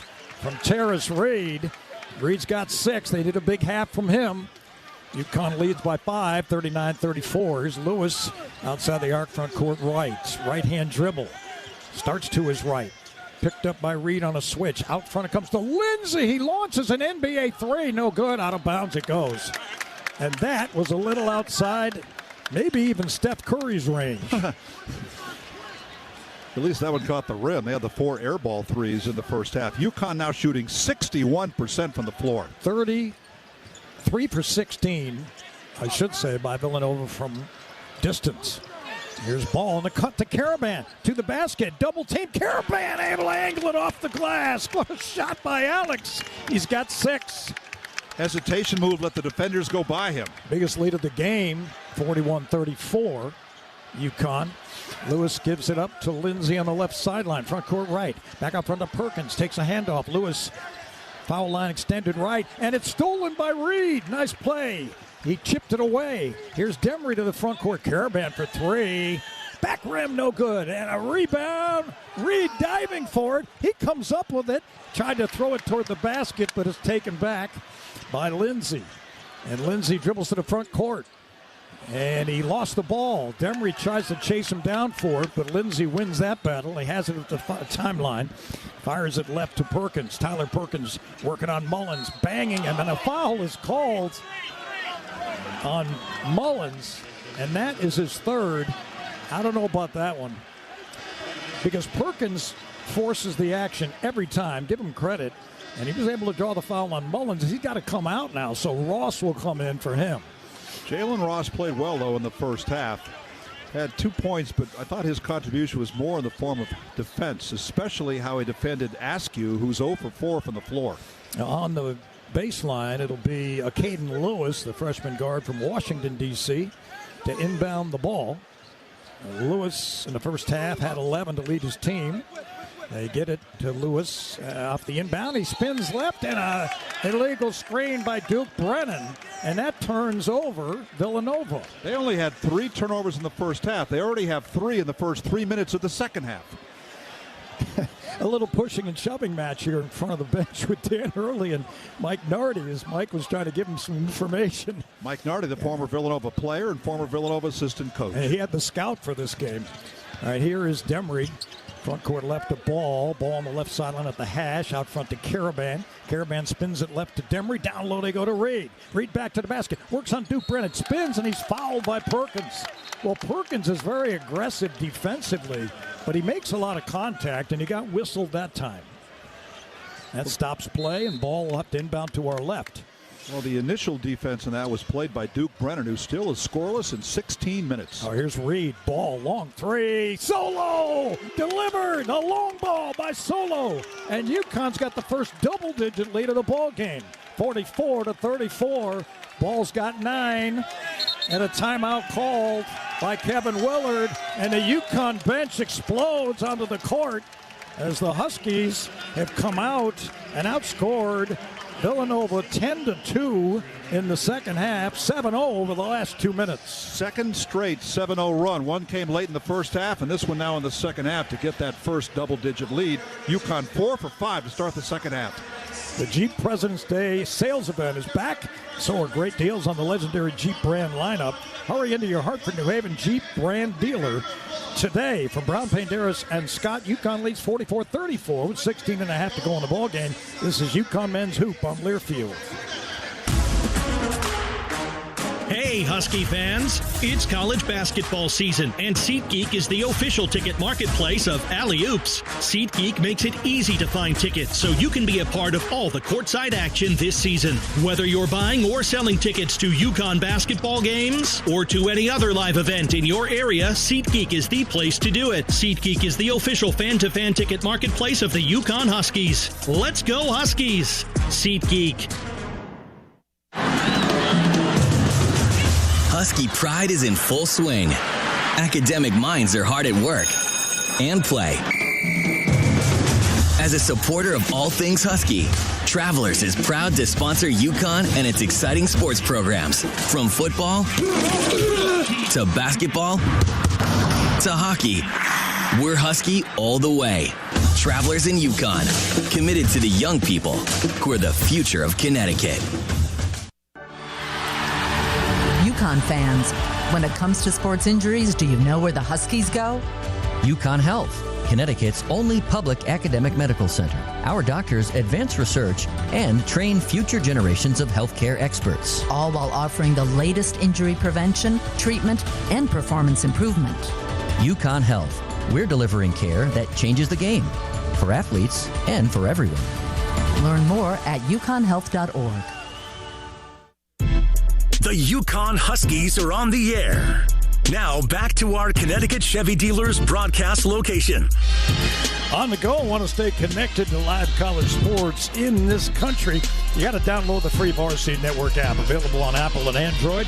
Speaker 1: from Terrace Reed. Reed's got 6. They did a big half from him. UConn leads by 5, 39-34. Here's Lewis outside the arc, front court right. Right-hand dribble. Starts to his right. Picked up by Reed on a switch. Out front it comes to Lindsey. He launches an NBA 3. No good. Out of bounds it goes. And that was a little outside, maybe even Steph Curry's range. At least that one caught the rim. They had the 4 air ball threes in the first half. UConn now shooting 61% from the floor. 3 for 16, I should say, by Villanova from distance. Here's ball and the cut to Caravan. To the basket. Double team. Caravan able to angle it off the glass. What a shot by Alex. He's got 6. Hesitation move. Let the defenders go by him. Biggest lead of the game, 41-34.
Speaker 15: UConn. Lewis gives it up to Lindsay on the left sideline, front court right. Back up front to Perkins, takes a handoff. Lewis, foul line extended right, and it's stolen by Reed. Nice play. He chipped it away. Here's Demery to the front court. Caravan for three. Back rim, no good. And a rebound. Reed diving for it. He comes up with it. Tried to throw it toward the basket, but it's taken back by Lindsay. And Lindsay dribbles to the front court. And he lost the ball. Demery tries to chase him down for it, but Lindsay wins that battle. He has it at the timeline. Fires it left to Perkins. Tyler Perkins working on Mullins, banging him, and a foul is called on Mullins, and that is his third. I don't know about that one, because Perkins forces the action every time. Give him credit, and he was able to draw the foul on Mullins. He's got to come out now, so Ross will come in for him.
Speaker 1: Jalen Ross played well, though, in the first half. Had 2 points, but I thought his contribution was more in the form of defense, especially how he defended Askew, who's 0 for 4 from the floor.
Speaker 15: Now on the baseline, it'll be Caden Lewis, the freshman guard from Washington, D.C., to inbound the ball. Lewis in the first half had 11 to lead his team. They get it to Lewis off the inbound. He spins left, and an illegal screen by Duke Brennan, and that turns over Villanova.
Speaker 1: They only had 3 turnovers in the first half. They already have 3 in the first 3 minutes of the second half.
Speaker 15: A little pushing and shoving match here in front of the bench with Dan Hurley and Mike Nardi, as Mike was trying to give him some information.
Speaker 1: Mike Nardi, the former Villanova player and former Villanova assistant coach.
Speaker 15: And he had the scout for this game. All right, here is Demery. Front court left to Ball. Ball on the left sideline at the hash. Out front to Caravan. Caravan spins it left to Demery. Down low they go to Reed. Reed back to the basket. Works on Duke Brennan. Spins, and he's fouled by Perkins. Well, Perkins is very aggressive defensively, but he makes a lot of contact, and he got whistled that time. That stops play, and Ball will have to inbound to our left.
Speaker 1: Well, the initial defense in that was played by Duke Brennan, who still is scoreless in 16 minutes.
Speaker 15: Oh, here's Reed. Ball, long three. Solo! Delivered! A long ball by Solo. And UConn's got the first double-digit lead of the ball game. 44-34. Ball's got 9. And a timeout called by Kevin Willard. And the UConn bench explodes onto the court as the Huskies have come out and outscored Villanova 10-2 in the second half, 7-0 over the last 2 minutes.
Speaker 1: Second straight 7-0 run. One came late in the first half, and this one now in the second half to get that first double-digit lead. UConn 4 for 5 to start the second half.
Speaker 15: The Jeep President's Day sales event is back. So are great deals on the legendary Jeep brand lineup. Hurry into your Hartford, New Haven Jeep brand dealer today. From Brown, Panderas, and Scott, UConn leads 44-34 with 16.5 to go in the ball game. This is UConn Men's Hoop on Learfield.
Speaker 17: Hey, Husky fans! It's college basketball season, and SeatGeek is the official ticket marketplace of Alley-Oops. SeatGeek makes it easy to find tickets so you can be a part of all the courtside action this season. Whether you're buying or selling tickets to UConn basketball games or to any other live event in your area, SeatGeek is the place to do it. SeatGeek is the official fan-to-fan ticket marketplace of the UConn Huskies. Let's go, Huskies! SeatGeek.
Speaker 19: Husky pride is in full swing. Academic minds are hard at work and play. As a supporter of all things Husky, Travelers is proud to sponsor UConn and its exciting sports programs. From football to basketball to hockey, we're Husky all the way. Travelers in UConn, committed to the young people who are the future of Connecticut.
Speaker 20: UConn fans, when it comes to sports injuries, do you know where the Huskies go?
Speaker 24: UConn Health, Connecticut's only public academic medical center. Our doctors advance research and train future generations of healthcare experts.
Speaker 20: All while offering the latest injury prevention, treatment, and performance improvement.
Speaker 24: UConn Health, we're delivering care that changes the game for athletes and for everyone.
Speaker 20: Learn more at uconnhealth.org.
Speaker 8: The UConn Huskies are on the air. Now back to our Connecticut Chevy dealers broadcast location.
Speaker 15: On the go, want to stay connected to live college sports in this country. You got to download the free Varsity Network app, available on Apple and Android.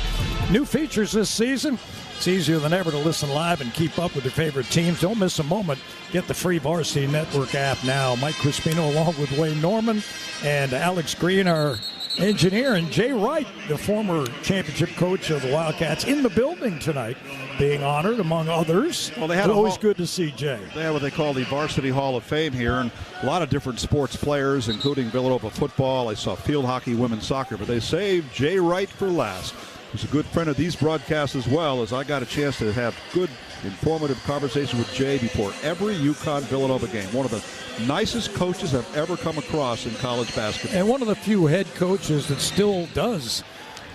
Speaker 15: New features this season: It's easier than ever to listen live and keep up with your favorite teams. Don't miss a moment. Get the free Varsity Network app now. Mike Crispino along with Wayne Norman and Alex Green, our engineer, and Jay Wright, the former championship coach of the Wildcats, in the building tonight, being honored among others.
Speaker 1: Well, they had
Speaker 15: it's always good to see Jay.
Speaker 1: They have what they call the Varsity Hall of Fame here, and a lot of different sports players, including Villanova football. I saw field hockey, women's soccer, but they saved Jay Wright for last. He's a good friend of these broadcasts as well, as I got a chance to have good, informative conversation with Jay before every UConn-Villanova game. One of the nicest coaches I've ever come across in college basketball.
Speaker 15: And one of the few head coaches that still does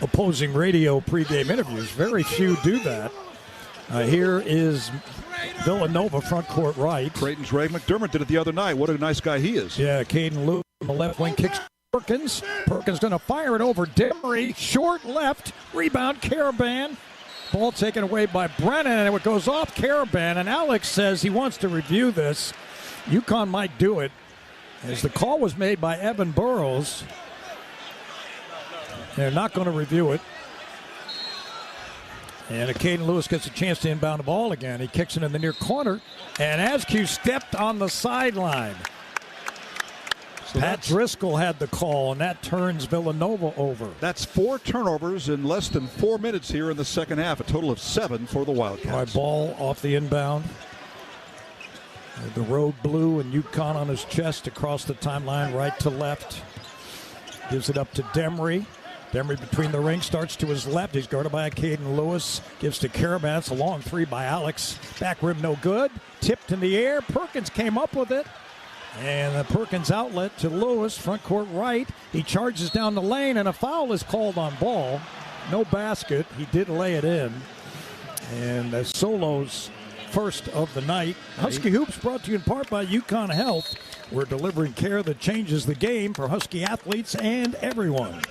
Speaker 15: opposing radio pregame interviews. Very few do that. Here is Villanova front court right.
Speaker 1: Creighton's Ray McDermott did it the other night. What a nice guy he is.
Speaker 15: Yeah, Caden Lewis on the left wing kicks Perkins. Perkins going to fire it over Demery. Short left. Rebound, Caravan. Ball taken away by Brennan, and it goes off Caravan. And Alex says he wants to review this. UConn might do it, as the call was made by Evan Burrows. They're not going to review it. And Caden Lewis gets a chance to inbound the ball again. He kicks it in the near corner, and Askew stepped on the sideline. So Pat Driscoll had the call, and that turns Villanova over.
Speaker 1: That's 4 turnovers in less than 4 minutes here in the second half, a total of 7 for the Wildcats.
Speaker 15: All right, ball off the inbound. The road blue and UConn on his chest across the timeline, right to left. Gives it up to Demery. Demery between the rings, starts to his left. He's guarded by Caden Lewis. Gives to Caravan. It's a long three by Alex. Back rim no good. Tipped in the air. Perkins came up with it. And the Perkins outlet to Lewis, front court right. He charges down the lane, and a foul is called on ball. No basket. He did lay it in. And Solo's first of the night. Husky Hoops brought to you in part by UConn Health. We're delivering care that changes the game for Husky athletes and everyone.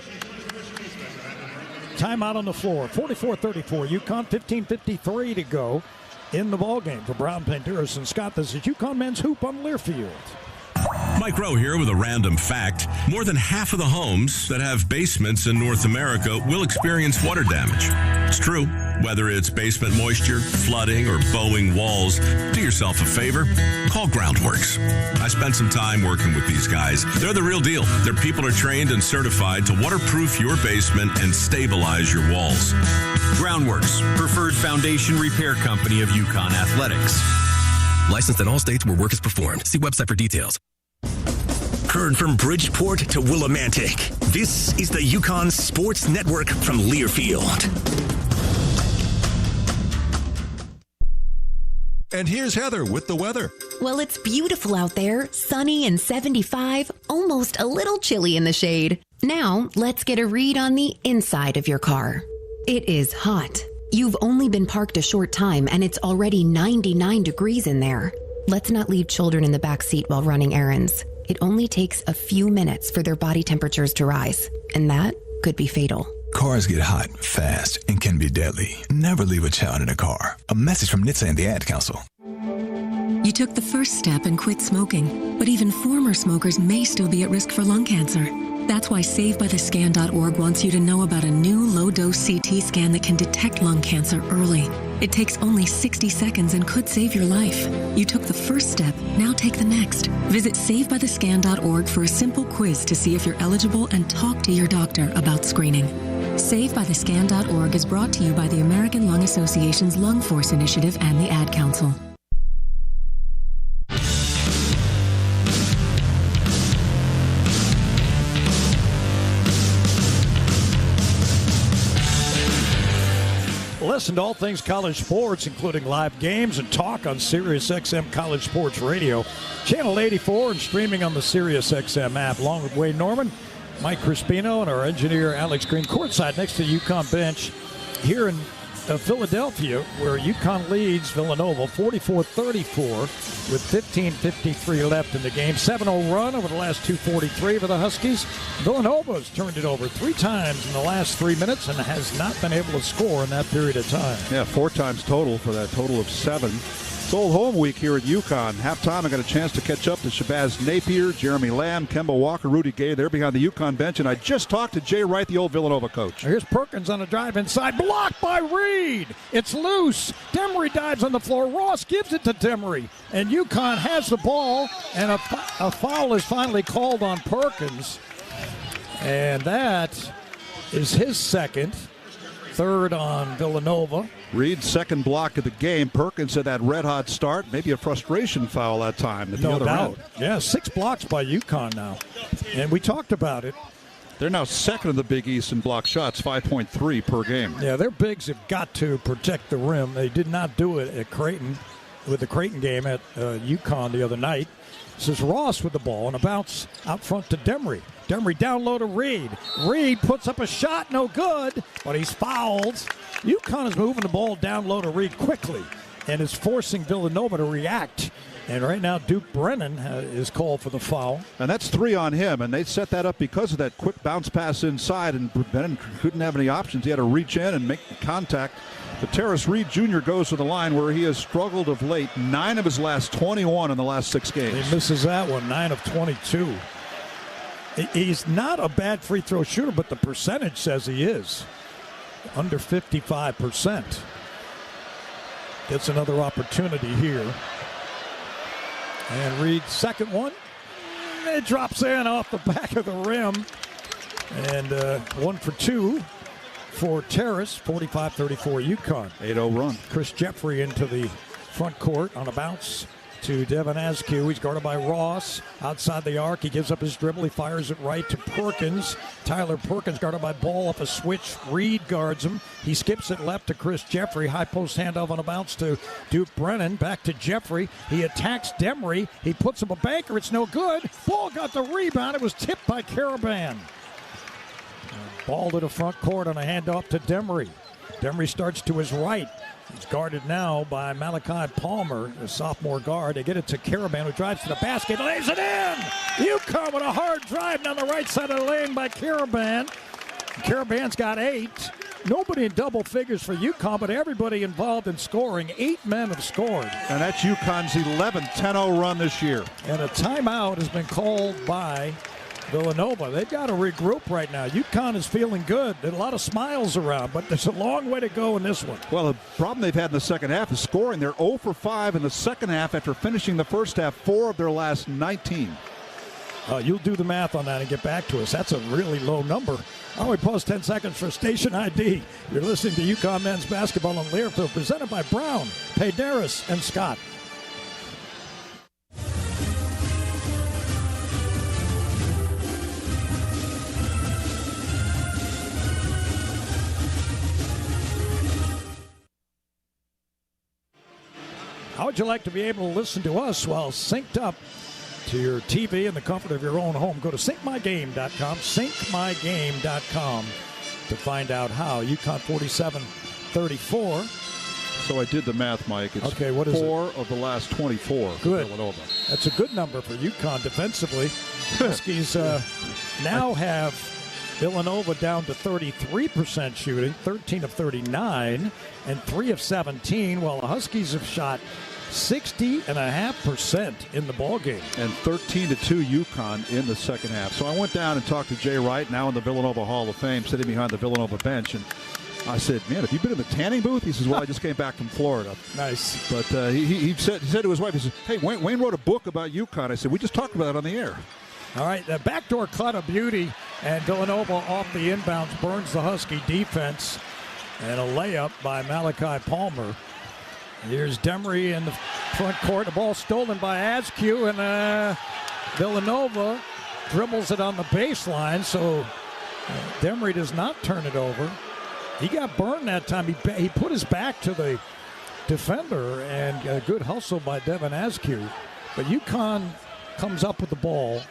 Speaker 15: Timeout on the floor. 44-34. UConn, 15:53 to go in the ballgame for Brown, Panderas, and Scott. This is UConn Men's Hoop on Learfield.
Speaker 6: Mike Rowe here with a random fact. More than half of the homes that have basements in North America will experience water damage. It's true. Whether it's basement moisture, flooding, or bowing walls, do yourself a favor. Call Groundworks. I spent some time working with these guys. They're the real deal. Their people are trained and certified to waterproof your basement and stabilize your walls.
Speaker 7: Groundworks, preferred foundation repair company of UConn Athletics.
Speaker 16: Licensed in all states where work is performed. See website for details.
Speaker 8: Heard from Bridgeport to Willimantic. This is the UConn Sports Network from Learfield.
Speaker 18: And here's Heather with the weather.
Speaker 25: Well, it's beautiful out there, sunny and 75, almost a little chilly in the shade. Now, let's get a read on the inside of your car. It is hot. You've only been parked a short time and it's already 99 degrees in there. Let's not leave children in the back seat while running errands. It only takes a few minutes for their body temperatures to rise, and that could be fatal.
Speaker 26: Cars get hot, fast, and can be deadly. Never leave a child in a car. A message from NHTSA and the Ad Council.
Speaker 27: You took the first step and quit smoking, but even former smokers may still be at risk for lung cancer. That's why SaveByTheScan.org wants you to know about a new low-dose CT scan that can detect lung cancer early. It takes only 60 seconds and could save your life. You took the first step, now take the next. Visit SaveByTheScan.org for a simple quiz to see if you're eligible and talk to your doctor about screening. SaveByTheScan.org is brought to you by the American Lung Association's Lung Force Initiative and the Ad Council.
Speaker 15: Listen to all things college sports, including live games and talk on SiriusXM College Sports Radio, Channel 84, and streaming on the SiriusXM app. Along with Wayne Norman, Mike Crispino, and our engineer Alex Green, courtside next to the UConn bench here in Philadelphia, where UConn leads Villanova 44-34 with 15:53 left in the game. 7-0 run over the last 2:43 for the Huskies. Villanova's turned it over 3 times in the last 3 minutes and has not been able to score in that period of time.
Speaker 1: Yeah, 4 times total for that total of 7. It's old home week here at UConn. Halftime, I got a chance to catch up to Shabazz Napier, Jeremy Lamb, Kemba Walker, Rudy Gay. They're behind the UConn bench, and I just talked to Jay Wright, the old Villanova coach.
Speaker 15: Here's Perkins on a drive inside, blocked by Reed. It's loose. Demery dives on the floor. Ross gives it to Demery, and UConn has the ball, and a foul is finally called on Perkins, and that is his second. Third on Villanova.
Speaker 1: Reed's second block of the game. Perkins had that red-hot start. Maybe a frustration foul that time. At the
Speaker 15: No
Speaker 1: other
Speaker 15: doubt.
Speaker 1: end.
Speaker 15: Yeah, 6 blocks by UConn now. And we talked about it.
Speaker 1: They're now second in the Big East in block shots, 5.3 per game.
Speaker 15: Yeah, their bigs have got to protect the rim. They did not do it at Creighton with the Creighton game at UConn the other night. This is Ross with the ball and a bounce out front to Demery. Demery down low to Reed. Reed puts up a shot, no good, but he's fouled. UConn is moving the ball down low to Reed quickly and is forcing Villanova to react. And right now, Duke Brennan is called for the foul.
Speaker 1: And that's 3 on him, and they set that up because of that quick bounce pass inside, and Brennan couldn't have any options. He had to reach in and make contact. But Terrace Reed Jr. goes to the line where he has struggled of late. 9 of his last 21 in the last 6 games.
Speaker 15: He misses that one, 9 of 22. He's not a bad free throw shooter, but the percentage says he is. Under 55%. Gets another opportunity here. And Reed's second one. It drops in off the back of the rim. And 1 for 2 for Terrace, 45-34 UConn.
Speaker 1: 8-0 run.
Speaker 15: Chris Jeffrey into the front court on a bounce to Devin Askew. He's guarded by Ross. Outside the arc, he gives up his dribble. He fires it right to Perkins. Tyler Perkins guarded by Ball off a switch. Reed guards him. He skips it left to Chris Jeffrey. High post handoff on a bounce to Duke Brennan. Back to Jeffrey. He attacks Demery. He puts him a banker. It's no good. Ball got the rebound. It was tipped by Caravan. Ball to the front court on a handoff to Demery. Demery starts to his right. He's guarded now by Malachi Palmer, the sophomore guard. They get it to Caravan, who drives to the basket, lays it in. UConn with a hard drive down the right side of the lane by Caravan. Caravan's got 8. Nobody in double figures for UConn, but everybody involved in scoring. 8 men have scored.
Speaker 1: And that's UConn's 11th 10-0 run this year.
Speaker 15: And a timeout has been called by Villanova. They've got to regroup right now. UConn is feeling good. There's a lot of smiles around, but there's a long way to go in this one.
Speaker 1: Well, the problem they've had in the second half is scoring. They're 0 for 5 in the second half after finishing the first half 4 of their last 19.
Speaker 15: You'll do the math on that and get back to us. That's a really low number. Oh, we pause 10 seconds for station ID. You're listening to UConn men's basketball on Learfield, presented by Brown, Paydaris, and Scott. How would you like to be able to listen to us while synced up to your TV in the comfort of your own home? Go to syncmygame.com, syncmygame.com to find out how. UConn 47-34.
Speaker 1: So I did the math, Mike. It's
Speaker 15: okay, what is
Speaker 1: 4 of the last 24 for
Speaker 15: Good.
Speaker 1: Villanova.
Speaker 15: That's a good number for UConn defensively. Huskies now have Villanova down to 33% shooting, 13 of 39, and 3 of 17, while the Huskies have shot 60.5% in the ballgame.
Speaker 1: And 13-2 UConn in the second half. So I went down and talked to Jay Wright, now in the Villanova Hall of Fame, sitting behind the Villanova bench. And I said, man, have you been in the tanning booth? He says, well, I just came back from Florida.
Speaker 15: Nice.
Speaker 1: But he said to his wife, he said, hey, Wayne wrote a book about UConn. I said, we just talked about it on the air.
Speaker 15: All right, the backdoor cut of beauty, and Villanova off the inbounds burns the Husky defense. And a layup by Malachi Palmer. Here's Demery in the front court. The ball stolen by Askew, and Villanova dribbles it on the baseline, so Demery does not turn it over. He got burned that time. He put his back to the defender, and a good hustle by Devin Askew. But UConn comes up with the ball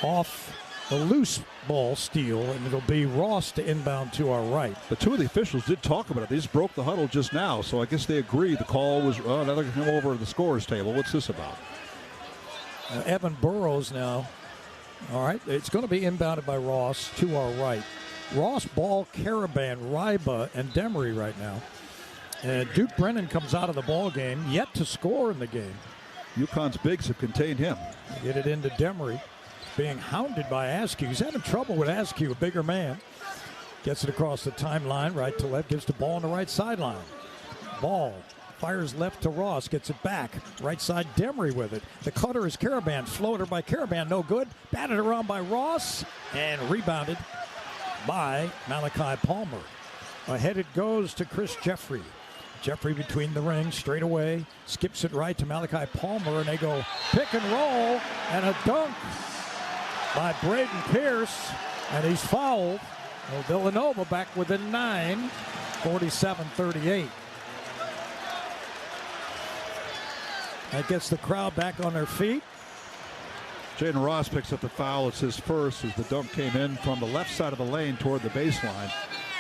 Speaker 15: off the loose ball steal, and it'll be Ross to inbound to our right.
Speaker 1: The two of the officials did talk about it. They just broke the huddle just now, so I guess they agree the call was, now they're going to come over to the scorer's table. What's this about?
Speaker 15: Evan Burrows now. All right, it's going to be inbounded by Ross to our right. Ross, Ball, Caravan, Ryba, and Demery right now. And Duke Brennan comes out of the ball game, yet to score in the game.
Speaker 1: UConn's bigs have contained him.
Speaker 15: Get it into Demery, being hounded by Askew. He's having trouble with Askew, a bigger man. Gets it across the timeline, right to left, gives the ball on the right sideline. Ball fires left to Ross, gets it back. Right side, Demery with it. The cutter is Caravan. Floater by Caravan, no good. Batted around by Ross and rebounded by Malachi Palmer. Ahead it goes to Chris Jeffrey. Jeffrey between the rings, straight away, skips it right to Malachi Palmer, and they go pick and roll, and a dunk by Braden Pierce, and he's fouled. Well, Villanova back within 9, 47-38. That gets the crowd back on their feet.
Speaker 1: Jaden Ross picks up the foul. It's his first as the dunk came in from the left side of the lane toward the baseline.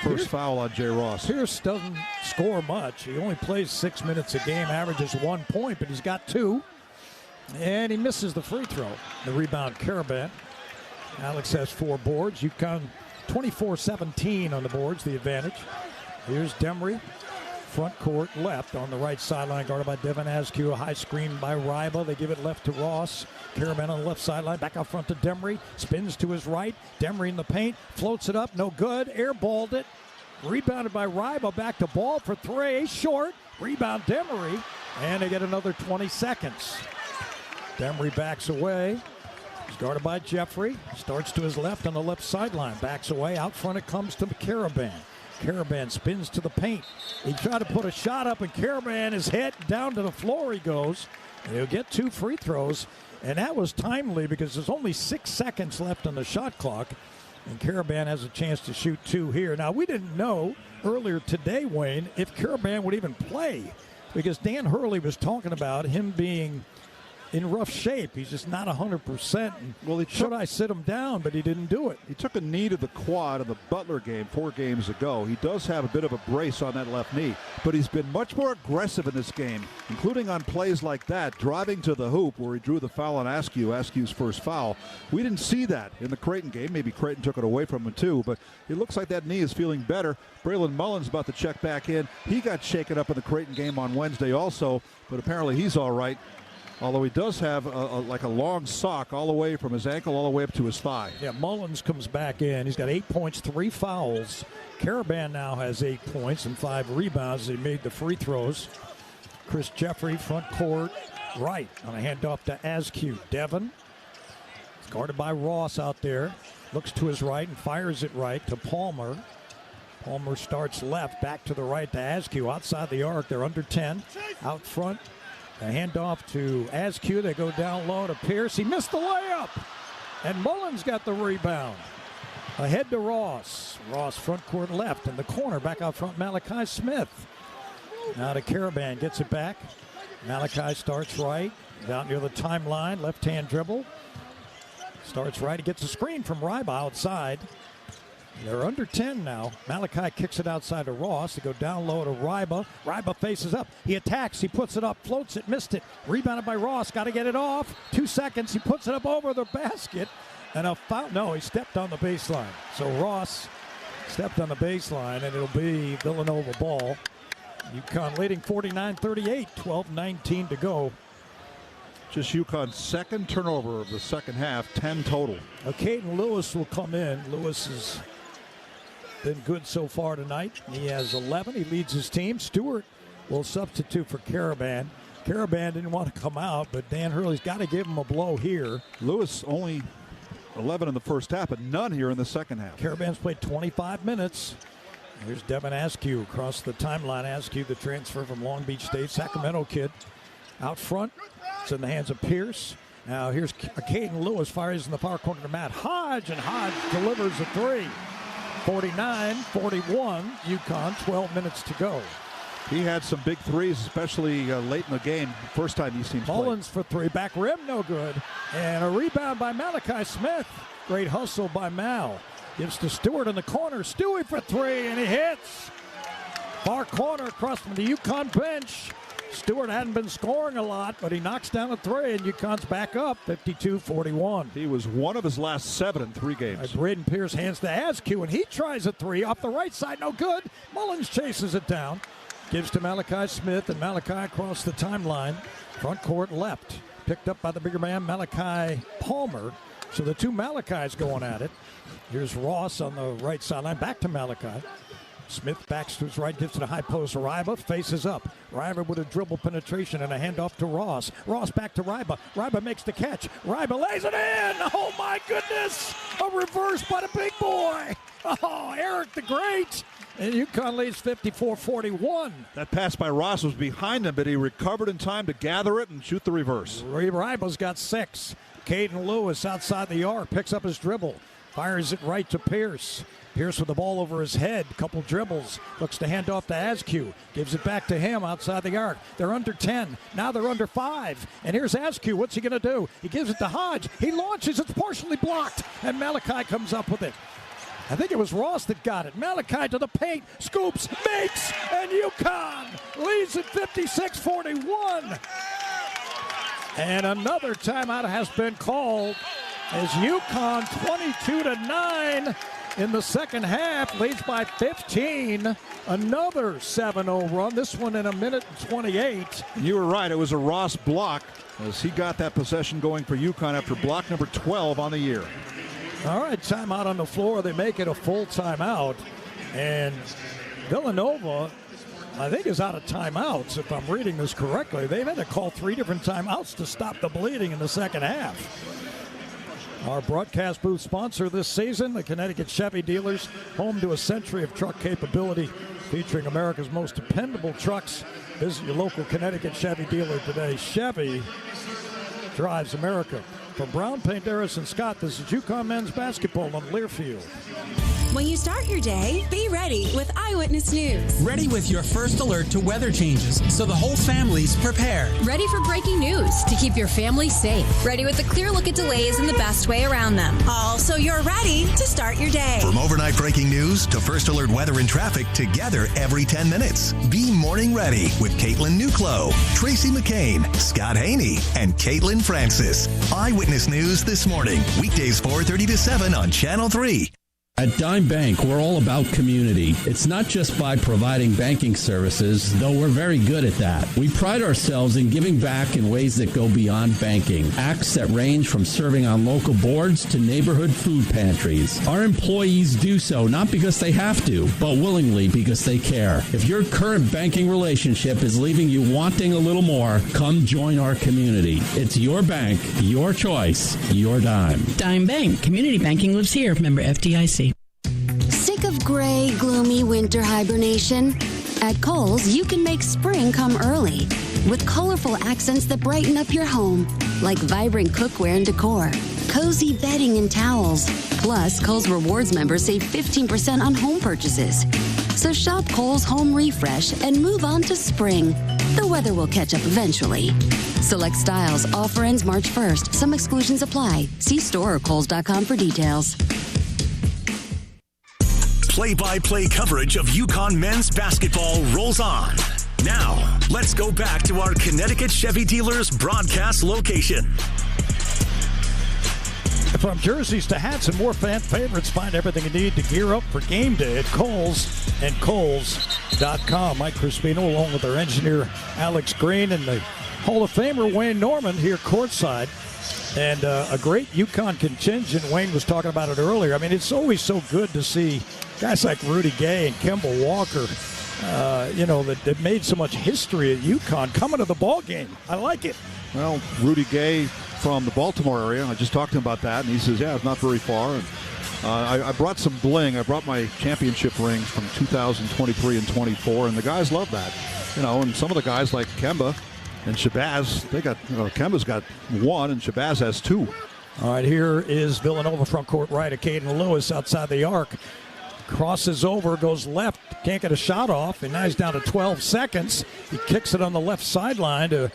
Speaker 1: First foul on Jay Ross.
Speaker 15: Pierce doesn't score much. He only plays 6 minutes a game, averages 1 point, but he's got 2. And he misses the free throw. The rebound, Caravan. Alex has 4 boards. UConn 24-17 on the boards, the advantage. Here's Demery. Front court left on the right sideline, guarded by Devin Askew. A high screen by Ryba. They give it left to Ross. Caravan on the left sideline, back out front to Demery. Spins to his right. Demery in the paint, floats it up, no good. Airballed it. Rebounded by Ryba, back to ball for 3. Short. Rebound Demery, and they get another 20 seconds. Demery backs away. He's guarded by Jeffrey. Starts to his left on the left sideline. Backs away. Out front it comes to Caravan. Caravan spins to the paint. He tried to put a shot up, and Caravan is hit down to the floor. He goes. And he'll get 2 free throws, and that was timely because there's only 6 seconds left on the shot clock, and Caravan has a chance to shoot 2 here. Now, we didn't know earlier today, Wayne, if Caravan would even play because Dan Hurley was talking about him being in rough shape. He's just not 100%. Well, should I sit him down? But he didn't do it.
Speaker 1: He took a knee to the quad in the Butler game 4 games ago. He does have a bit of a brace on that left knee, but he's been much more aggressive in this game, including on plays like that, driving to the hoop where he drew the foul on Askew's first foul. We didn't see that in the Creighton game. Maybe Creighton took it away from him too, but it looks like that knee is feeling better. Braylon Mullen's about to check back in. He got shaken up in the Creighton game on Wednesday also, but apparently he's all right. Although he does have like a long sock all the way from his ankle all the way up to his thigh.
Speaker 15: Yeah, Mullins comes back in. He's got 8 points, 3 fouls. Caravan now has 8 points and 5 rebounds. He made the free throws. Chris Jeffrey, front court, right on a handoff to Askew. Devin, guarded by Ross out there. Looks to his right and fires it right to Palmer. Palmer starts left, back to the right to Askew. Outside the arc, they're under 10. Out front. A handoff to Askew. They go down low to Pierce. He missed the layup. And Mullins got the rebound. Ahead to Ross. Ross front court left in the corner. Back out front, Malachi Smith. Now to Caravan. Gets it back. Malachi starts right. Down near the timeline. Left-hand dribble. Starts right. He gets a screen from Ryba outside. They're under 10 now. Malachi kicks it outside to Ross. They go down low to Ryba. Ryba faces up. He attacks. He puts it up. Floats it. Missed it. Rebounded by Ross. Got to get it off. 2 seconds. He puts it up over the basket. And a foul. No, he stepped on the baseline. So Ross stepped on the baseline, and it'll be Villanova ball. UConn leading 49-38. 12-19 to go.
Speaker 1: Just UConn's second turnover of the second half. 10 total.
Speaker 15: Caden Lewis will come in. Lewis is been good so far tonight. He has 11. He leads his team. Stewart will substitute for Caravan. Caravan didn't want to come out, but Dan Hurley's got to give him a blow here.
Speaker 1: Lewis only 11 in the first half, but none here in the second half.
Speaker 15: Caravan's played 25 minutes. Here's Devin Askew across the timeline. Askew, the transfer from Long Beach State, Sacramento kid. Out front, it's in the hands of Pierce. Now here's Caden Lewis, fires in the far corner to Matt Hodge, and Hodge delivers a 3. 49-41, UConn, 12 minutes to go.
Speaker 1: He had some big threes, especially late in the game. First time he's seen
Speaker 15: Mullins for 3, back rim, no good. And a rebound by Malachi Smith. Great hustle by Mal. Gives to Stewart in the corner. Stewie for 3, and he hits. Far corner across from the UConn bench. Stewart hadn't been scoring a lot, but he knocks down a 3, and UConn's back up 52-41.
Speaker 1: He was one of his last 7 in 3 games.
Speaker 15: Braden Pierce hands to Askew, and he tries a 3 off the right side. No good. Mullins chases it down. gives to Malachi Smith, and Malachi across the timeline. Front court left. Picked up by the bigger man, Malachi Palmer. So the two Malachis going at it. Here's Ross on the right sideline. Back to Malachi. Smith backs to his right, gives to the high post. Ryba faces up. Ryba with a dribble penetration and a handoff to Ross. Ross back to Ryba. Ryba makes the catch. Ryba lays it in. Oh, my goodness. A reverse by the big boy. Oh, Eric the Great. And UConn leads 54-41.
Speaker 1: That pass by Ross was behind him, but he recovered in time to gather it and shoot the reverse.
Speaker 15: Ryba's got 6. Caden Lewis outside the arc, picks up his dribble. Fires it right to Pierce. Pierce with the ball over his head. Couple dribbles. Looks to hand off to Askew. Gives it back to him outside the arc. They're under 10. Now they're under 5. And here's Askew. What's he going to do? He gives it to Hodge. He launches. It's partially blocked. And Malachi comes up with it. I think it was Ross that got it. Malachi to the paint. Scoops. Makes. And UConn leads at 56-41. And another timeout has been called as UConn 22-9 in the second half, leads by 15. Another 7-0 run, this one in 1:28.
Speaker 1: You were right, it was a Ross block as he got that possession going for UConn after block number 12 on the year.
Speaker 15: All right, timeout on the floor. They make it a full timeout. And Villanova, I think, is out of timeouts, if I'm reading this correctly. They've had to call 3 different timeouts to stop the bleeding in the second half. Our broadcast booth sponsor this season, the Connecticut Chevy Dealers, home to a century of truck capability, featuring America's most dependable trucks. Visit your local Connecticut Chevy dealer today. Chevy drives America. From Brown, Painteris, and Scott, this is UConn men's basketball on Learfield.
Speaker 13: When you start your day, be ready with Eyewitness News.
Speaker 12: Ready with your first alert to weather changes so the whole family's prepared.
Speaker 13: Ready for breaking news to keep your family safe. Ready with a clear look at delays and the best way around them. All so you're ready to start your day.
Speaker 8: From overnight breaking news to first alert weather and traffic, together every 10 minutes. Be morning ready with Caitlin Newclo, Tracy McCain, Scott Haney, and Caitlin Francis. Eyewitness News this morning, weekdays 4:30 to 7 on Channel 3.
Speaker 2: At Dime Bank, we're all about community. It's not just by providing banking services, though we're very good at that. We pride ourselves in giving back in ways that go beyond banking. Acts that range from serving on local boards to neighborhood food pantries. Our employees do so not because they have to, but willingly because they care. If your current banking relationship is leaving you wanting a little more, come join our community. It's your bank, your choice, your dime.
Speaker 4: Dime Bank. Community banking lives here. Member FDIC.
Speaker 5: Sick of gray, gloomy winter hibernation? At Kohl's, you can make spring come early with colorful accents that brighten up your home, like vibrant cookware and decor, cozy bedding and towels. Plus, Kohl's Rewards members save 15% on home purchases. So shop Kohl's Home Refresh and move on to spring. The weather will catch up eventually. Select styles. Offer ends March 1st. Some exclusions apply. See store or Kohls.com for details.
Speaker 8: Play-by-play coverage of UConn men's basketball rolls on. Now, let's go back to our Connecticut Chevy Dealers broadcast location.
Speaker 15: From jerseys to hats and more fan favorites, find everything you need to gear up for game day at Kohl's and Kohls.com. Mike Crispino along with our engineer Alex Green and the Hall of Famer Wayne Norman here courtside. And a great UConn contingent. Wayne was talking about it earlier. I mean, it's always so good to see guys like Rudy Gay and Kemba Walker, that made so much history at UConn coming to the ball game. I like it.
Speaker 1: Well, Rudy Gay from the Baltimore area, I just talked to him about that, and he says, yeah, it's not very far. And I brought some bling. I brought my championship rings from 2023 and 24, and the guys love that. And some of the guys like Kemba and Shabazz, they got, Kemba's got 1 and Shabazz has 2.
Speaker 15: All right, here is Villanova front court right of Caden Lewis outside the arc. Crosses over, goes left, can't get a shot off, and now he's down to 12 seconds. He kicks it on the left sideline to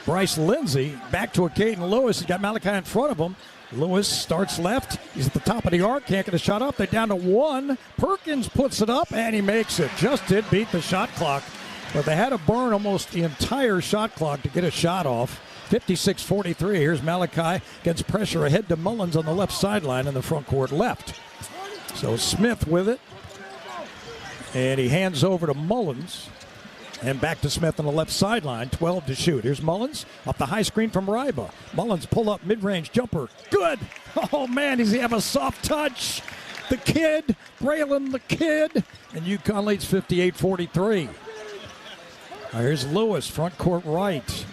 Speaker 15: Bryce Lindsey. Back to a Caden Lewis. He's got Malachi in front of him. Lewis starts left. He's at the top of the arc, can't get a shot up. They're down to 1. Perkins puts it up, and he makes it. Just did beat the shot clock. But they had to burn almost the entire shot clock to get a shot off. 56-43. Here's Malachi. Gets pressure ahead to Mullins on the left sideline in the front court left. So Smith with it. And he hands over to Mullins. And back to Smith on the left sideline, 12 to shoot. Here's Mullins up the high screen from Ryba. Mullins pull up mid-range jumper. Good. Oh, man, does he have a soft touch? The kid, Braylon the kid. And UConn leads 58-43. Here's Lewis, front court right.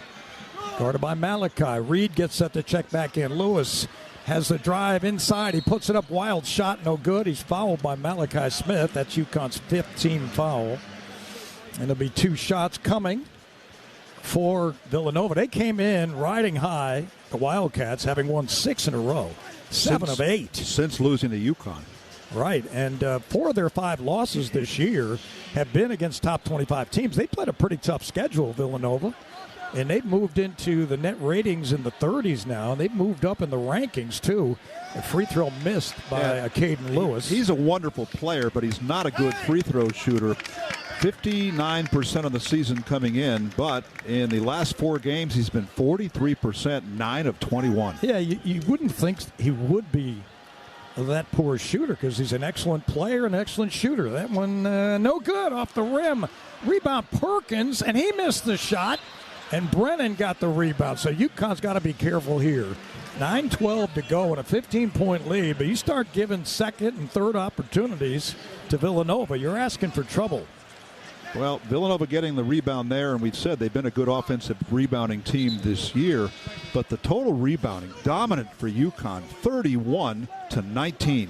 Speaker 15: Guarded by Malachi. Reed gets set to check back in. Lewis has the drive inside. He puts it up, wild shot, no good. He's fouled by Malachi Smith. That's UConn's 15th foul. And there'll be 2 shots coming for Villanova. They came in riding high, the Wildcats, having won 6 in a row, 7 of 8.
Speaker 1: Since losing to UConn.
Speaker 15: Right, and 4 of their 5 losses this year have been against top 25 teams. They played a pretty tough schedule, Villanova, and they've moved into the net ratings in the 30s now, and they've moved up in the rankings, too. A free throw missed by Caden Lewis.
Speaker 1: He's a wonderful player, but he's not a good free throw shooter. 59% of the season coming in, but in the last 4 games, he's been 43%, 9 of 21.
Speaker 15: Yeah, you wouldn't think he would be that poor shooter because he's an excellent player, an excellent shooter. That one, no good off the rim. Rebound Perkins, and he missed the shot, and Brennan got the rebound. So UConn's got to be careful here. 9:12 to go and a 15-point lead, but you start giving second and third opportunities to Villanova, you're asking for trouble.
Speaker 1: Well, Villanova getting the rebound there, and we've said they've been a good offensive rebounding team this year, but the total rebounding, dominant for UConn, 31-19.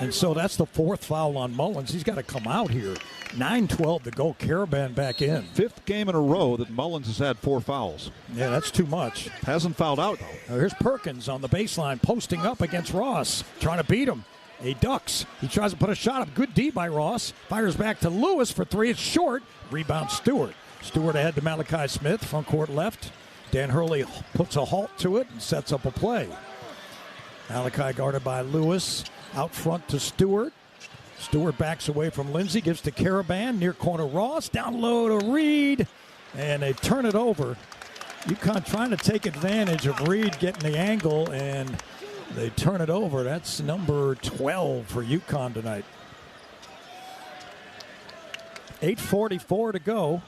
Speaker 15: And so that's the 4th foul on Mullins. He's got to come out here. 9:12 to go, Caravan back in.
Speaker 1: 5th game in a row that Mullins has had 4 fouls.
Speaker 15: Yeah, that's too much.
Speaker 1: Hasn't fouled out, though.
Speaker 15: Here's Perkins on the baseline, posting up against Ross, trying to beat him. He ducks. He tries to put a shot up. Good D by Ross. Fires back to Lewis for 3. It's short. Rebound Stewart. Stewart ahead to Malachi Smith. Front court left. Dan Hurley puts a halt to it and sets up a play. Malachi guarded by Lewis. Out front to Stewart. Stewart backs away from Lindsey. Gives to Caravan. Near corner Ross. Down low to Reed. And they turn it over. UConn trying to take advantage of Reed getting the angle, and they turn it over. That's number 12 for UConn tonight. 8:44 to go.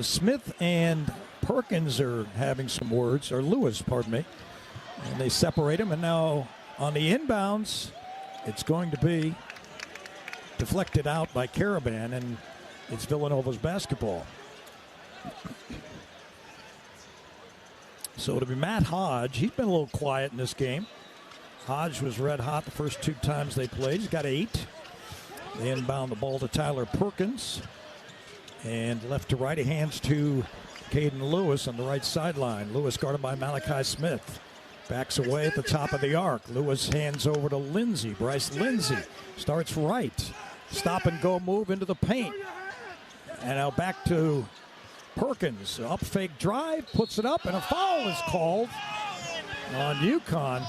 Speaker 15: Smith and Perkins are having some words, or Lewis, pardon me. And they separate them. And now on the inbounds, it's going to be deflected out by Caravan, and it's Villanova's basketball. So it'll be Matt Hodge. He's been a little quiet in this game. Hodge was red hot the first 2 times they played. He's got 8. They inbound the ball to Tyler Perkins. And left to right, he hands to Caden Lewis on the right sideline. Lewis guarded by Malachi Smith. Backs away at the top of the arc. Lewis hands over to Lindsey. Bryce Lindsey starts right. Stop and go move into the paint. And now back to Perkins. Up fake drive, puts it up, and a foul is called on UConn.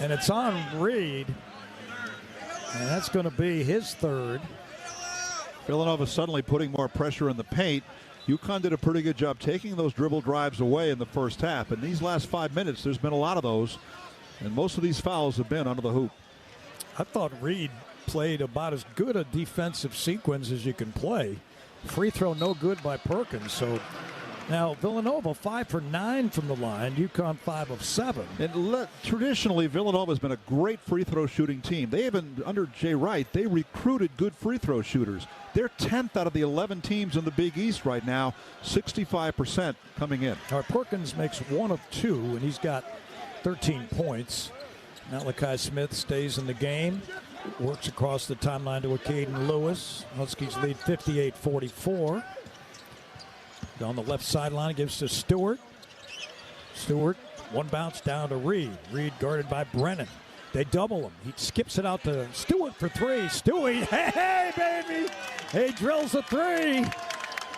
Speaker 15: And it's on Reed. And that's going to be his 3rd.
Speaker 1: Villanova suddenly putting more pressure in the paint. UConn did a pretty good job taking those dribble drives away in the first half. In these last 5 minutes, there's been a lot of those. And most of these fouls have been under the hoop.
Speaker 15: I thought Reed played about as good a defensive sequence as you can play. Free throw no good by Perkins. So now Villanova 5 for 9 from the line. UConn 5 of 7.
Speaker 1: And traditionally, Villanova has been a great free throw shooting team. They even, under Jay Wright, they recruited good free throw shooters. They're 10th out of the 11 teams in the Big East right now, 65% coming in.
Speaker 15: Now, Perkins makes 1 of 2, and he's got 13 points. Malachi Smith stays in the game. Works across the timeline to a Caden Lewis. Huskies lead 58-44. On the left sideline, gives to Stewart. Stewart, 1 bounce down to Reed. Reed guarded by Brennan. They double him. He skips it out to Stewart for 3. Stewie, hey, baby! He drills a 3.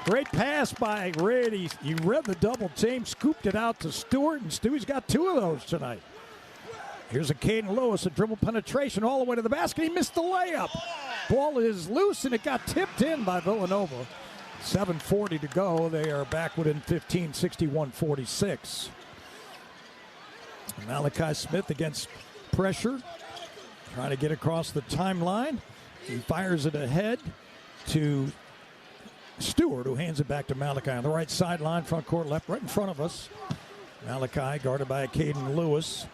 Speaker 15: Great pass by Reed. He read the double team, scooped it out to Stewart, and Stewie's got 2 of those tonight. Here's a Caden Lewis, a dribble penetration all the way to the basket. He missed the layup. Ball is loose, and it got tipped in by Villanova. 7:40 to go. They are back within 15, 61-46. Malachi Smith against pressure, trying to get across the timeline. He fires it ahead to Stewart, who hands it back to Malachi on the right sideline, front court left, right in front of us. Malachi guarded by Caden Lewis.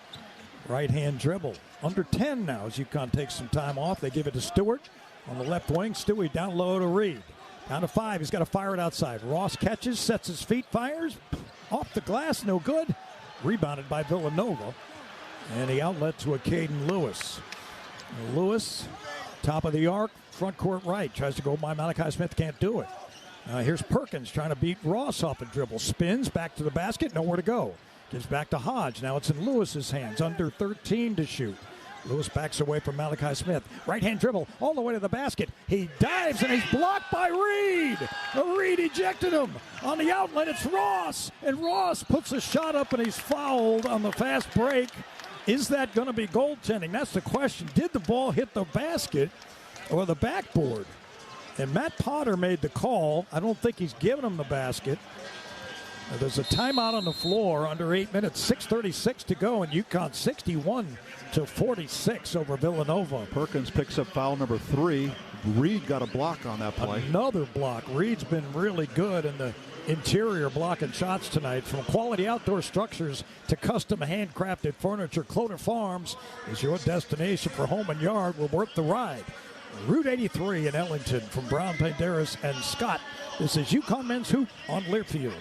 Speaker 15: Right-hand dribble. Under 10 now as UConn takes some time off. They give it to Stewart on the left wing. Stewie down low to Reed. Down to 5. He's got to fire it outside. Ross catches, sets his feet, fires. Off the glass, no good. Rebounded by Villanova. And the outlet to a Caden Lewis. Lewis, top of the arc, front court right. Tries to go by Malachi Smith, can't do it. Here's Perkins trying to beat Ross off a dribble. Spins back to the basket, nowhere to go. Gives back to Hodge. Now it's in Lewis's hands. Under 13 to shoot. Lewis backs away from Malachi Smith. Right-hand dribble all the way to the basket. He dives and he's blocked by Reed. Reed ejected him. On the outlet, it's Ross. And Ross puts a shot up and he's fouled on the fast break. Is that going to be goaltending? That's the question. Did the ball hit the basket or the backboard? And Matt Potter made the call. I don't think he's given him the basket. There's a timeout on the floor under 8 minutes, 6:36 to go, and UConn 61-46 over Villanova.
Speaker 1: Perkins picks up foul number 3. Reed got a block on that play.
Speaker 15: Another block. Reed's been really good in the interior blocking shots tonight. From quality outdoor structures to custom handcrafted furniture, Cloder Farms is your destination for home and yard. We're worth the ride. Route 83 in Ellington from Brown, Penderas, and Scott. This is UConn Men's Hoop on Learfield.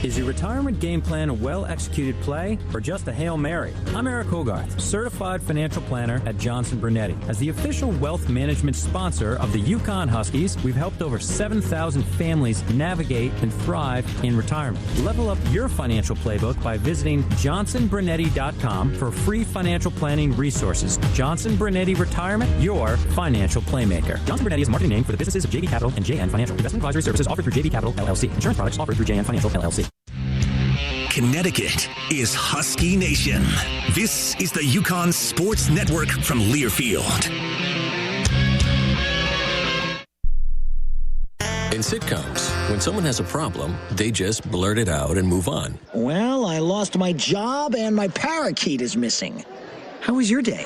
Speaker 9: Is your retirement game plan a well-executed play or just a Hail Mary? I'm Eric Hogarth, certified financial planner at Johnson Brunetti. As the official wealth management sponsor of the UConn Huskies, we've helped over 7,000 families navigate and thrive in retirement. Level up your financial playbook by visiting johnsonbrunetti.com for free financial planning resources. Johnson Brunetti Retirement, your financial playmaker. Johnson Brunetti is a marketing name for the businesses of JV Capital and JN Financial. Investment advisory services offered through JV Capital, LLC. Insurance products offered through JN Financial, LLC.
Speaker 8: Connecticut is Husky Nation. This is the UConn Sports Network from Learfield.
Speaker 16: In sitcoms, when someone has a problem, they just blurt it out and move on.
Speaker 10: Well, I lost my job and my parakeet is missing. How was your day?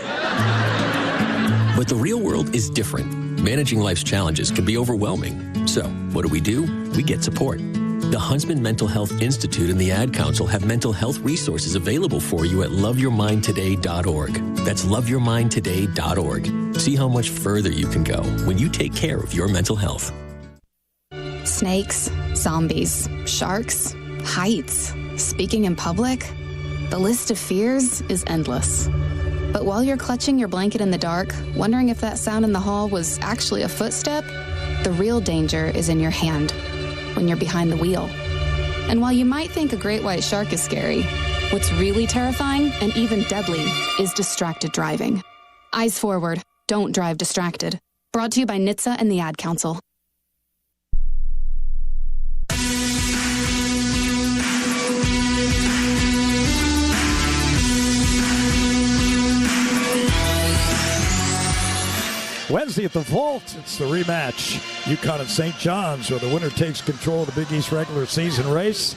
Speaker 16: But the real world is different. Managing life's challenges can be overwhelming. So, what do? We get support. The Huntsman Mental Health Institute and the Ad Council have mental health resources available for you at loveyourmindtoday.org. That's loveyourmindtoday.org. See how much further you can go when you take care of your mental health.
Speaker 11: Snakes, zombies, sharks, heights, speaking in public. The list of fears is endless. But while you're clutching your blanket in the dark, wondering if that sound in the hall was actually a footstep, the real danger is in your hand. When you're behind the wheel. And while you might think a great white shark is scary, what's really terrifying and even deadly is distracted driving. Eyes forward, don't drive distracted. Brought to you by NHTSA and the Ad Council.
Speaker 15: Wednesday at the Vault, it's the rematch. UConn and St. John's, where the winner takes control of the Big East regular season race.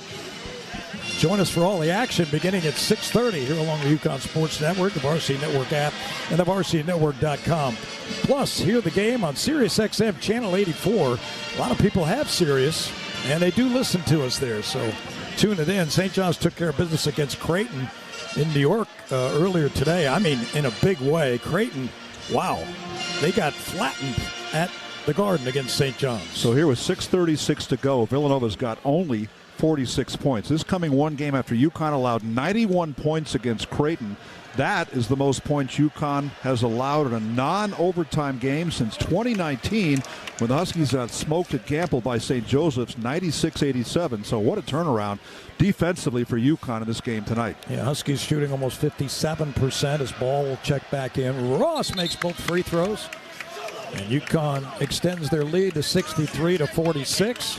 Speaker 15: Join us for all the action beginning at 6:30 here along the UConn Sports Network, the Varsity Network app, and the VarsityNetwork.com. Plus, hear the game on SiriusXM Channel 84. A lot of people have Sirius, and they do listen to us there, so tune it in. St. John's took care of business against Creighton in New York earlier today. I mean, in a big way. Creighton, wow. They got flattened at the Garden against St. John's.
Speaker 1: So here with 6:36 to go, Villanova's got only 46 points. This coming one game after UConn allowed 91 points against Creighton. That is the most points UConn has allowed in a non-overtime game since 2019 when the Huskies got smoked at Gamble by St. Joseph's 96-87. So what a turnaround defensively for UConn in this game tonight.
Speaker 15: Yeah, Huskies shooting almost 57%. As ball will check back in. Ross makes both free throws. And UConn extends their lead to 63-46.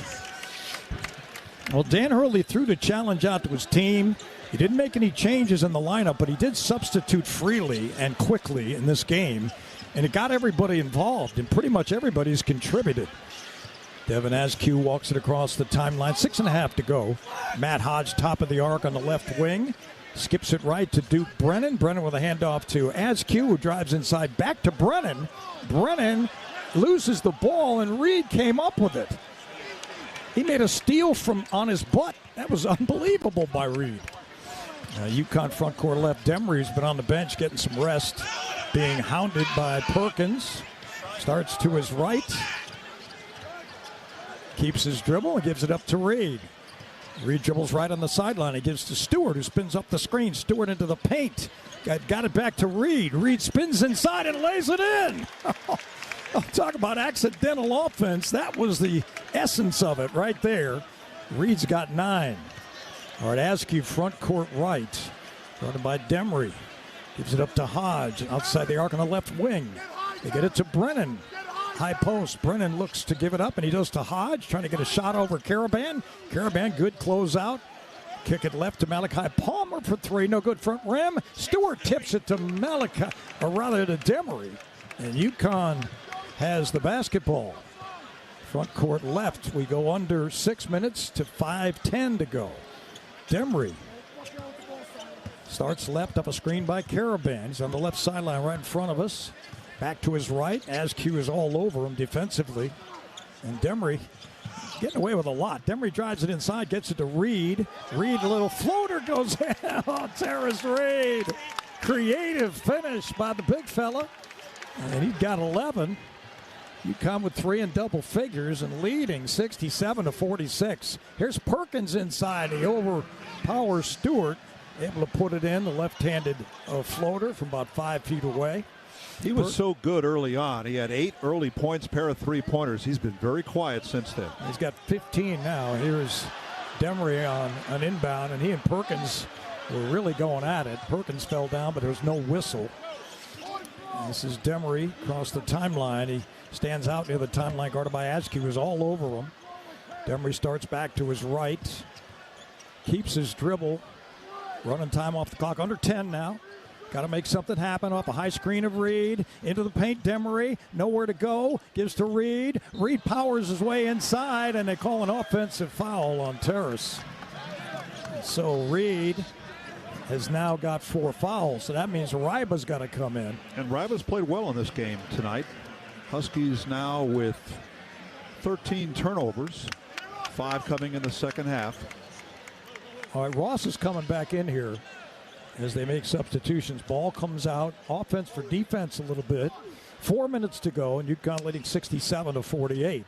Speaker 15: Well, Dan Hurley threw the challenge out to his team. He didn't make any changes in the lineup, but he did substitute freely and quickly in this game. And it got everybody involved, and pretty much everybody's contributed. Devin Askew walks it across the timeline. 6.5 to go. Matt Hodge, top of the arc on the left wing. Skips it right to Duke Brennan. Brennan with a handoff to Askew, who drives inside. Back to Brennan. Brennan loses the ball, and Reed came up with it. He made a steal from on his butt. That was unbelievable by Reed. UConn front court left. Demery's been on the bench getting some rest, being hounded by Perkins. Starts to his right. Keeps his dribble and gives it up to Reed. Reed dribbles right on the sideline. He gives to Stewart, who spins up the screen. Stewart into the paint. Got it back to Reed. Reed spins inside and lays it in. Talk about accidental offense. That was the essence of it right there. Reed's got 9. All right, Askew front court right. Brought in by Demery. Gives it up to Hodge outside the arc on the left wing. They get it to Brennan. High post. Brennan looks to give it up, and he does to Hodge, trying to get a shot over Caravan. Caravan, good closeout. Kick it left to Malachi Palmer for 3. No good front rim. Stewart tips it to Malachi, or rather to Demery. And UConn has the basketball. Front court left. We go under 6 minutes to 5:10 to go. Demery starts left up a screen by Caravan. He's on the left sideline right in front of us. Back to his right. Askew is all over him defensively. And Demery getting away with a lot. Demery drives it inside, gets it to Reed. Reed, a little floater goes in. Oh, Terrace Reed. Creative finish by the big fella. And he's got 11. UConn with 3 in double figures and leading 67-46. Here's Perkins inside. He overpowers Stewart. Able to put it in, the left-handed floater from about 5 feet away.
Speaker 1: He was so good early on. He had 8 early points, pair of 3-pointers. He's been very quiet since then.
Speaker 15: He's got 15 now. Here's Demery on an inbound, and he and Perkins were really going at it. Perkins fell down, but there was no whistle. And this is Demery across the timeline. He stands out near the timeline, guarded by Askew, who's all over him. Demery starts back to his right. Keeps his dribble. Running time off the clock. Under 10 now. Got to make something happen off a high screen of Reed. Into the paint, Demery. Nowhere to go. Gives to Reed. Reed powers his way inside, and they call an offensive foul on Terrace. So Reed has now got 4 fouls. So that means Ryba's got to come in.
Speaker 1: And Ryba's played well in this game tonight. Huskies now with 13 turnovers. 5 coming in the second half.
Speaker 15: All right, Ross is coming back in here as they make substitutions. Ball comes out. Offense for defense a little bit. 4 minutes to go, and UConn leading 67-48.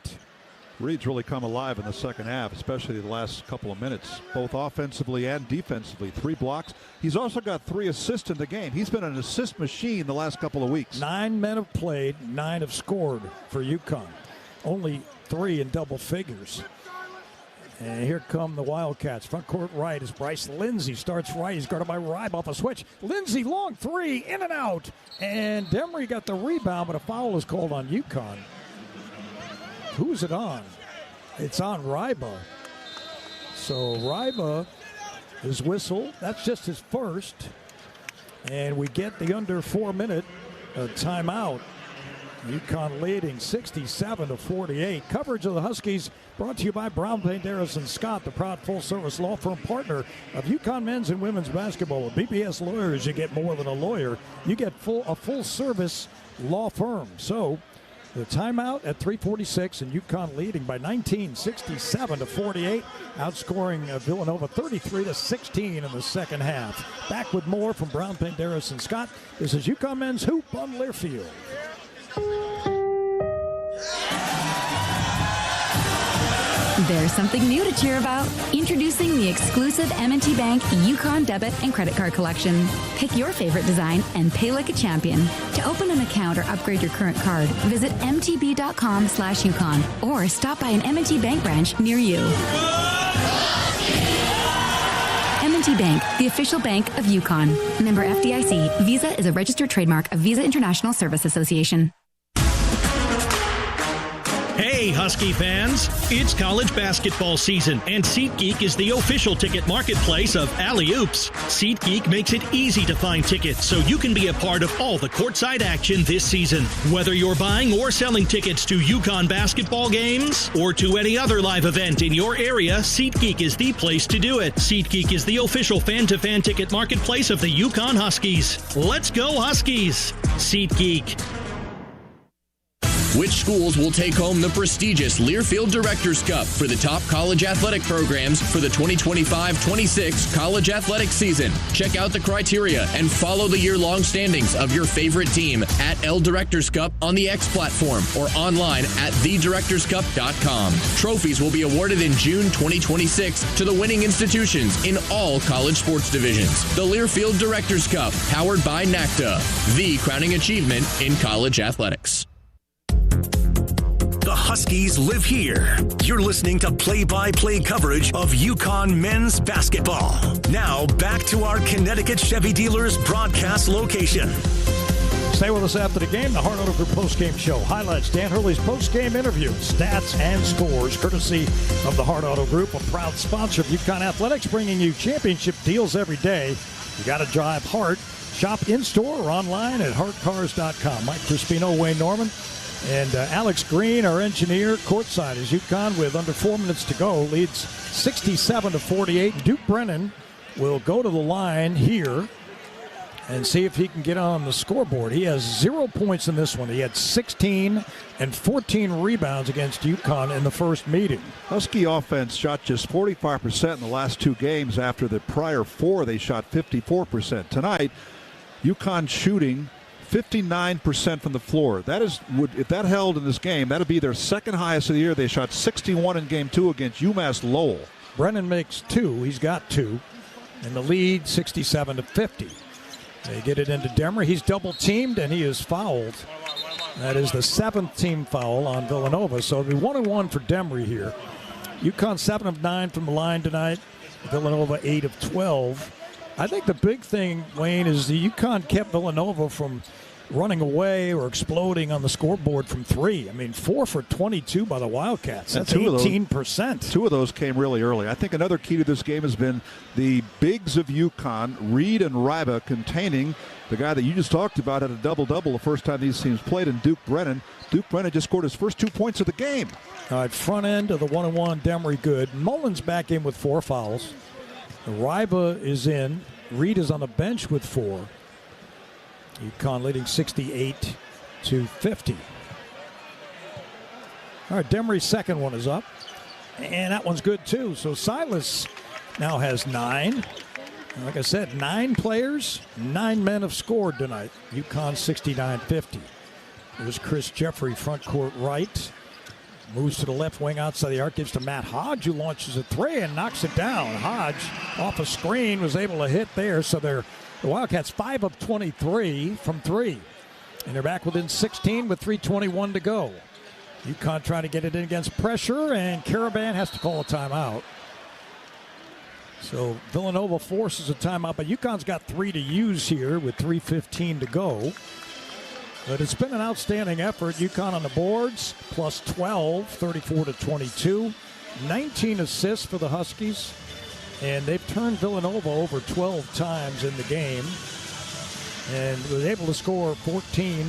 Speaker 1: Reed's really come alive in the second half, especially the last couple of minutes, both offensively and defensively. 3 blocks. He's also got 3 assists in the game. He's been an assist machine the last couple of weeks.
Speaker 15: 9 men have played, 9 have scored for UConn. Only 3 in double figures. And here come the Wildcats. Front court right is Bryce Lindsey. Starts right. He's guarded by Ryba off a switch. Lindsey, long 3, in and out. And Demery got the rebound, but a foul is called on UConn. Who's it on? It's on Ryba. So Ryba is whistled. That's just his first. And we get the under 4-minute timeout. UConn leading 67-48. Coverage of the Huskies brought to you by Brown Paint Harrison Scott, the proud full-service law firm partner of UConn men's and women's basketball. With BPS Lawyers, you get more than a lawyer. You get a full-service law firm. So the timeout at 3:46, and UConn leading by 19, 67-48, outscoring Villanova 33-16 in the second half. Back with more from Brown Paint Harrison Scott. This is UConn men's hoop on Learfield.
Speaker 3: There's something new to cheer about. Introducing the exclusive M&T Bank UConn debit and credit card collection. Pick your favorite design and pay like a champion. To open an account or upgrade your current card, visit mtb.com/UConn or stop by an M&T Bank branch near you. M&T Bank, the official bank of UConn. Member FDIC. Visa is a registered trademark of Visa International Service Association.
Speaker 14: Hey, Husky fans! It's college basketball season, and SeatGeek is the official ticket marketplace of Alley Oops. SeatGeek makes it easy to find tickets so you can be a part of all the courtside action this season. Whether you're buying or selling tickets to UConn basketball games or to any other live event in your area, SeatGeek is the place to do it. SeatGeek is the official fan-to-fan ticket marketplace of the UConn Huskies. Let's go, Huskies! SeatGeek.
Speaker 17: Which schools will take home the prestigious Learfield Directors Cup for the top college athletic programs for the 2025-26 college athletic season? Check out the criteria and follow the year-long standings of your favorite team at L Directors Cup on the X platform or online at thedirectorscup.com. Trophies will be awarded in June 2026 to the winning institutions in all college sports divisions. The Learfield Directors Cup, powered by NACDA, the crowning achievement in college athletics.
Speaker 8: The Huskies live here. You're listening to play-by-play coverage of UConn men's basketball. Now back to our Connecticut Chevy dealers broadcast location.
Speaker 15: Stay with us after the game, the Hart Auto Group postgame show. Highlights Dan Hurley's postgame interview, stats and scores, courtesy of the Hart Auto Group, a proud sponsor of UConn Athletics, bringing you championship deals every day. You got to drive Hart. Shop in-store or online at hartcars.com. Mike Crispino, Wayne Norman, and Alex Green, our engineer, courtside as UConn, with under 4 minutes to go, leads 67-48. Duke Brennan will go to the line here and see if he can get on the scoreboard. He has 0 points in this one. He had 16 and 14 rebounds against UConn in the first meeting.
Speaker 1: Husky offense shot just 45% in the last two games. After the prior four, they shot 54%. Tonight, UConn shooting 59% from the floor. That is, if that held in this game, that would be their second highest of the year. They shot 61 in game two against UMass Lowell.
Speaker 15: Brennan makes two. He's got two. And the lead, 67-50. They get it into Demery. He's double-teamed, and he is fouled. That is the seventh team foul on Villanova. So it'll be 1-1 for Demery here. UConn 7 of 9 from the line tonight. Villanova 8 of 12. I think the big thing, Wayne, is the UConn kept Villanova from running away or exploding on the scoreboard from three. I mean, 4 for 22 by the Wildcats. That's 18%.
Speaker 1: Two of those came really early. I think another key to this game has been the bigs of UConn, Reed and Ryba, containing the guy that you just talked about, had a double-double the first time these teams played, and Duke Brennan. Duke Brennan just scored his first 2 points of the game.
Speaker 15: All right, front end of the 1-1, Demery good. Mullins back in with 4 fouls. Ryba is in. Reed is on the bench with 4. UConn leading 68-50. All right, Demery's second one is up. And that one's good, too. So Silas now has 9. Like I said, 9 players, 9 men have scored tonight. UConn 69-50. There's Chris Jeffrey, front court right. Moves to the left wing outside the arc, gives to Matt Hodge, who launches a 3 and knocks it down. Hodge, off a screen, was able to hit there. So the Wildcats 5 of 23 from 3. And they're back within 16 with 3:21 to go. UConn trying to get it in against pressure, and Caravan has to call a timeout. So Villanova forces a timeout, but UConn's got 3 to use here with 3:15 to go. But it's been an outstanding effort. UConn on the boards, plus 12, 34-22. 19 assists for the Huskies. And they've turned Villanova over 12 times in the game. And was able to score 14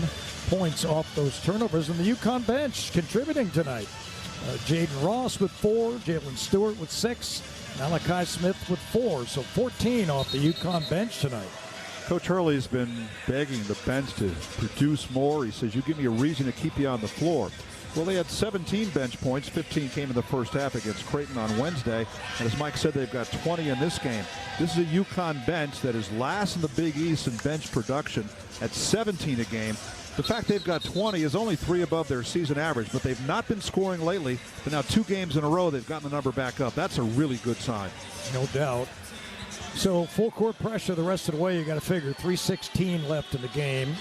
Speaker 15: points off those turnovers. And the UConn bench contributing tonight. Jaden Ross with 4, Jalen Stewart with 6, Malachi Smith with 4. So 14 off the UConn bench tonight.
Speaker 1: Coach Hurley's been begging the bench to produce more. He says, you give me a reason to keep you on the floor. Well, they had 17 bench points. 15 came in the first half against Creighton on Wednesday. And as Mike said, they've got 20 in this game. This is a UConn bench that is last in the Big East in bench production at 17 a game. The fact they've got 20 is only 3 above their season average, but they've not been scoring lately. But now 2 games in a row, they've gotten the number back up. That's a really good sign.
Speaker 15: No doubt. So full court pressure the rest of the way. You got to figure 3:16 left in the game.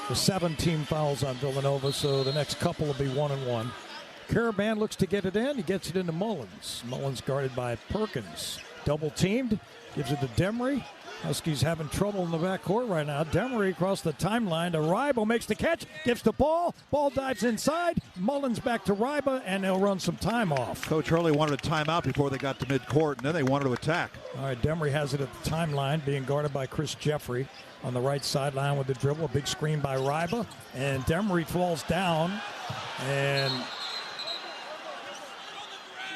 Speaker 15: The 7 team fouls on Villanova, so the next couple will be 1-1. Caravan looks to get it in. He gets it into Mullins. Mullins guarded by Perkins. Double teamed. Gives it to Demery. Huskies having trouble in the backcourt right now. Demery across the timeline to Ryba, makes the catch, gives the ball. Ball dives inside. Mullins back to Ryba, and they'll run some time off.
Speaker 1: Coach Hurley wanted a timeout before they got to midcourt, and then they wanted to attack.
Speaker 15: All right, Demery has it at the timeline, being guarded by Chris Jeffrey on the right sideline with the dribble. A big screen by Ryba, and Demery falls down, and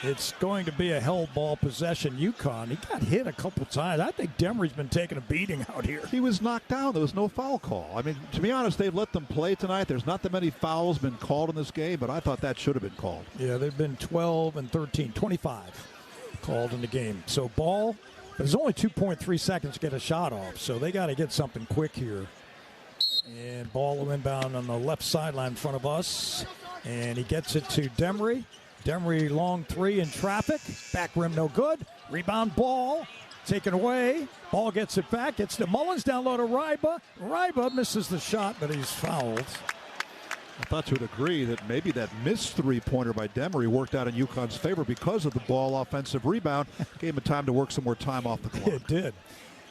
Speaker 15: It's going to be a held ball possession. UConn. He got hit a couple times. I think Demery's been taking a beating out here.
Speaker 1: He was knocked down. There was no foul call. I mean, to be honest, they've let them play tonight. There's not that many fouls been called in this game, but I thought that should have been called.
Speaker 15: Yeah, there have been 12 and 13, 25 called in the game. So ball, but there's only 2.3 seconds to get a shot off, so they got to get something quick here. And ball inbound on the left sideline in front of us, and he gets it to Demery. Demery long three in traffic. Back rim no good. Rebound ball. Taken away. Ball gets it back. Gets to Mullins. Down low to Ryba. Ryba misses the shot, but he's fouled.
Speaker 1: I thought you'd agree that maybe that missed three-pointer by Demery worked out in UConn's favor because of the ball offensive rebound. Gave him time to work some more time off the clock.
Speaker 15: It did.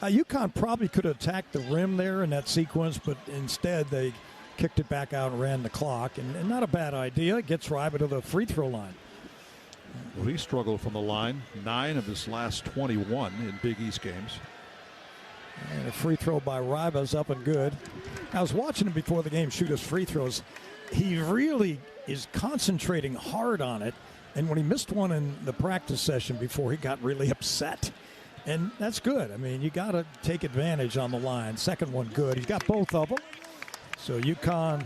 Speaker 15: UConn probably could have attacked the rim there in that sequence, but instead they kicked it back out and ran the clock. And not a bad idea. Gets Ryba to the free throw line.
Speaker 1: Well, he struggled from the line. 9 of his last 21 in Big East games.
Speaker 15: And a free throw by Ryba's up and good. I was watching him before the game shoot his free throws. He really is concentrating hard on it. And when he missed one in the practice session before, he got really upset. And that's good. I mean, you got to take advantage on the line. Second one good. He's got both of them. So UConn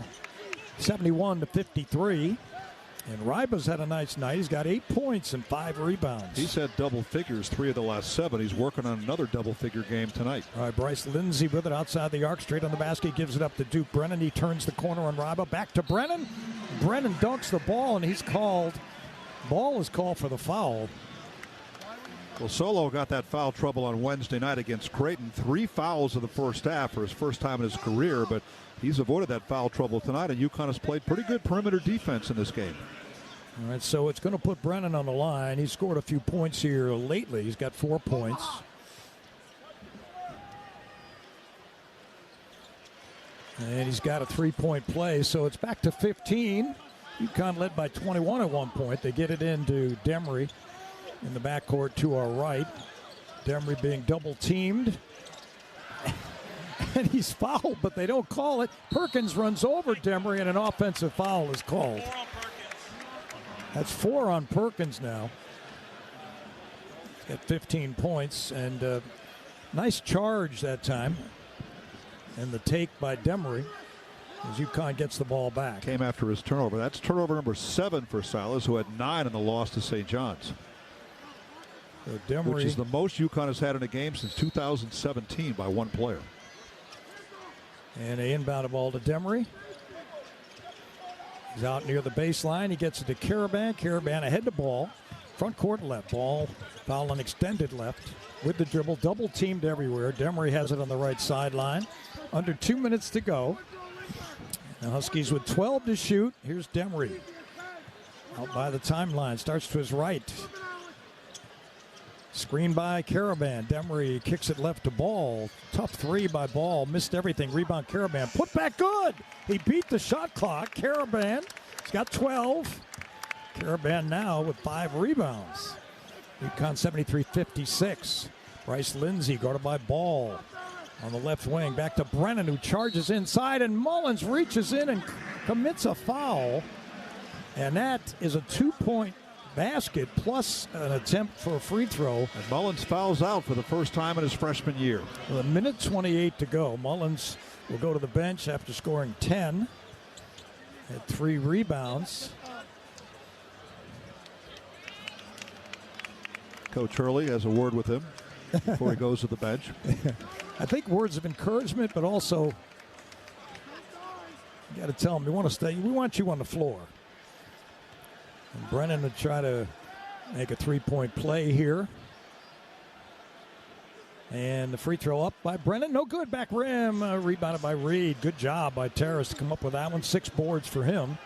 Speaker 15: 71-53. And Ryba's had a nice night. He's got 8 points and 5 rebounds.
Speaker 1: He's had double figures 3 of the last 7. He's working on another double-figure game tonight.
Speaker 15: All right, Bryce Lindsey with it outside the arc, straight on the basket, gives it up to Duke Brennan. He turns the corner on Ryba. Back to Brennan. Brennan dunks the ball, and he's called. Ball is called for the foul.
Speaker 1: Well, Solo got that foul trouble on Wednesday night against Creighton. 3 fouls in the first half for his first time in his career, but he's avoided that foul trouble tonight, and UConn has played pretty good perimeter defense in this game.
Speaker 15: All right, so it's going to put Brennan on the line. He scored a few points here lately. He's got 4 points. And he's got a 3-point play, so it's back to 15. UConn led by 21 at one point. They get it into Demery in the backcourt to our right. Demery being double-teamed. And he's fouled, but they don't call it. Perkins runs over Demery, and an offensive foul is called. That's 4 on Perkins now. He's got 15 points, and nice charge that time. And the take by Demery as UConn gets the ball back.
Speaker 1: Came after his turnover. That's turnover number 7 for Silas, who had 9 in the loss to St. John's.
Speaker 15: So Demery,
Speaker 1: which is the most UConn has had in a game since 2017 by one player.
Speaker 15: And they inbound the ball to Demery. He's out near the baseline. He gets it to Karaban. Karaban ahead to ball. Front court left. Ball foul on extended left with the dribble. Double teamed everywhere. Demery has it on the right sideline. Under 2 minutes to go. The Huskies with 12 to shoot. Here's Demery. Out by the timeline. Starts to his right. Screen by Karaban. Demery kicks it left to Ball. Tough 3 by Ball. Missed everything. Rebound Karaban. Put back good. He beat the shot clock. Karaban. He's got 12. Karaban now with 5 rebounds. UConn 73-56. Bryce Lindsey guarded by Ball. On the left wing. Back to Brennan, who charges inside. And Mullins reaches in and commits a foul. And that is a 2-point basket plus an attempt for a free throw.
Speaker 1: And Mullins fouls out for the first time in his freshman year.
Speaker 15: With 1:28 to go. Mullins will go to the bench after scoring 10. Had 3 rebounds.
Speaker 1: Coach Hurley has a word with him before he goes to the bench.
Speaker 15: I think words of encouragement, but also you got to tell him we want you on the floor. And Brennan to try to make a 3-point play here. And the free throw up by Brennan. No good. Back rim. Rebounded by Reed. Good job by Terrace to come up with that one. 6 boards for him.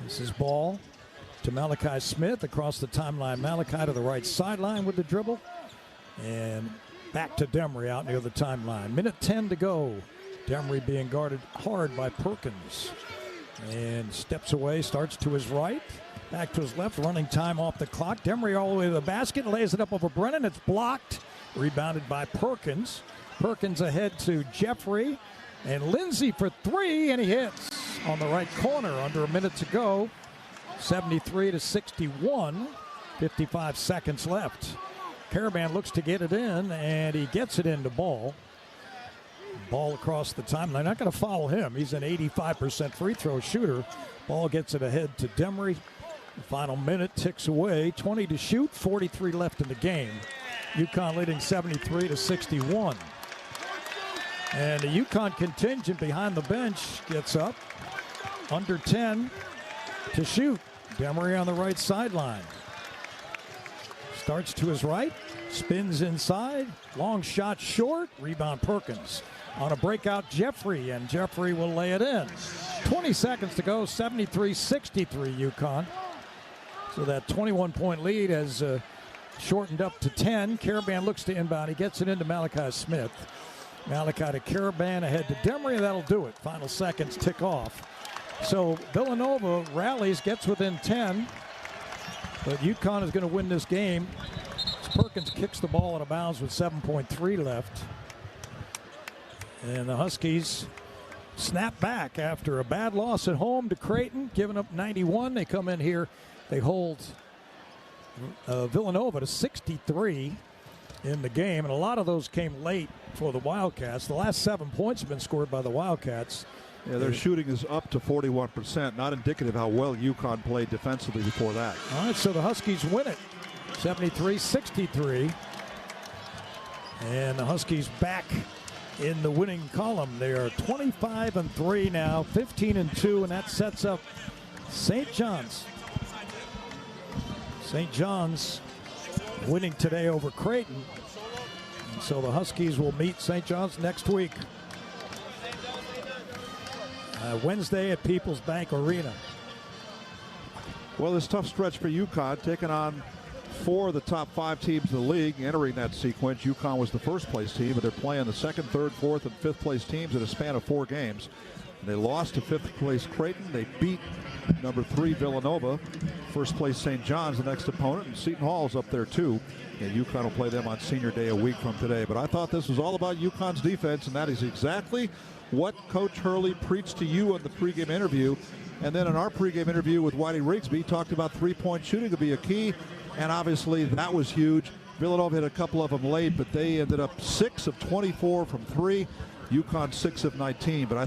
Speaker 15: This is Ball to Malachi Smith across the timeline. Malachi to the right sideline with the dribble. And back to Demery out near the timeline. 1:10 to go. Demery being guarded hard by Perkins. And steps away, starts to his right. Back to his left, running time off the clock. Demery all the way to the basket, lays it up over Brennan. It's blocked. Rebounded by Perkins. Perkins ahead to Jeffrey. And Lindsey for 3, and he hits on the right corner. Under a minute to go. 73-61. 55 seconds left. Caravan looks to get it in, and he gets it into ball. Ball across the timeline. They're not going to foul him. He's an 85% free throw shooter. Ball gets it ahead to Demery. The final minute ticks away. 20 to shoot, 43 left in the game. UConn leading 73-61. And the UConn contingent behind the bench gets up. Under 10 to shoot. Demery on the right sideline. Starts to his right, spins inside, long shot short, rebound Perkins. On a breakout, Jeffrey, and Jeffrey will lay it in. 20 seconds to go, 73-63 UConn. So that 21-point lead has shortened up to 10. Caravan looks to inbound. He gets it into Malachi Smith. Malachi to Caravan, ahead to Demery, and that'll do it. Final seconds tick off. So Villanova rallies, gets within 10. But UConn is going to win this game. Perkins kicks the ball out of bounds with 7.3 left. And the Huskies snap back after a bad loss at home to Creighton, giving up 91. They come in here. They hold Villanova to 63 in the game. And a lot of those came late for the Wildcats. The last 7 points have been scored by the Wildcats.
Speaker 6: Yeah, their shooting is up to 41%, not indicative how well UConn played defensively before that.
Speaker 15: All right, so the Huskies win it, 73-63. And the Huskies back in the winning column. They are 25-3 now, 15-2, and that sets up St. John's. St. John's winning today over Creighton. And so the Huskies will meet St. John's next week. Wednesday at People's Bank Arena.
Speaker 6: Well, this tough stretch for UConn, taking on 4 of the top 5 teams in the league entering that sequence. UConn was the first place team, but they're playing the 2nd, 3rd, 4th, and 5th place teams in a span of 4 games. They lost to 5th place Creighton. They beat number 3 Villanova. 1st place St. John's, the next opponent, and Seton Hall's up there too. And UConn will play them on senior day a week from today. But I thought this was all about UConn's defense, and that is exactly what Coach Hurley preached to you on the pregame interview. And then in our pregame interview with Whitey Rigsby, talked about three-point shooting to be a key, and obviously that was huge. Villanova hit a couple of them late, but they ended up 6 of 24 from 3. UConn 6 of 19. But I thought